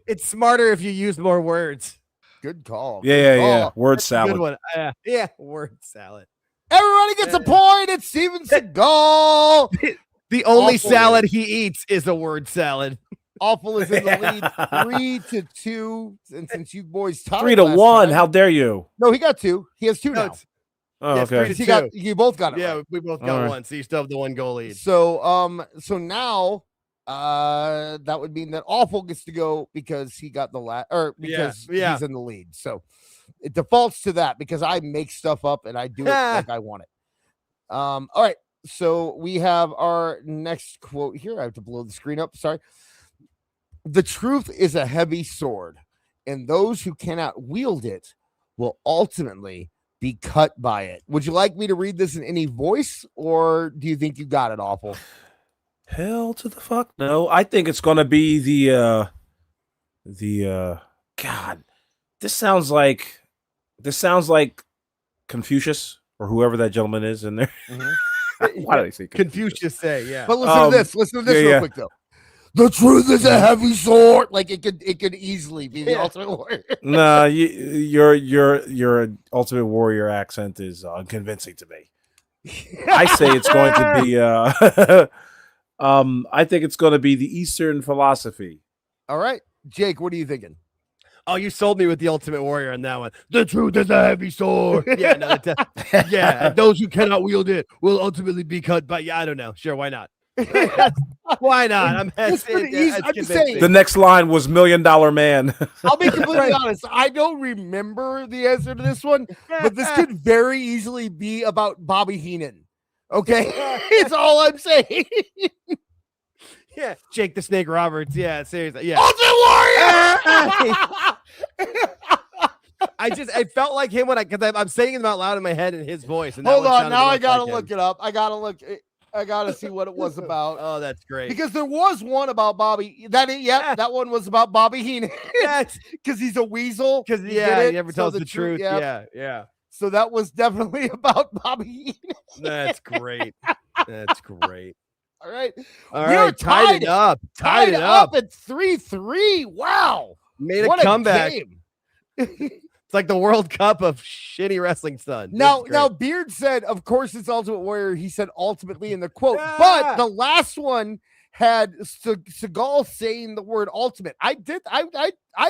it's smarter if you use more words. Good call. Yeah, Good call. Word Good salad. one. Yeah, word salad. Everybody gets a point. It's Steven Seagal. The only Awful. salad he eats is a word salad. Awful is in the lead 3-2. And since you boys tied 3-1. last time- How dare you? No, he got 2. He has 2 No, now. it's- Oh, Yes, okay. 3-2. You both got it. Yeah, right. we both All got right. one, so you still have the 1 goal lead. So now that would mean that Awful gets to go because he got the because Yeah. he's in the lead. So it defaults to that because I make stuff up and I do it like I want it. All right. So we have our next quote here. I have to blow the screen up. Sorry. The truth is a heavy sword, and those who cannot wield it will ultimately be cut by it. Would you like me to read this in any voice, or do you think you got it, Awful? Hell to the fuck no. I think it's gonna be the God. This sounds like Confucius or whoever that gentleman is in there. Why did I say Confucius say, yeah. But listen to this. Listen to this real quick though. The truth is a heavy sword. Like it could easily be the Ultimate Warrior. No, your Ultimate Warrior accent is unconvincing to me. I say it's going to be I think it's going to be the Eastern philosophy. All right, Jake, what are you thinking? Oh, you sold me with the Ultimate Warrior on that one. The truth is a heavy sword. Yeah, no, yeah. And those who cannot wield it will ultimately be cut by. Yeah, I don't know. Sure, why not? Why not? I'm It's pretty easy. I'm just saying. The next line was $1 Million Man. I'll be completely honest. I don't remember the answer to this one, but this could very easily be about Bobby Heenan. Okay, it's all I'm saying. Yeah, Jake the Snake Roberts. Yeah, seriously. Yeah. Ultimate Warrior. I felt like him because I'm saying them out loud in my head in his voice. And Hold on, now I gotta look it up. I gotta see what it was about. Oh, that's great. Because there was one about Bobby. That one was about Bobby Heenan. Yes, because he's a weasel. Because he never tells the truth. Yeah. So that was definitely about Bobby Heenan. That's great. That's great. All right. All right. Tied it up. Tied it up at 3-3. Wow. Made a What comeback. game. It's like the World Cup of shitty wrestling, son. Now, Beard said, of course, it's Ultimate Warrior. He said ultimately in the quote, Yeah. but the last one had Seagal saying the word ultimate. I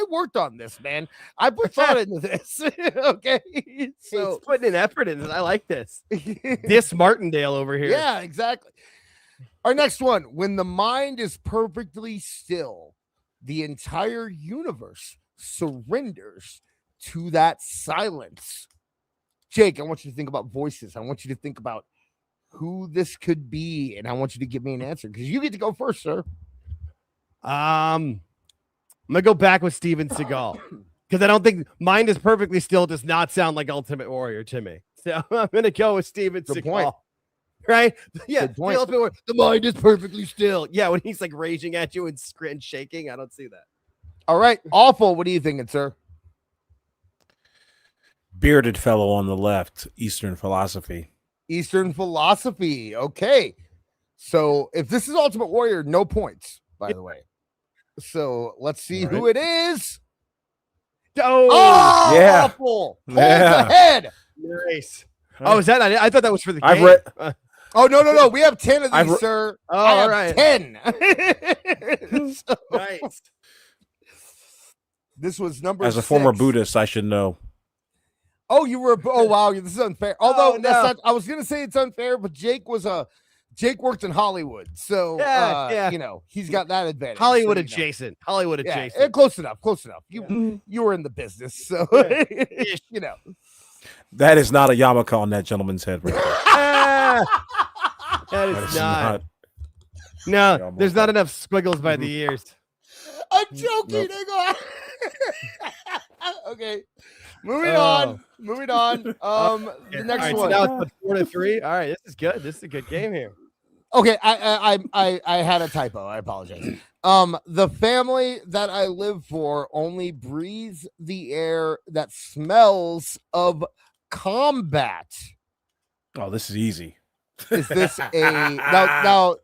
worked on this, man. I put thought into this. Okay. So it's putting an effort in this. I like this. This Martindale over here. yeah, exactly. Our next one, when the mind is perfectly still, the entire universe surrenders to that silence. Jake, I want you to think about voices. I want you to think about who this could be, and I want you to give me an answer because you get to go first, sir. I'm gonna go back with Steven Seagal because I don't think mind is perfectly still does not sound like Ultimate Warrior to me. So I'm gonna go with Steven Good Seagal. point. Right? Yeah. Good point. The Ultimate Warrior, the mind is perfectly still. Yeah, when he's like raging at you and shaking, I don't see that. All right, Awful. What are you thinking, sir? Bearded fellow on the left, Eastern philosophy. Eastern philosophy. Okay. So if this is Ultimate Warrior, no points, by the way. So let's see who it is. Oh, yeah. Awful. Pulls Yeah. ahead. nice. Oh, is that? I thought that was for the game. I've read. Oh, no. We have 10 of these, sir. Oh, I have all right. 10. So, Nice. this was number As a former 6. Buddhist, I should know. Oh, you were. Oh, wow. This is unfair. Although Oh, that's no. not. I was gonna say it's unfair, but Jake worked in Hollywood, so Yeah. you know he's got that advantage. Hollywood so, you know. adjacent. Hollywood Yeah, adjacent. close enough. You were in the business, so you know. That is not a yarmulke on that gentleman's head. Right there. Ah, that That is is not. not. No, there's not enough squiggles by the ears. I'm joking. Nope. Okay, moving on. The All next right, one. So now it's 4-3. All right, this is good. This is a good game here. Okay, I had a typo. I apologize. The family that I live for only breathes the air that smells of combat. Oh, this is easy. Is this now?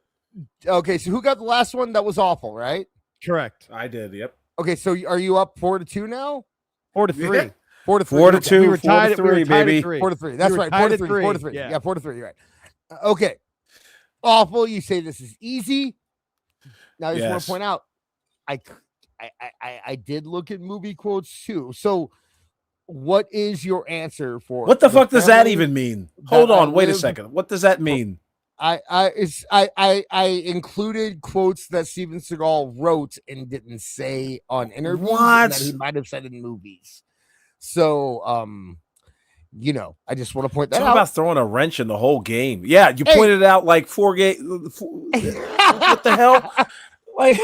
Okay, so who got the last one? That was Awful, right? Correct. I did. Yep. Okay, so are you up 4-2 now? 4-3. 4-3. 4-2. We were tied. 4-3, baby. 4-3. That's right. 4-3. 4-3. Yeah. Yeah, 4-3. You're right. Okay. Awful. You say this is easy. Now I just want Yes. to point out, I did look at movie quotes too. So, what is your answer for What the fuck does that family even mean? that Hold I on, wait a live- second. What does that mean? I included quotes that Steven Seagal wrote and didn't say on interviews and that he might have said in movies. So, I just want to point that Talk out. about throwing a wrench in the whole game. Yeah, you pointed out like 4 games. What the hell? Like,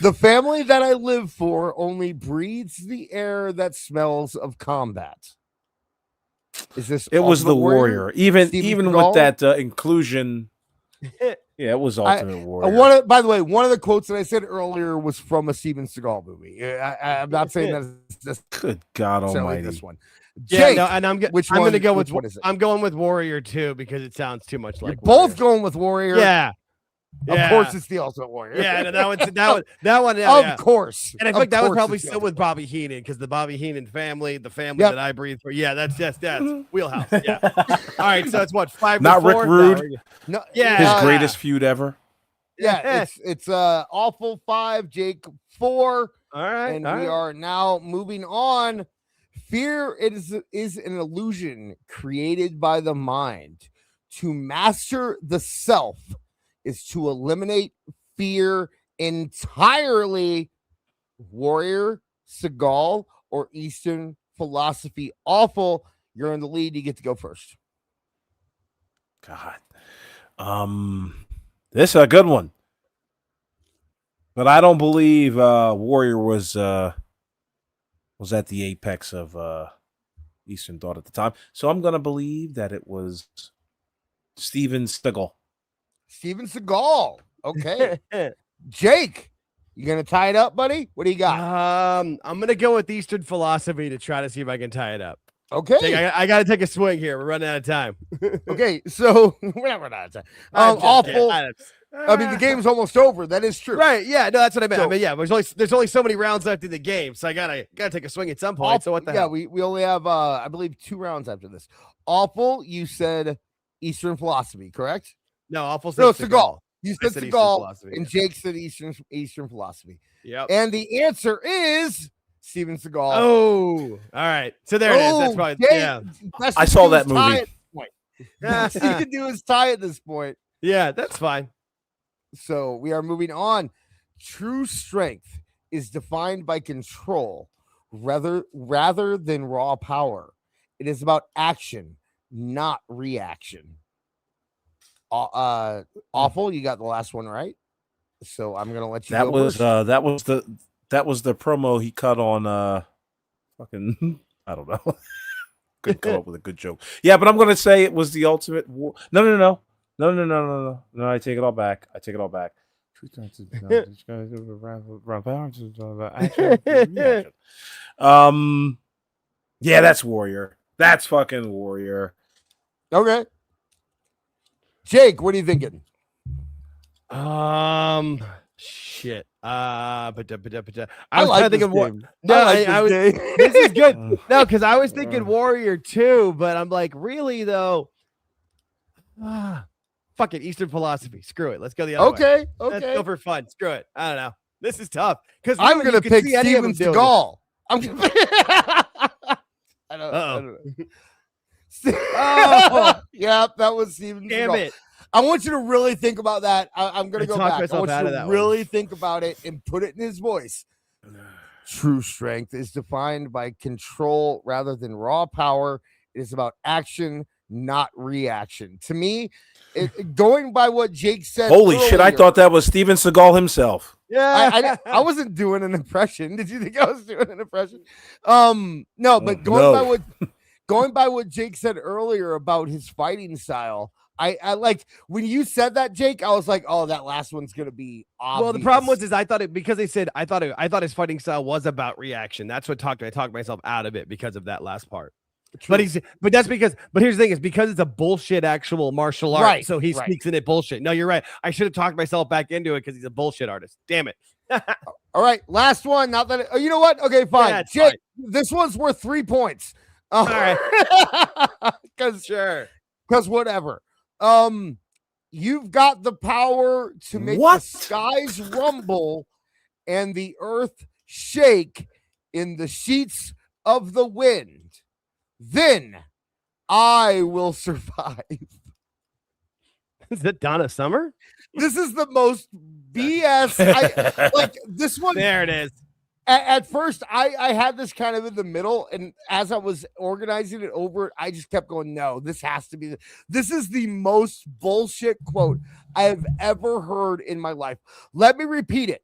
The family that I live for only breathes the air that smells of combat. Is this? it was the Ultimate warrior. Even Steven with Seagal? that inclusion. Yeah, it was Ultimate Warrior. By the way, one of the quotes that I said earlier was from a Steven Seagal movie. I'm not saying that it's just Good God necessarily Almighty! this one. Yeah, Jake, no, and I'm which going to one- go which with one is it? I'm going with Warrior too because it sounds too much you're like both Warrior. going with Warrior. Yeah. Of Yeah. course, it's the Ultimate Warrior. Yeah, no, that one. Yeah, Of yeah. course. And I think that was course probably it's the still with Bobby Heenan because the Bobby Heenan family, the family Yep. that I breathe for. Yeah, that's wheelhouse. Yeah. All right, so it's what 5 Not to Rick 4? Rude. No, Yeah. His Oh, greatest feud ever. Yeah, it's Awful 5, Jake 4. All right, And all we right. are now moving on. Fear is an illusion created by the mind. To master the self is to eliminate fear entirely. Warrior, Seagal, or Eastern philosophy. Awful. You're in the lead. You get to go first. God. This is a good one. But I don't believe Warrior was at the apex of Eastern thought at the time. So I'm gonna believe that it was Steven Seagal. Steven Seagal. Okay. Jake, you gonna tie it up, buddy? What do you got? I'm gonna go with Eastern philosophy to try to see if I can tie it up. Okay. I got to take a swing here. We're running out of time. Okay. So we're not running out of time. I'm just Awful. kidding. I mean, the game's almost over. That is true. Right? Yeah. No, that's what I meant. So- I mean, yeah. There's only so many rounds left in the game, so I gotta take a swing at some point. So what the yeah, hell? we only have I believe 2 rounds after this. Awful. You said Eastern philosophy, correct? No, awful. No, Seagal. You I said said Eastern Seagal, philosophy, and Jake said Eastern philosophy. Yep. And the answer is Steven Seagal. Oh, all right. So there it is. That's Oh, probably Jake, yeah. best I you saw can do that is tie movie. at this point. Best you can do is tie at this point. Yeah, that's fine. So we are moving on. True strength is defined by control rather than raw power. It is about action, not reaction. Awful. You got the last one right. So I'm gonna let you. That go was first. that was the promo he cut on fucking I don't know. Couldn't come up with a good joke. Yeah, but I'm gonna say it was the Ultimate War. No. I take it all back. Yeah, that's Warrior. That's fucking Warrior. Okay. Jake, what are you thinking? Shit. But I was like trying to think this of what. game. No, I like this was. game. This is good. No, because I was thinking Warrior too, but I'm like, really though. Fuck it, Eastern philosophy. Screw it. Let's go the other way. Okay. Let's go for fun. Screw it. I don't know. This is tough because I'm gonna pick Steven Seagal. I'm gonna I don't know. Oh. Yep, that was Steven Damn Seagal. it. I want you to really think about that. I'm going to go talked back. I myself want out you of to that really one. think about it and put it in his voice. True strength is defined by control rather than raw power. It is about action, not reaction. To me, going by what Jake said. Holy shit! I earlier, thought that was Steven Seagal himself. Yeah. I wasn't doing an impression. Did you think I was doing an impression? No, but going by what Jake said earlier about his fighting style, I like when you said that, Jake, I was like, oh, that last one's gonna be obvious. Well, the problem was I thought it because they said I thought his fighting style was about reaction. That's what I talked myself out of it because of that last part. True. But here's the thing is because it's a bullshit actual martial art, Right, so he right. speaks in it bullshit. No, you're right. I should have talked myself back into it because he's a bullshit artist. Damn it. All right, last one. Not that you know what? Okay, fine. Yeah, it's Jake, this one's worth 3 points. All right. Because Sure. whatever. You've got the power to make What? the skies rumble and the earth shake in the sheets of the wind. Then I will survive. Is it Donna Summer? This is the most BS. Like this one. There it is. At first, I had this kind of in the middle, and as I was organizing it over, I just kept going, no, this has to be. This is the most bullshit quote I have ever heard in my life. Let me repeat it.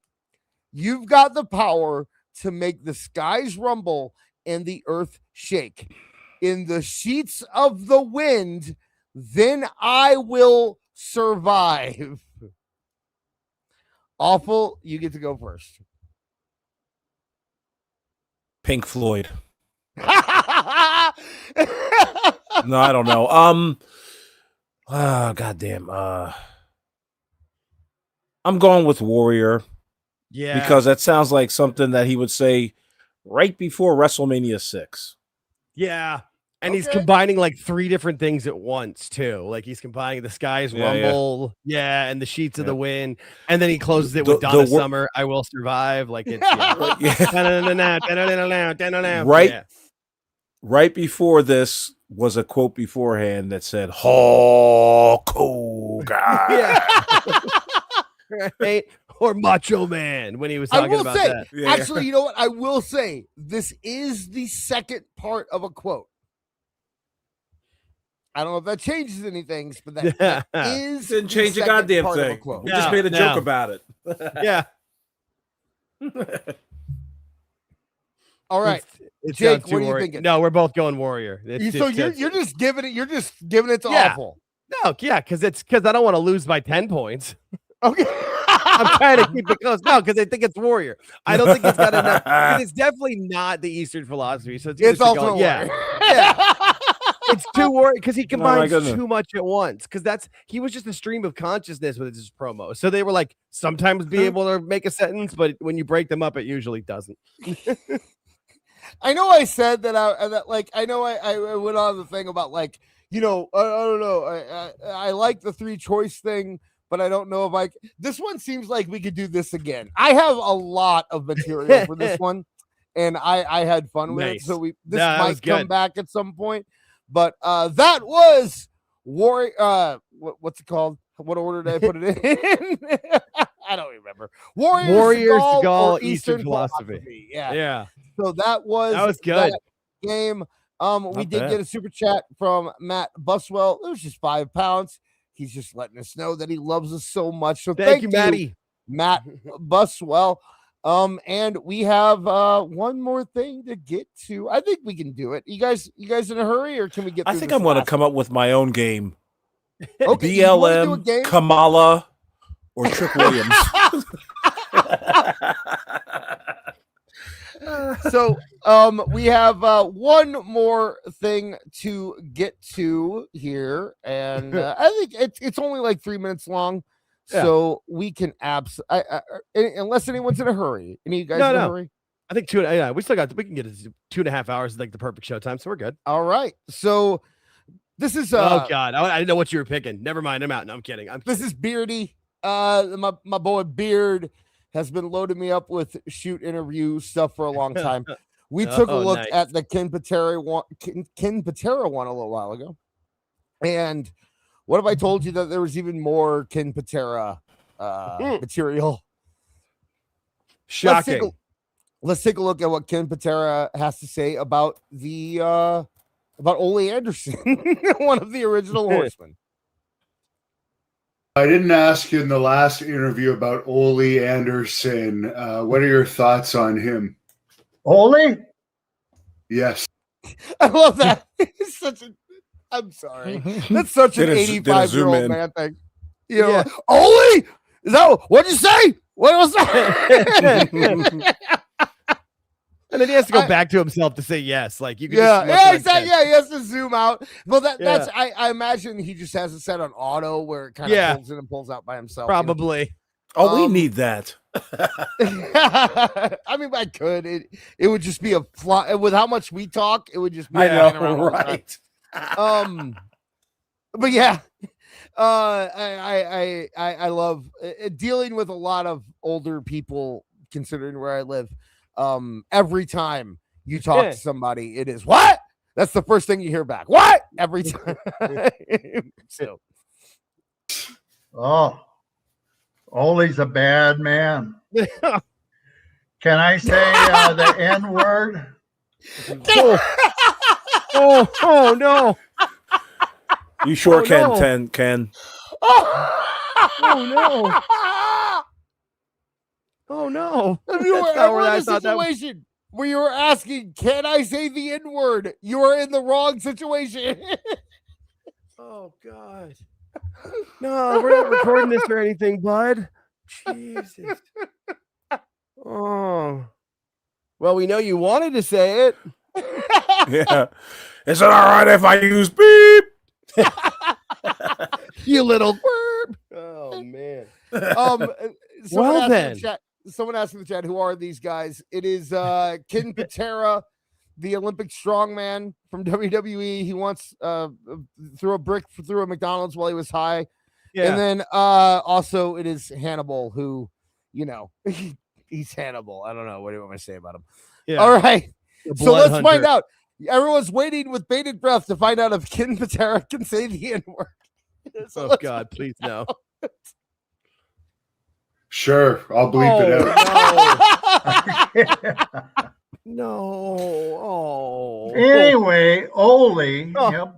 You've got the power to make the skies rumble and the earth shake. In the sheets of the wind, then I will survive. Awful, you get to go first. Pink Floyd. No, I don't know. Goddamn. I'm going with Warrior. Yeah. Because that sounds like something that he would say right before WrestleMania 6. Yeah. And he's combining like 3 different things at once, too. Like he's combining the skies rumble, and the sheets of the wind. And then he closes it with Donna Summer, I Will Survive. Like it's Right before this was a quote beforehand that said, Hulk Hogan. Right? Or Macho Man when he was talking about that. Actually, you know what? I will say this is the second part of a quote. I don't know if that changes anything, but that is didn't change a goddamn thing. We just made a joke about it. Yeah. All right, Jake, what are you thinking? No, we're both going Warrior. You're just giving it to Awful. No, because I don't want to lose by 10 points. Okay. I'm trying to keep it close. No, because I think it's Warrior. I don't think it's got enough. It's definitely not the Eastern philosophy. So it's also yeah. It's too Warrior because he combines too much at once. Because he was just a stream of consciousness with his promo. So they were like sometimes be able to make a sentence, but when you break them up, it usually doesn't. I know I said that I know I went on the thing about I don't know. I like the 3 choice thing. But I don't know if this one seems like we could do this again. I have a lot of material for this one, and I had fun with it. So this might come back at some point. But that was Warrior. What's it called? What order did I put it in? I don't remember. Warrior Seagal, Eastern philosophy. Yeah. So that was good. That game. We did get a super chat from Matt Buswell. It was just £5. He's just letting us know that he loves us so much. So thank you, Matty. Matt Buswell. And we have one more thing to get to. I think we can do it. You guys in a hurry, or can we get? I think I'm going to come up with my own game. Okay, BLM, Kamala, or Trick Williams. So we have one more thing to get to here, and I think it's only like 3 minutes long, so we can unless anyone's in a hurry. Any of you guys in a hurry? I think we can get 2.5 hours, like the perfect show time, so we're good. All right, so this is oh god, I didn't know what you were picking. Never mind, I'm out. No, I'm kidding. This is Beardy. My boy Beard has been loading me up with shoot interview stuff for a long time. We took a look at the Ken Patera one a little while ago. And what if I told you that there was even more Ken Patera material? Shocking. Let's take a look at what Ken Patera has to say about about Ole Anderson, one of the original Horsemen. I didn't ask you in the last interview about Ole Anderson. What are your thoughts on him? Ole? Yes. I love that. It's I'm sorry. That's such an 85-year-old man thing. You know, Ole? Is that what'd you say? What was that? And then he has to go back to himself to say yes. Like you can exactly. Yeah, he has to zoom out. Well, that's I imagine he just has it set on auto where it kind of pulls in and pulls out by himself. Probably. You know? Oh, we need that. I mean, I could. It would just be a fly with how much we talk. It would just be I flying know, around all the time. right? But yeah, I love dealing with a lot of older people. Considering where I live, every time you talk to somebody, it is what? That's the first thing you hear back. What? Every time. So, oh, Ole's a bad man. Can I say the N word? Oh no! You sure can, no. Ken. Oh no! Oh no! If you were ever in a situation where you were asking, "Can I say the N word?" you are in the wrong situation. Oh God! No, we're not recording this or anything, bud. Jesus. Oh. Well, we know you wanted to say it. Yeah. Is it all right if I use beep? You little burp. Oh man. Well then. Someone asked in the chat, who are these guys? It is Ken Patera, the Olympic strongman from WWE. He once threw a brick through a McDonald's while he was high. Yeah. And then also it is Hannibal, who, you know, he's Hannibal. I don't know. What do you want me to say about him? Yeah. All right. So let's find out. Everyone's waiting with bated breath to find out if Ken Patera can say the N-word. So God, please no. Sure, I'll bleep it out. No. Oh. Anyway, Ole, yep,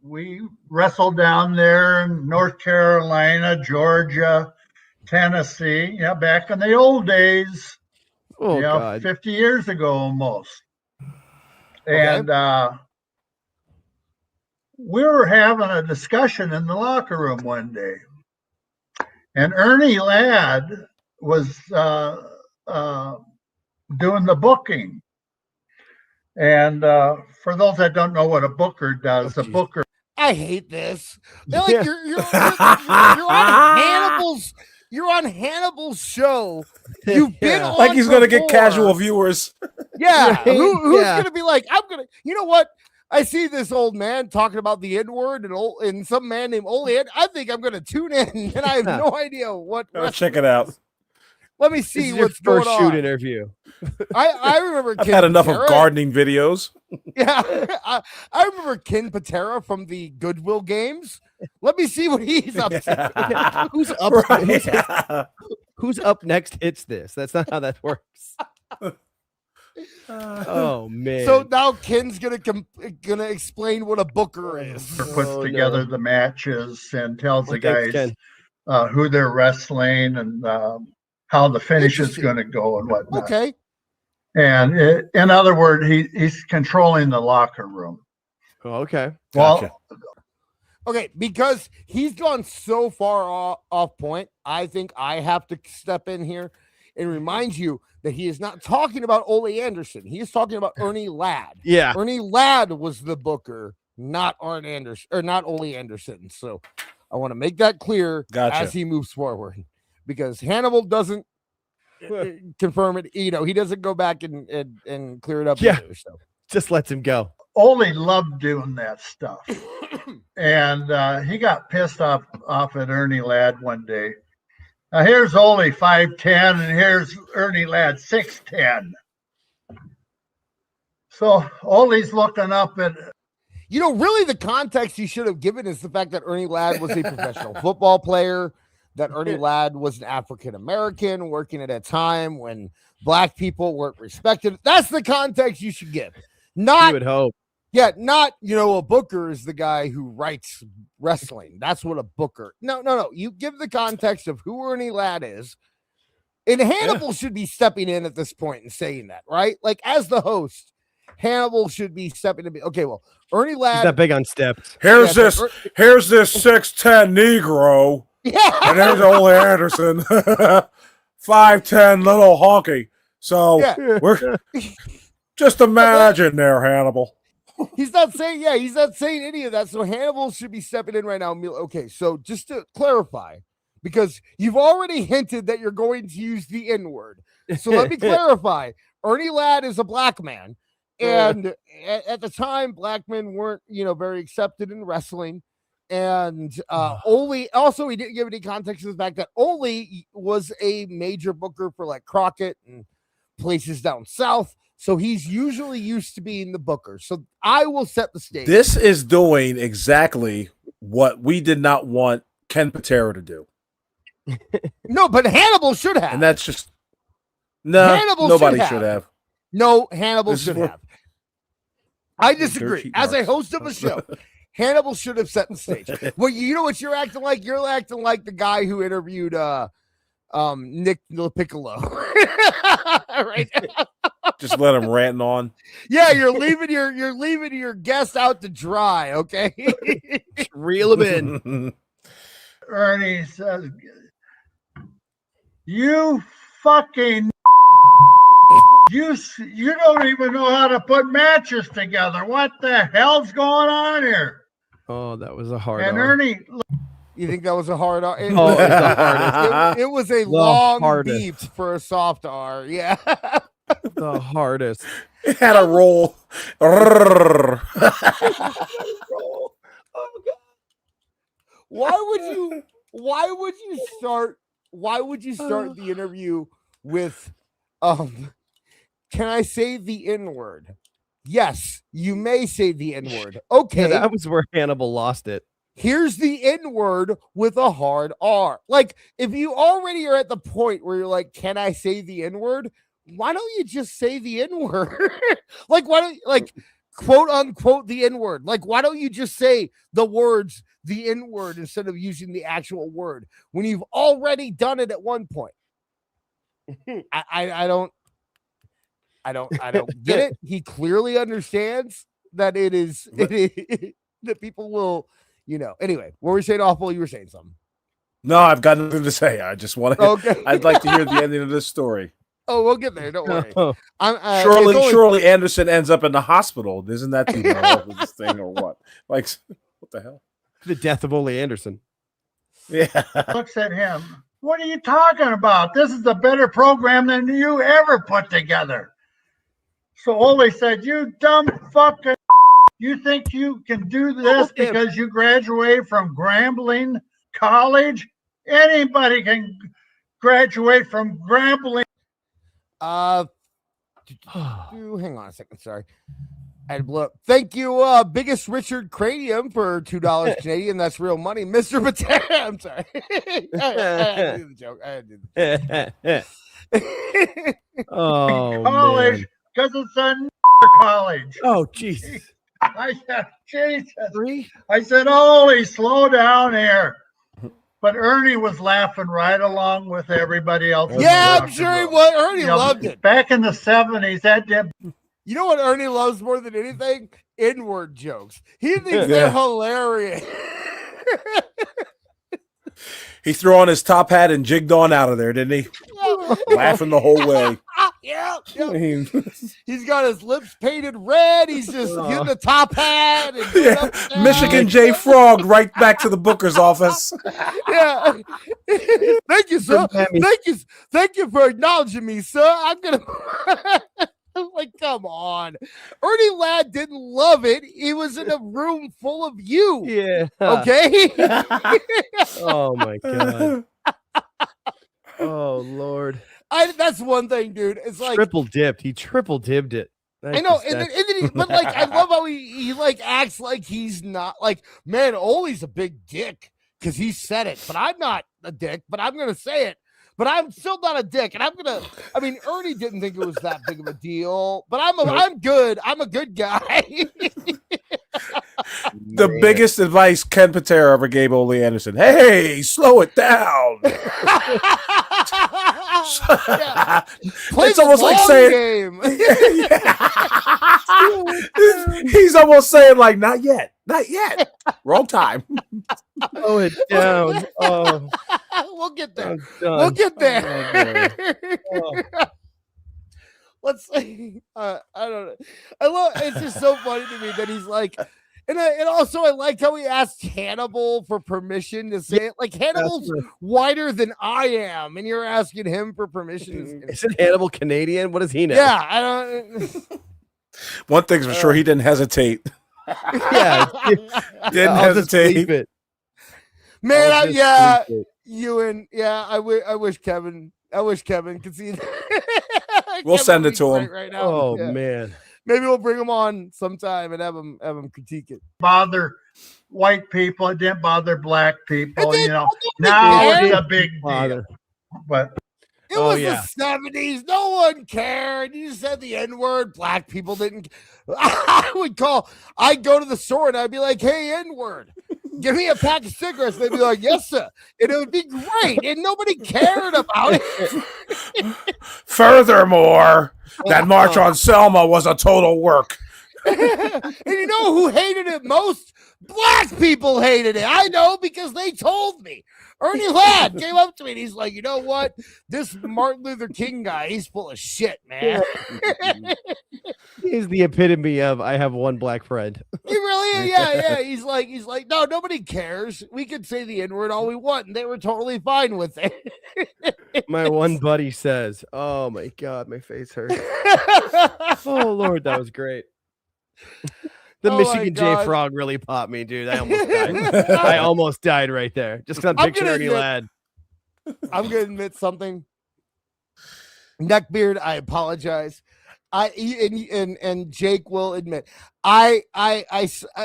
we wrestled down there in North Carolina, Georgia, Tennessee, back in the old days. Oh, God. 50 years ago almost. Okay. And we were having a discussion in the locker room one day. And Ernie Ladd was doing the booking. And for those that don't know what a booker does, a booker. I hate this. They're like you're on Hannibal's. You're on Hannibal's show. You've been on like he's gonna get casual viewers. Yeah, who's gonna be like? I'm gonna. You know what? I see this old man talking about the N-word and some man named Ole. I think I'm gonna tune in, and I have no idea what. Check it out. Let me see what's going on. First shoot interview. I remember. I've had enough of gardening videos. Yeah, I remember Ken Patera from the Goodwill games. Let me see what he's up to. Who's up? Right. Who's up next? Hits this. That's not how that works. Oh man! So now Ken's gonna explain what a booker is. Puts together the matches and tells the guys who they're wrestling and how the finish is going to go and whatnot. Okay. And in other words, he's controlling the locker room. Oh, okay. Gotcha. Well, okay, because he's gone so far off point, I think I have to step in here and remind you that he is not talking about Ole Anderson. He is talking about Ernie Ladd. Yeah. Ernie Ladd was the booker, not Arn Anderson or not Ole Anderson. So I want to make that clear as he moves forward, because Hannibal doesn't confirm it. You know, he doesn't go back and clear it up. Yeah. Either, so. Just lets him go. Ole loved doing that stuff. And he got pissed off at Ernie Ladd one day. Now here's Ole 5'10", and here's Ernie Ladd 6'10". So Ole's looking up at. You know, really the context he should have given is the fact that Ernie Ladd was a professional football player, that Ernie Ladd was an African-American working at a time when black people weren't respected. That's the context you should give. Not, you would hope. Yeah, not, a booker is the guy who writes wrestling. That's what a booker. No. You give the context of who Ernie Ladd is. And Hannibal should be stepping in at this point and saying that, right? Like, as the host, Hannibal should be stepping in. Okay, well, Ernie Ladd. He's not big on steps. Here's this 6'10" Negro. Yeah. And there's Ole Anderson. 5'10" little honky. So we're just imagine there, Hannibal. He's not saying any of that. So Hannibal should be stepping in right now. Okay, so just to clarify, because you've already hinted that you're going to use the N-word. So let me clarify. Ernie Ladd is a black man. And at the time, black men weren't, very accepted in wrestling. And Ole, also, he didn't give any context to the fact that Ole was a major booker for like Crockett and places down south. So he's usually used to being the booker. So I will set the stage. This is doing exactly what we did not want Ken Patera to do. No, but Hannibal should have. And that's just nobody should have. No, Hannibal should have. I disagree. As a host of a show, Hannibal should have set the stage. Well, you know what you're acting like? You're acting like the guy who interviewed Nick Piccolo. Right? Just let him rant on. Yeah, you're leaving your guest out to dry, okay? Reel him in. Ernie says, "You fucking you don't even know how to put matches together. What the hell's going on here?" Oh, that was a hard And R. Ernie, You think that was a hard R? It's the hardest. It was a long beat for a soft R. Yeah. The hardest. It had a roll. Oh, God. Why would you start the interview with can I say the N-word? Yes, you may say the N-word. Okay. Yeah, that was where Hannibal lost it. Here's the N-word with a hard R. Like, if you already are at the point where you're like, can I say the N-word? Why don't you just say the N-word? Like, why don't, like, quote unquote, the N-word? Like, why don't you just say the words, the N-word, instead of using the actual word when you've already done it at one point? I don't get it. He clearly understands that it is that people will, Anyway, what were you saying, Awful? You were saying something. No, I've got nothing to say. I just want to. Okay. I'd like to hear the ending of this story. Oh, we'll get there. Don't worry. Surely Anderson ends up in the hospital. Isn't that the moral of this thing or what? Like, what the hell? The death of Ole Anderson. Yeah. looks at him. What are you talking about? This is a better program than you ever put together. So Ole said, "You dumb fucking, you think you can do this because you graduated from Grambling College? Anybody can graduate from Grambling." Hang on a second. Sorry. I had to blow up. Thank you, biggest Richard Cranium for $2 Canadian. That's real money. Mr. Patera. I'm sorry. I had to do the joke. Oh, college, man. because it's a college. Oh, jeez. I said, Jesus. I said, Ole, slow down here. But Ernie was laughing right along with everybody else. Yeah, I'm sure he was. Ernie loved it. Back in the 70s, that did. You know what Ernie loves more than anything? N-word jokes. He thinks they're hilarious. He threw on his top hat and jigged on out of there, didn't he? Laughing the whole way. Yeah. He's got his lips painted red. He's just getting a top hat. And Michigan J. Frog right back to the Booker's office. Yeah. Thank you, sir. Thank you for acknowledging me, sir. I'm going to... Like, come on. Ernie Ladd didn't love it. He was in a room full of you. Yeah. Okay? Oh, my God. Oh, Lord. That's one thing, dude. It's like triple dipped. He triple dipped it. I know, and then but like I love how he like acts like he's not like, man, Ole's a big dick because he said it, but I'm not a dick, but I'm gonna say it. But I'm still not a dick, and Ernie didn't think it was that big of a deal, but I'm good. I'm a good guy. The biggest advice Ken Patera ever gave Ole Anderson: "Hey, slow it down." It's almost like saying, he's almost saying like, "Not yet, not yet, wrong time." Slow it down. Oh. We'll get there. We'll get there. Oh, Let's see. I don't know. I love. It's just so funny to me that he's like, And also I liked how he asked Hannibal for permission to say it. Like Hannibal's whiter than I am, and you're asking him for permission. Isn't Hannibal Canadian? What does he know? Yeah, I don't. One thing's for sure, he didn't hesitate. Yeah, Didn't I'll just leave hesitate. it. Man, I'll just leave it. Ewan. Yeah, I wish Kevin could see that. We'll Kevin send it would be to him. great right now. Oh Yeah. man. Maybe we'll bring him on sometime and have him critique it. Bother white people. It didn't bother black people. It didn't Now bother it's them. a big deal. But It Oh, was yeah. the 70s. No one cared. You said the N-word. Black people didn't. I'd go to the store and I'd be like, hey, N-word, give me a pack of cigarettes. They'd be like, yes, sir. And it would be great. And nobody cared about it. Furthermore, that march on Selma was a total work. And you know who hated it most? Black people hated it. I know because they told me. Ernie Ladd came up to me and he's like, you know what? This Martin Luther King guy, he's full of shit, man. He's the epitome of I have one black friend. He really is. Yeah. He's like, no, nobody cares. We could say the N-word all we want, and they were totally fine with it. My one buddy says, oh my God, my face hurts. Oh Lord, that was great. The Oh, Michigan my J God. Frog really popped me, dude. I almost died. I almost died right there. Just because I'm I'm picturing gonna Ernie admit- Ladd. I'm gonna admit something. Neckbeard, I apologize. And Jake will admit, I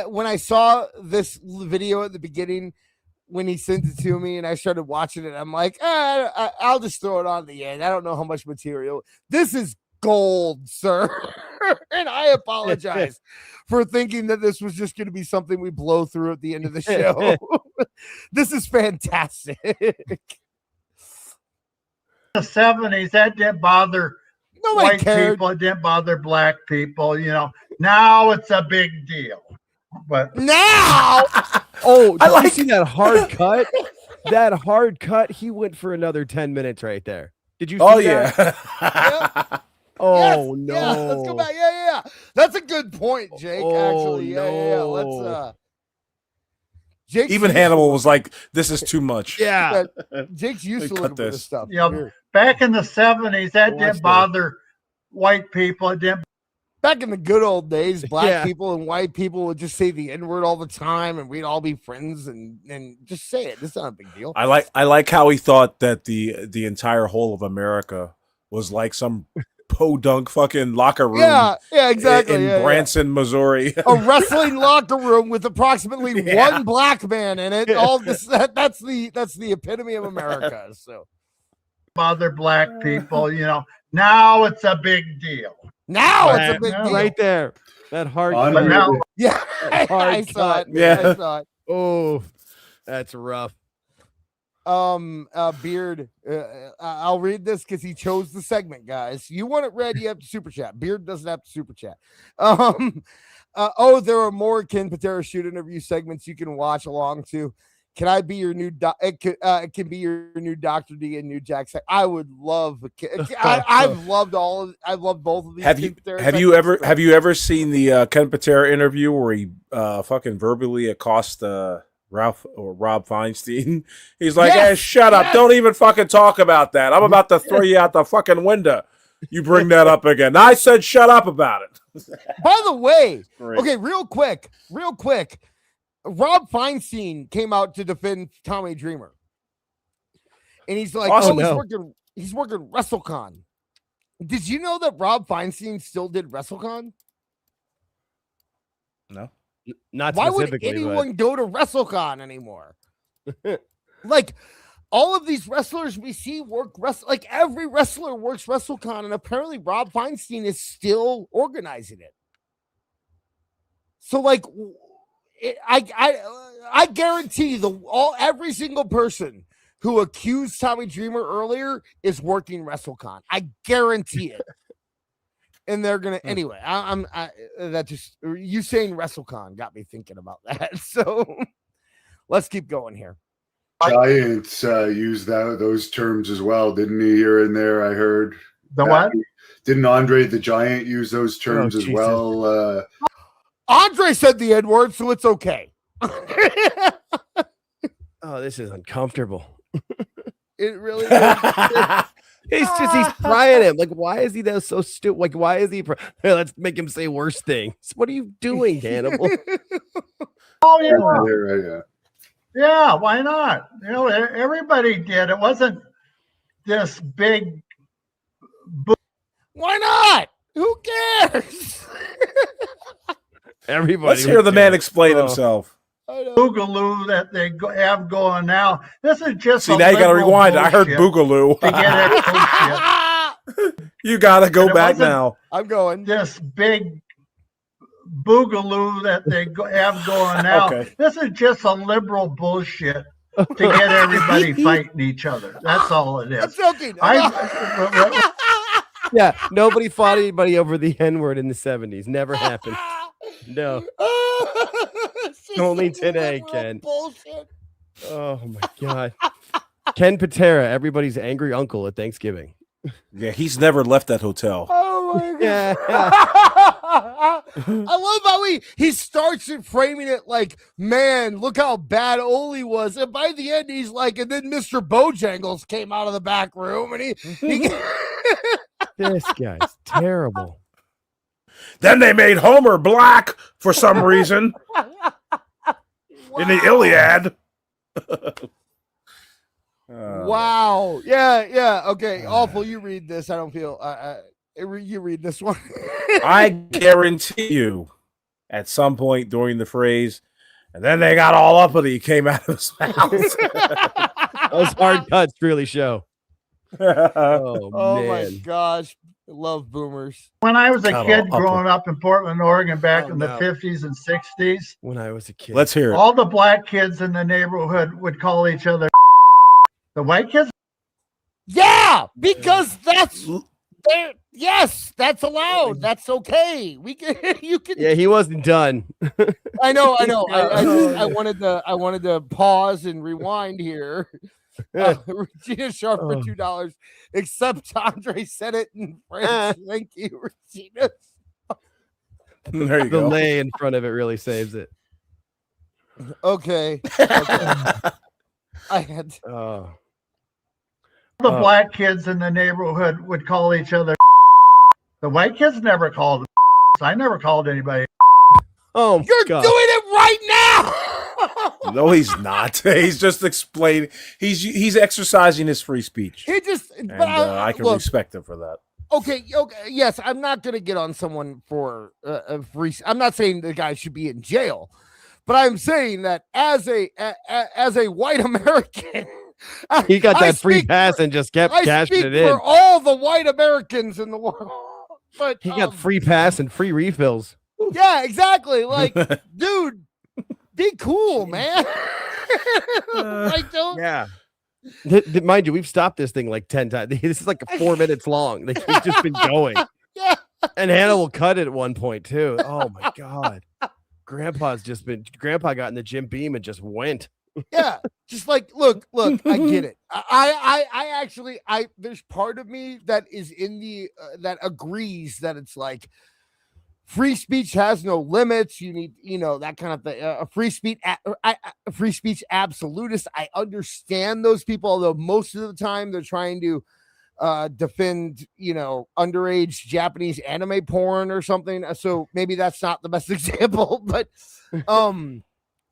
when I saw this video at the beginning, when he sent it to me and I started watching it, I'm like, I'll just throw it on the end. I don't know how much material. This is gold, sir. And I apologize for thinking that this was just going to be something we blow through at the end of the show. This is fantastic. the 70s, that didn't bother Nobody white cared. people. It didn't bother black people. Now it's a big deal. But Now, Oh, did like- you see that hard cut? That hard cut, he went for another 10 minutes right there. Did you see Oh that? yeah. Oh yes, no. yeah, let's go back. Yeah. That's a good point, Jake. Oh, Actually, yeah. Let's no. Jake's Even used to Hannibal look- was like, "This is too much." Yeah. Jake's used to Cut looking for this this. stuff. Yep. Back in the 70s, that Watch didn't this. bother white people. It didn't Back in the good old days, black Yeah. people and white people would just say the N-word all the time, and we'd all be friends and just say it. It's not a big deal. I like how he thought that the entire whole of America was like some podunk fucking locker room. Yeah, exactly. In yeah. Branson, Missouri. A wrestling locker room with approximately one black man in it. All this, that's the epitome of America. So bother black people. Now it's a big deal. now it's a big Yeah. deal. Right there. That hard On But cut. now, Yeah, Hard I saw cut. it. Yeah. I saw it. Oh, that's rough. Beard, I'll read this because he chose the segment, guys. You want it read, you have to super chat. Beard doesn't have to super chat. There are more Ken Patera shoot interview segments you can watch along to. Can I be your new it can be your new Dr. D and new Jack? I would love. I've loved both of these. Have Ken Patera you segments. have you ever seen the Ken Patera interview where he fucking verbally accosts Ralph or Rob Feinstein? He's like, Yes, "Hey, shut up! yes. Don't even fucking talk about that. I'm about to throw you out the fucking window. You bring that up again." I said, "Shut up about it." By the way, Great. okay, real quick. Rob Feinstein came out to defend Tommy Dreamer. And he's like, Awesome. he's working WrestleCon. Did you know that Rob Feinstein still did WrestleCon? No. Not Why would specifically, anyone go to WrestleCon anymore? Like all of these wrestlers we see like every wrestler works WrestleCon, and apparently Rob Feinstein is still organizing it. So like I guarantee every single person who accused Tommy Dreamer earlier is working WrestleCon. I guarantee it. And they're gonna anyway. That just you saying WrestleCon got me thinking about that. So let's keep going here. Giants use those terms as well, didn't he? Here and there, I heard. the what? Didn't Andre the Giant use those terms as Jesus. well? Andre said the N-word, so it's okay. Oh, this is uncomfortable. It really is. He's trying him. Like, why is he so stupid? Like, why is he? Let's make him say worse things. What are you doing, Hannibal? Oh yeah, Right. yeah. Why not? You know, everybody did. It wasn't this big. Why not? Who cares? Everybody. Let's hear the man explain himself. Boogaloo that they have going now. This is just See, now you got to rewind. I heard boogaloo. to get it. You got to go It back wasn't- now. I'm going. This big boogaloo that they have going now. Okay. This is just a liberal bullshit to get everybody fighting each other. That's all it I'm is. joking. Yeah, nobody fought anybody over the N-word in the 70s. Never happened. No. Only today, Ken. Bullshit. Oh my God. Ken Patera, everybody's angry uncle at Thanksgiving. Yeah, he's never left that hotel. Oh my God. Yeah. I love how he starts it framing it like, man, look how bad Ole was. And by the end, he's like, and then Mr. Bojangles came out of the back room and he This guy's terrible. Then they made Homer black for some reason in the Iliad. Wow. Yeah. Okay. Awful. You read this. I don't feel. You read this one. I guarantee you, at some point during the phrase, and then they got all uppity, came out of his mouth. Those hard cuts really show. Oh Oh man. my gosh. I love boomers. When I was a Cut kid all growing up in Portland, Oregon, back Oh, in the no. 50s and 60s, When I was a kid. Let's hear it. all the black kids in the neighborhood would call each other. The white kids, Yeah, because that's there. Yes, that's allowed. That's okay. We can. You can. Yeah, he wasn't done. I know. I wanted to pause and rewind here. Regina Sharp for $2. Except Andre said it in French. Thank you, Regina. There you The go. lay in front of it really saves it. Okay. I had. Oh. the black kids in the neighborhood would call each other. The white kids never called. I never called anybody. Oh, You're God. doing it right now. No, he's not. He's just explaining. He's exercising his free speech, He just. and But I can look, respect him for that. Okay, yes, I'm not going to get on someone for a free. I'm not saying the guy should be in jail, but I'm saying that as a white American, He got I that free speak pass for- and just kept I cashing speak it in. for all the white Americans in the world. But He got free pass and free refills. yeah, exactly. Like, dude, be cool, man. Like, don't. Yeah. Mind you, we've stopped this thing like 10 times. This is like 4 minutes long. Like, we've just been going. Yeah. And Hannah will cut it at one point too. Oh my God. Grandpa got in the Jim Beam and just went. Yeah, just like look, I get it. I actually there's part of me that is in the that agrees that it's like free speech has no limits. You need, that kind of thing. A free speech absolutist. I understand those people, although most of the time they're trying to defend, underage Japanese anime porn or something. So maybe that's not the best example, but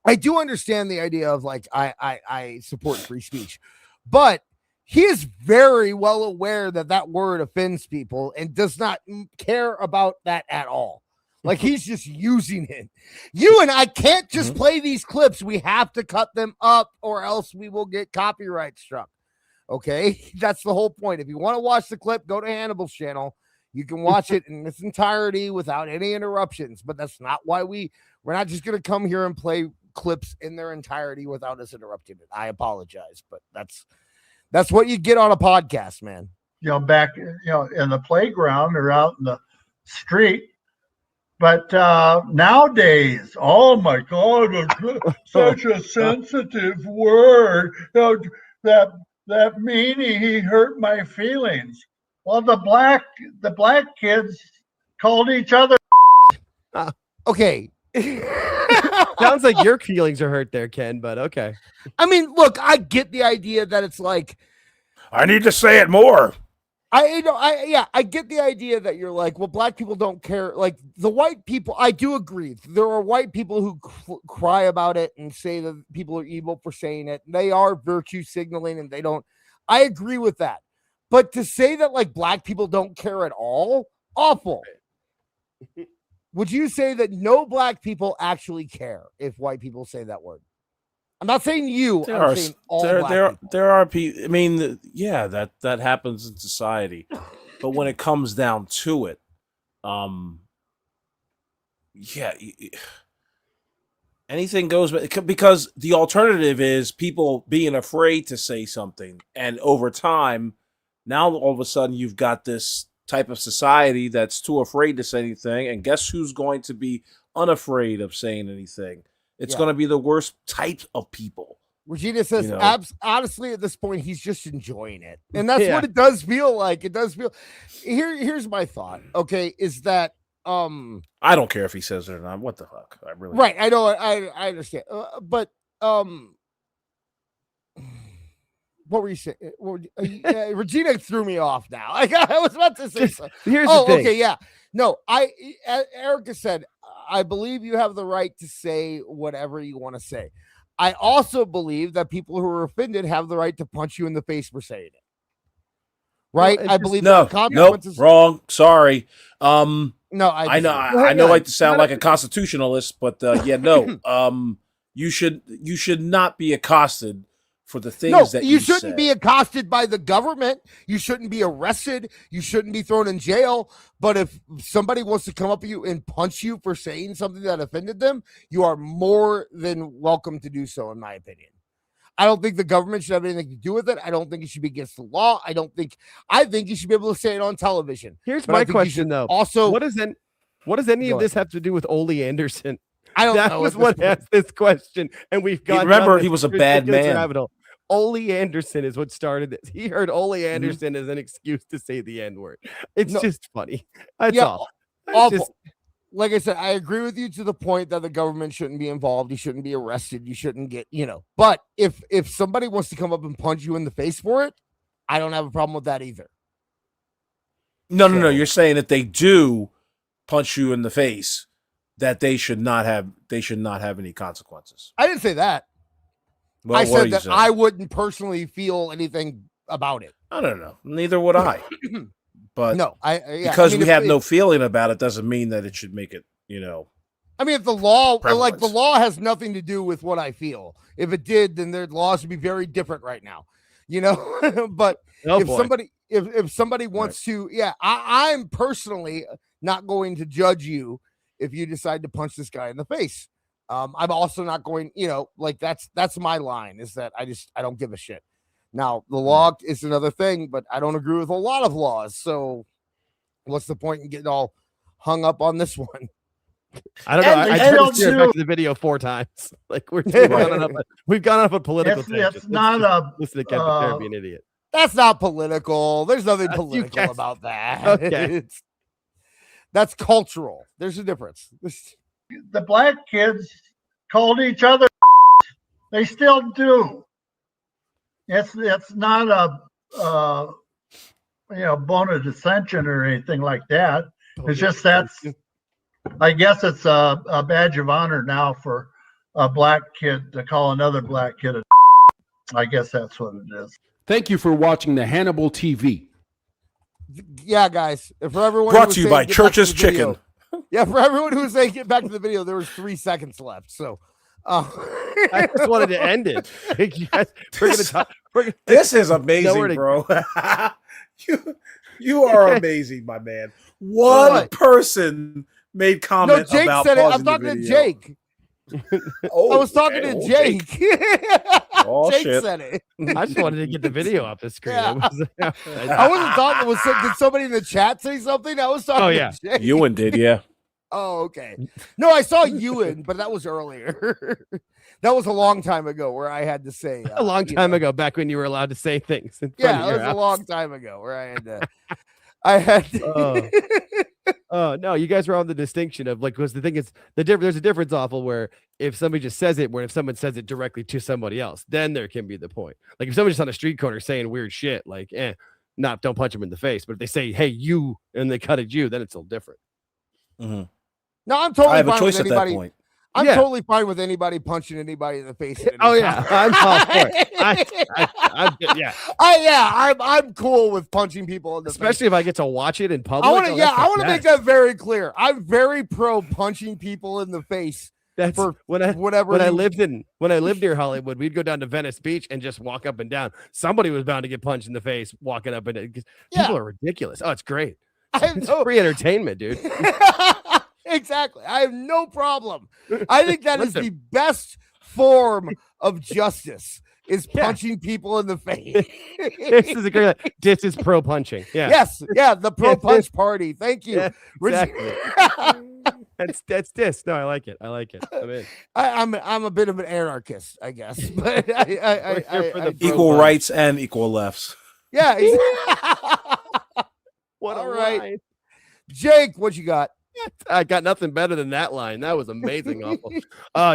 I do understand the idea of like I support free speech, but he is very well aware that that word offends people and does not care about that at all. Like he's just using it. You and I can't just play these clips. We have to cut them up or else we will get copyright struck. Okay. That's the whole point. If you want to watch the clip, go to Hannibal's channel. You can watch it in its entirety without any interruptions, but that's not why we're not just going to come here and play clips in their entirety without us interrupting it. I apologize, but that's what you get on a podcast, man. Back, in the playground or out in the street. But nowadays, oh my God, it's such a sensitive word. That meanie, he hurt my feelings. Well, the black kids called each other. Okay, Sounds like your feelings are hurt there, Ken, but okay. I mean, look, I get the idea that it's like, I need to say it more. I get the idea that you're like, well, black people don't care. Like the white people, I do agree. There are white people who cry about it and say that people are evil for saying it. They are virtue signaling and they don't. I agree with that. But to say that like black people don't care at all, awful. Would you say that no black people actually care if white people say that word? I'm not saying you. I'm saying all black people. There are people. I mean, yeah, that happens in society, but when it comes down to it, yeah, anything goes. Because the alternative is people being afraid to say something, and over time, now all of a sudden you've got this type of society that's too afraid to say anything, and guess who's going to be unafraid of saying anything? It's going to be the worst type of people. Regina says, honestly, at this point, he's just enjoying it. And that's what it does feel like. It does feel. Here's my thought, okay, is that I don't care if he says it or not. What the fuck? I really right. I know. I understand. But what were you saying? Regina threw me off now. I was about to say something. Here's the thing. Okay, yeah. No, Erica said, I believe you have the right to say whatever you want to say. I also believe that people who are offended have the right to punch you in the face for saying it. Right? Well, I believe wrong. Sorry. No, I know I like to sound like a constitutionalist, but you should not be accosted for the things that you shouldn't be accosted by the government. You shouldn't be arrested. You shouldn't be thrown in jail. But if somebody wants to come up to you and punch you for saying something that offended them, you are more than welcome to do so, in my opinion. I don't think the government should have anything to do with it. I don't think it should be against the law. I think you should be able to say it on television. Here's my question, though. Also, what does any of this have to do with Ole Anderson? I don't know. That was what asked this question, and we've got. Remember, he was a bad man. Ole Anderson is what started this. He heard Ole Anderson as an excuse to say the N-word. It's just funny. That's all. Awful. Like I said, I agree with you to the point that the government shouldn't be involved. You shouldn't be arrested. You shouldn't get, But if somebody wants to come up and punch you in the face for it, I don't have a problem with that either. No. You're saying that they do punch you in the face, that they should not have any consequences. I didn't say that. Well, I said that I wouldn't personally feel anything about it. I don't know. Neither would I. But no, because we have no feeling about it doesn't mean that it should make it, I mean, if the law, prevalence. the law has nothing to do with what I feel. If it did, then their laws would be very different right now, But if somebody wants to, I'm personally not going to judge you if you decide to punch this guy in the face. I'm also not going, that's my line, is that I don't give a shit. Now, the law is another thing, but I don't agree with a lot of laws. So what's the point in getting all hung up on this one? I don't know. I tried to steer back to the video 4 times. Like we've gone up a political tangent. It's not listen to Kevin be an idiot. That's not political. There's nothing political about that. Okay. That's cultural. There's a difference. the black kids called each other. They still do. It's not a bone of dissension or anything like that. It's just I guess it's a badge of honor now for a black kid to call another black kid a. I guess that's what it is. Thank you for watching the Hannibal TV. Yeah, guys. For everyone brought to you by Church's Chicken. Yeah, for everyone who was saying get back to the video, there was 3 seconds left. So I just wanted to end it. This is amazing, bro. You are amazing, my man. One person made comment Jake about said it. pausing I'm talking the to video. Jake. I was talking to Jake. Jake shit. said it. I just wanted to get the video off the screen. Yeah. I wasn't talking. Did somebody in the chat say something? I was talking to Jake. Ewan did, yeah. Oh, okay. No, I saw Ewan, but that was earlier. That was a long time ago where I had to say. A long time ago, back when you were allowed to say things. Yeah, it was a long time ago where I had to. Oh no, you guys were on the distinction of like, because the thing is there's a difference, Awful, where if somebody just says it, where if someone says it directly to somebody else, then there can be the point. Like if someone's just on a street corner saying weird shit, like don't punch them in the face. But if they say, hey, you, and they cut at you, then it's a little different. Mm-hmm. No, I'm totally I have a fine choice with at that anybody. point. I'm totally fine with anybody punching anybody in the face. At any Oh time. yeah, I'm all for it. I'm cool with punching people in the Especially face. if I get to watch it in public. I want to make that very clear. I'm very pro punching people in the face. That's for when I whatever lived near Hollywood, we'd go down to Venice Beach and just walk up and down. Somebody was bound to get punched in the face walking up and down. People are ridiculous. Oh, it's great. It's free entertainment, dude. Exactly. I have no problem. I think that is the best form of justice is punching people in the face. This is pro punching. Yeah. Yes. Yeah. The pro punch party. Thank you. Yeah, exactly. That's this. No, I like it. I'm in. I'm a bit of an anarchist, I guess. But I equal rights and equal lefts. Yeah. What all right. Line. Jake, what you got? I got nothing better than that line. That was amazing. Awful.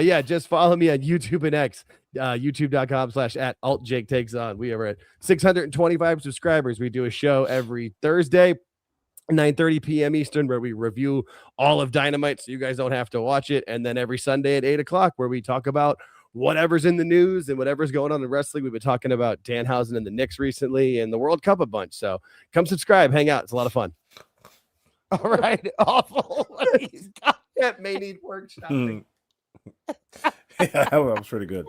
Yeah, just follow me on YouTube and X, youtube.com/altJake takes on. We are at 625 subscribers. We do a show every Thursday, 9:30 p.m. Eastern, where we review all of Dynamite, so you guys don't have to watch it. And then every Sunday at 8 o'clock, where we talk about whatever's in the news and whatever's going on in wrestling. We've been talking about Danhausen and the Knicks recently and the World Cup a bunch. So come subscribe, hang out. It's a lot of fun. All right, Awful. That may need workshopping. Yeah, that was pretty good.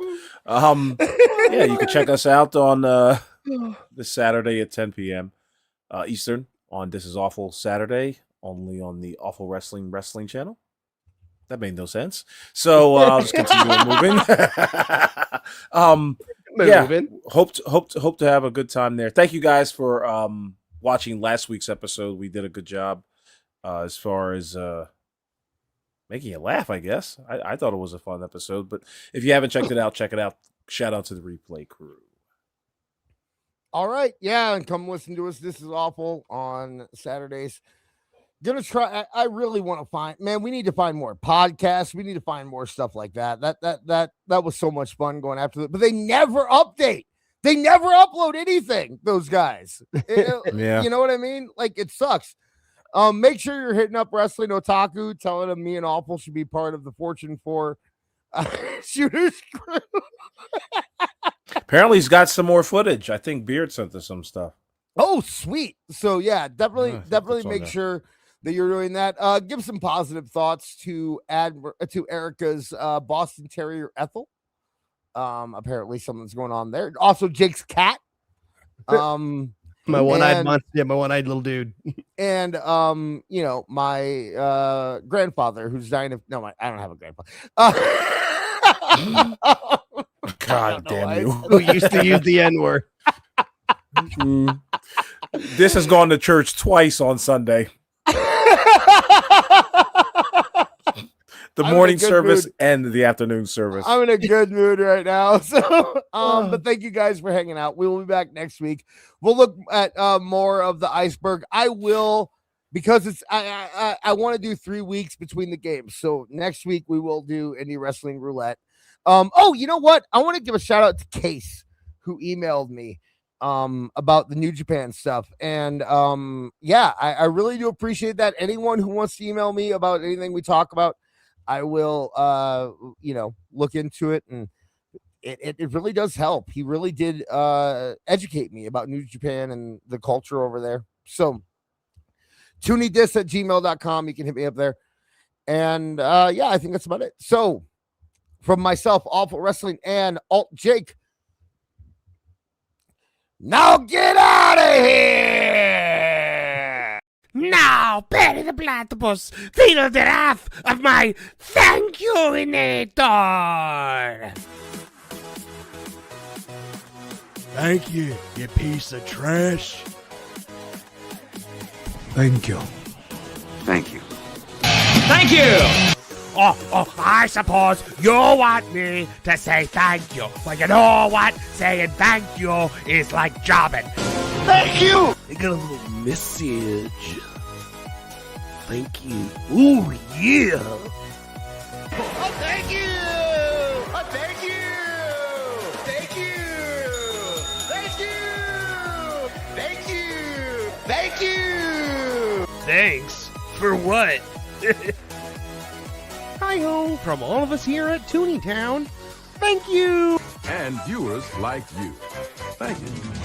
Yeah, you can check us out on this Saturday at 10 p.m. Eastern on This Is Awful Saturday, only on the Awful Wrestling channel. That made no sense. So I'll just continue moving. Yeah, hope to have a good time there. Thank you guys for watching last week's episode. We did a good job as far as making you laugh, I guess. I thought it was a fun episode, but if you haven't checked it out, check it out. Shout out to the replay crew. All right. Yeah, and come listen to us. This Is Awful on Saturdays. Gonna try. I really want to find, man, we need to find more podcasts. We need to find more stuff like that. That was so much fun going after it, but they never update. They never upload anything, those guys. Yeah. You know what I mean? Like, it sucks. Make sure you're hitting up Wrestling Otaku, telling them me and Awful should be part of the Fortune 4 Shooters crew. Apparently he's got some more footage. I think Beard sent us some stuff. Oh, sweet. So yeah, definitely make there. sure that you're doing that. Give some positive thoughts to Erica's Boston Terrier Ethel. Apparently something's going on there. Also Jake's cat. My one-eyed monster, yeah, my one-eyed little dude. And you know, my grandfather who's dying of I don't have a grandfather. God damn you. Who used to use the N-word. This has gone to church twice on Sunday. The morning service and the afternoon service. I'm in a good mood right now. So, but thank you guys for hanging out. We will be back next week. We'll look at more of the Iceberg. I will, because it's I want to do 3 weeks between the games. So next week we will do Indie Wrestling Roulette. Oh, you know what? I want to give a shout out to Case, who emailed me about the New Japan stuff. And yeah, I really do appreciate that. Anyone who wants to email me about anything we talk about, I will look into it, and it really does help. He really did educate me about New Japan and the culture over there. So TooneyDis@gmail.com. You can hit me up there. And yeah, I think that's about it. So from myself, Awful Wrestling, and altJake, now get out of here! Now, bury the platypus, feel the wrath of my thank you-inator! Thank you, you piece of trash. Thank you. Thank you. Thank you! Oh, I suppose you want me to say thank you. Well, you know what? Saying thank you is like jobbing. Thank you! I got a little message. thank you. Ooh, yeah. Oh, thank you. Oh, thank you. Thank you. Thank you. Thank you. Thank you. Thanks for what? Hi-ho from all of us here at Tooney Town. Thank you. And viewers like you. Thank you.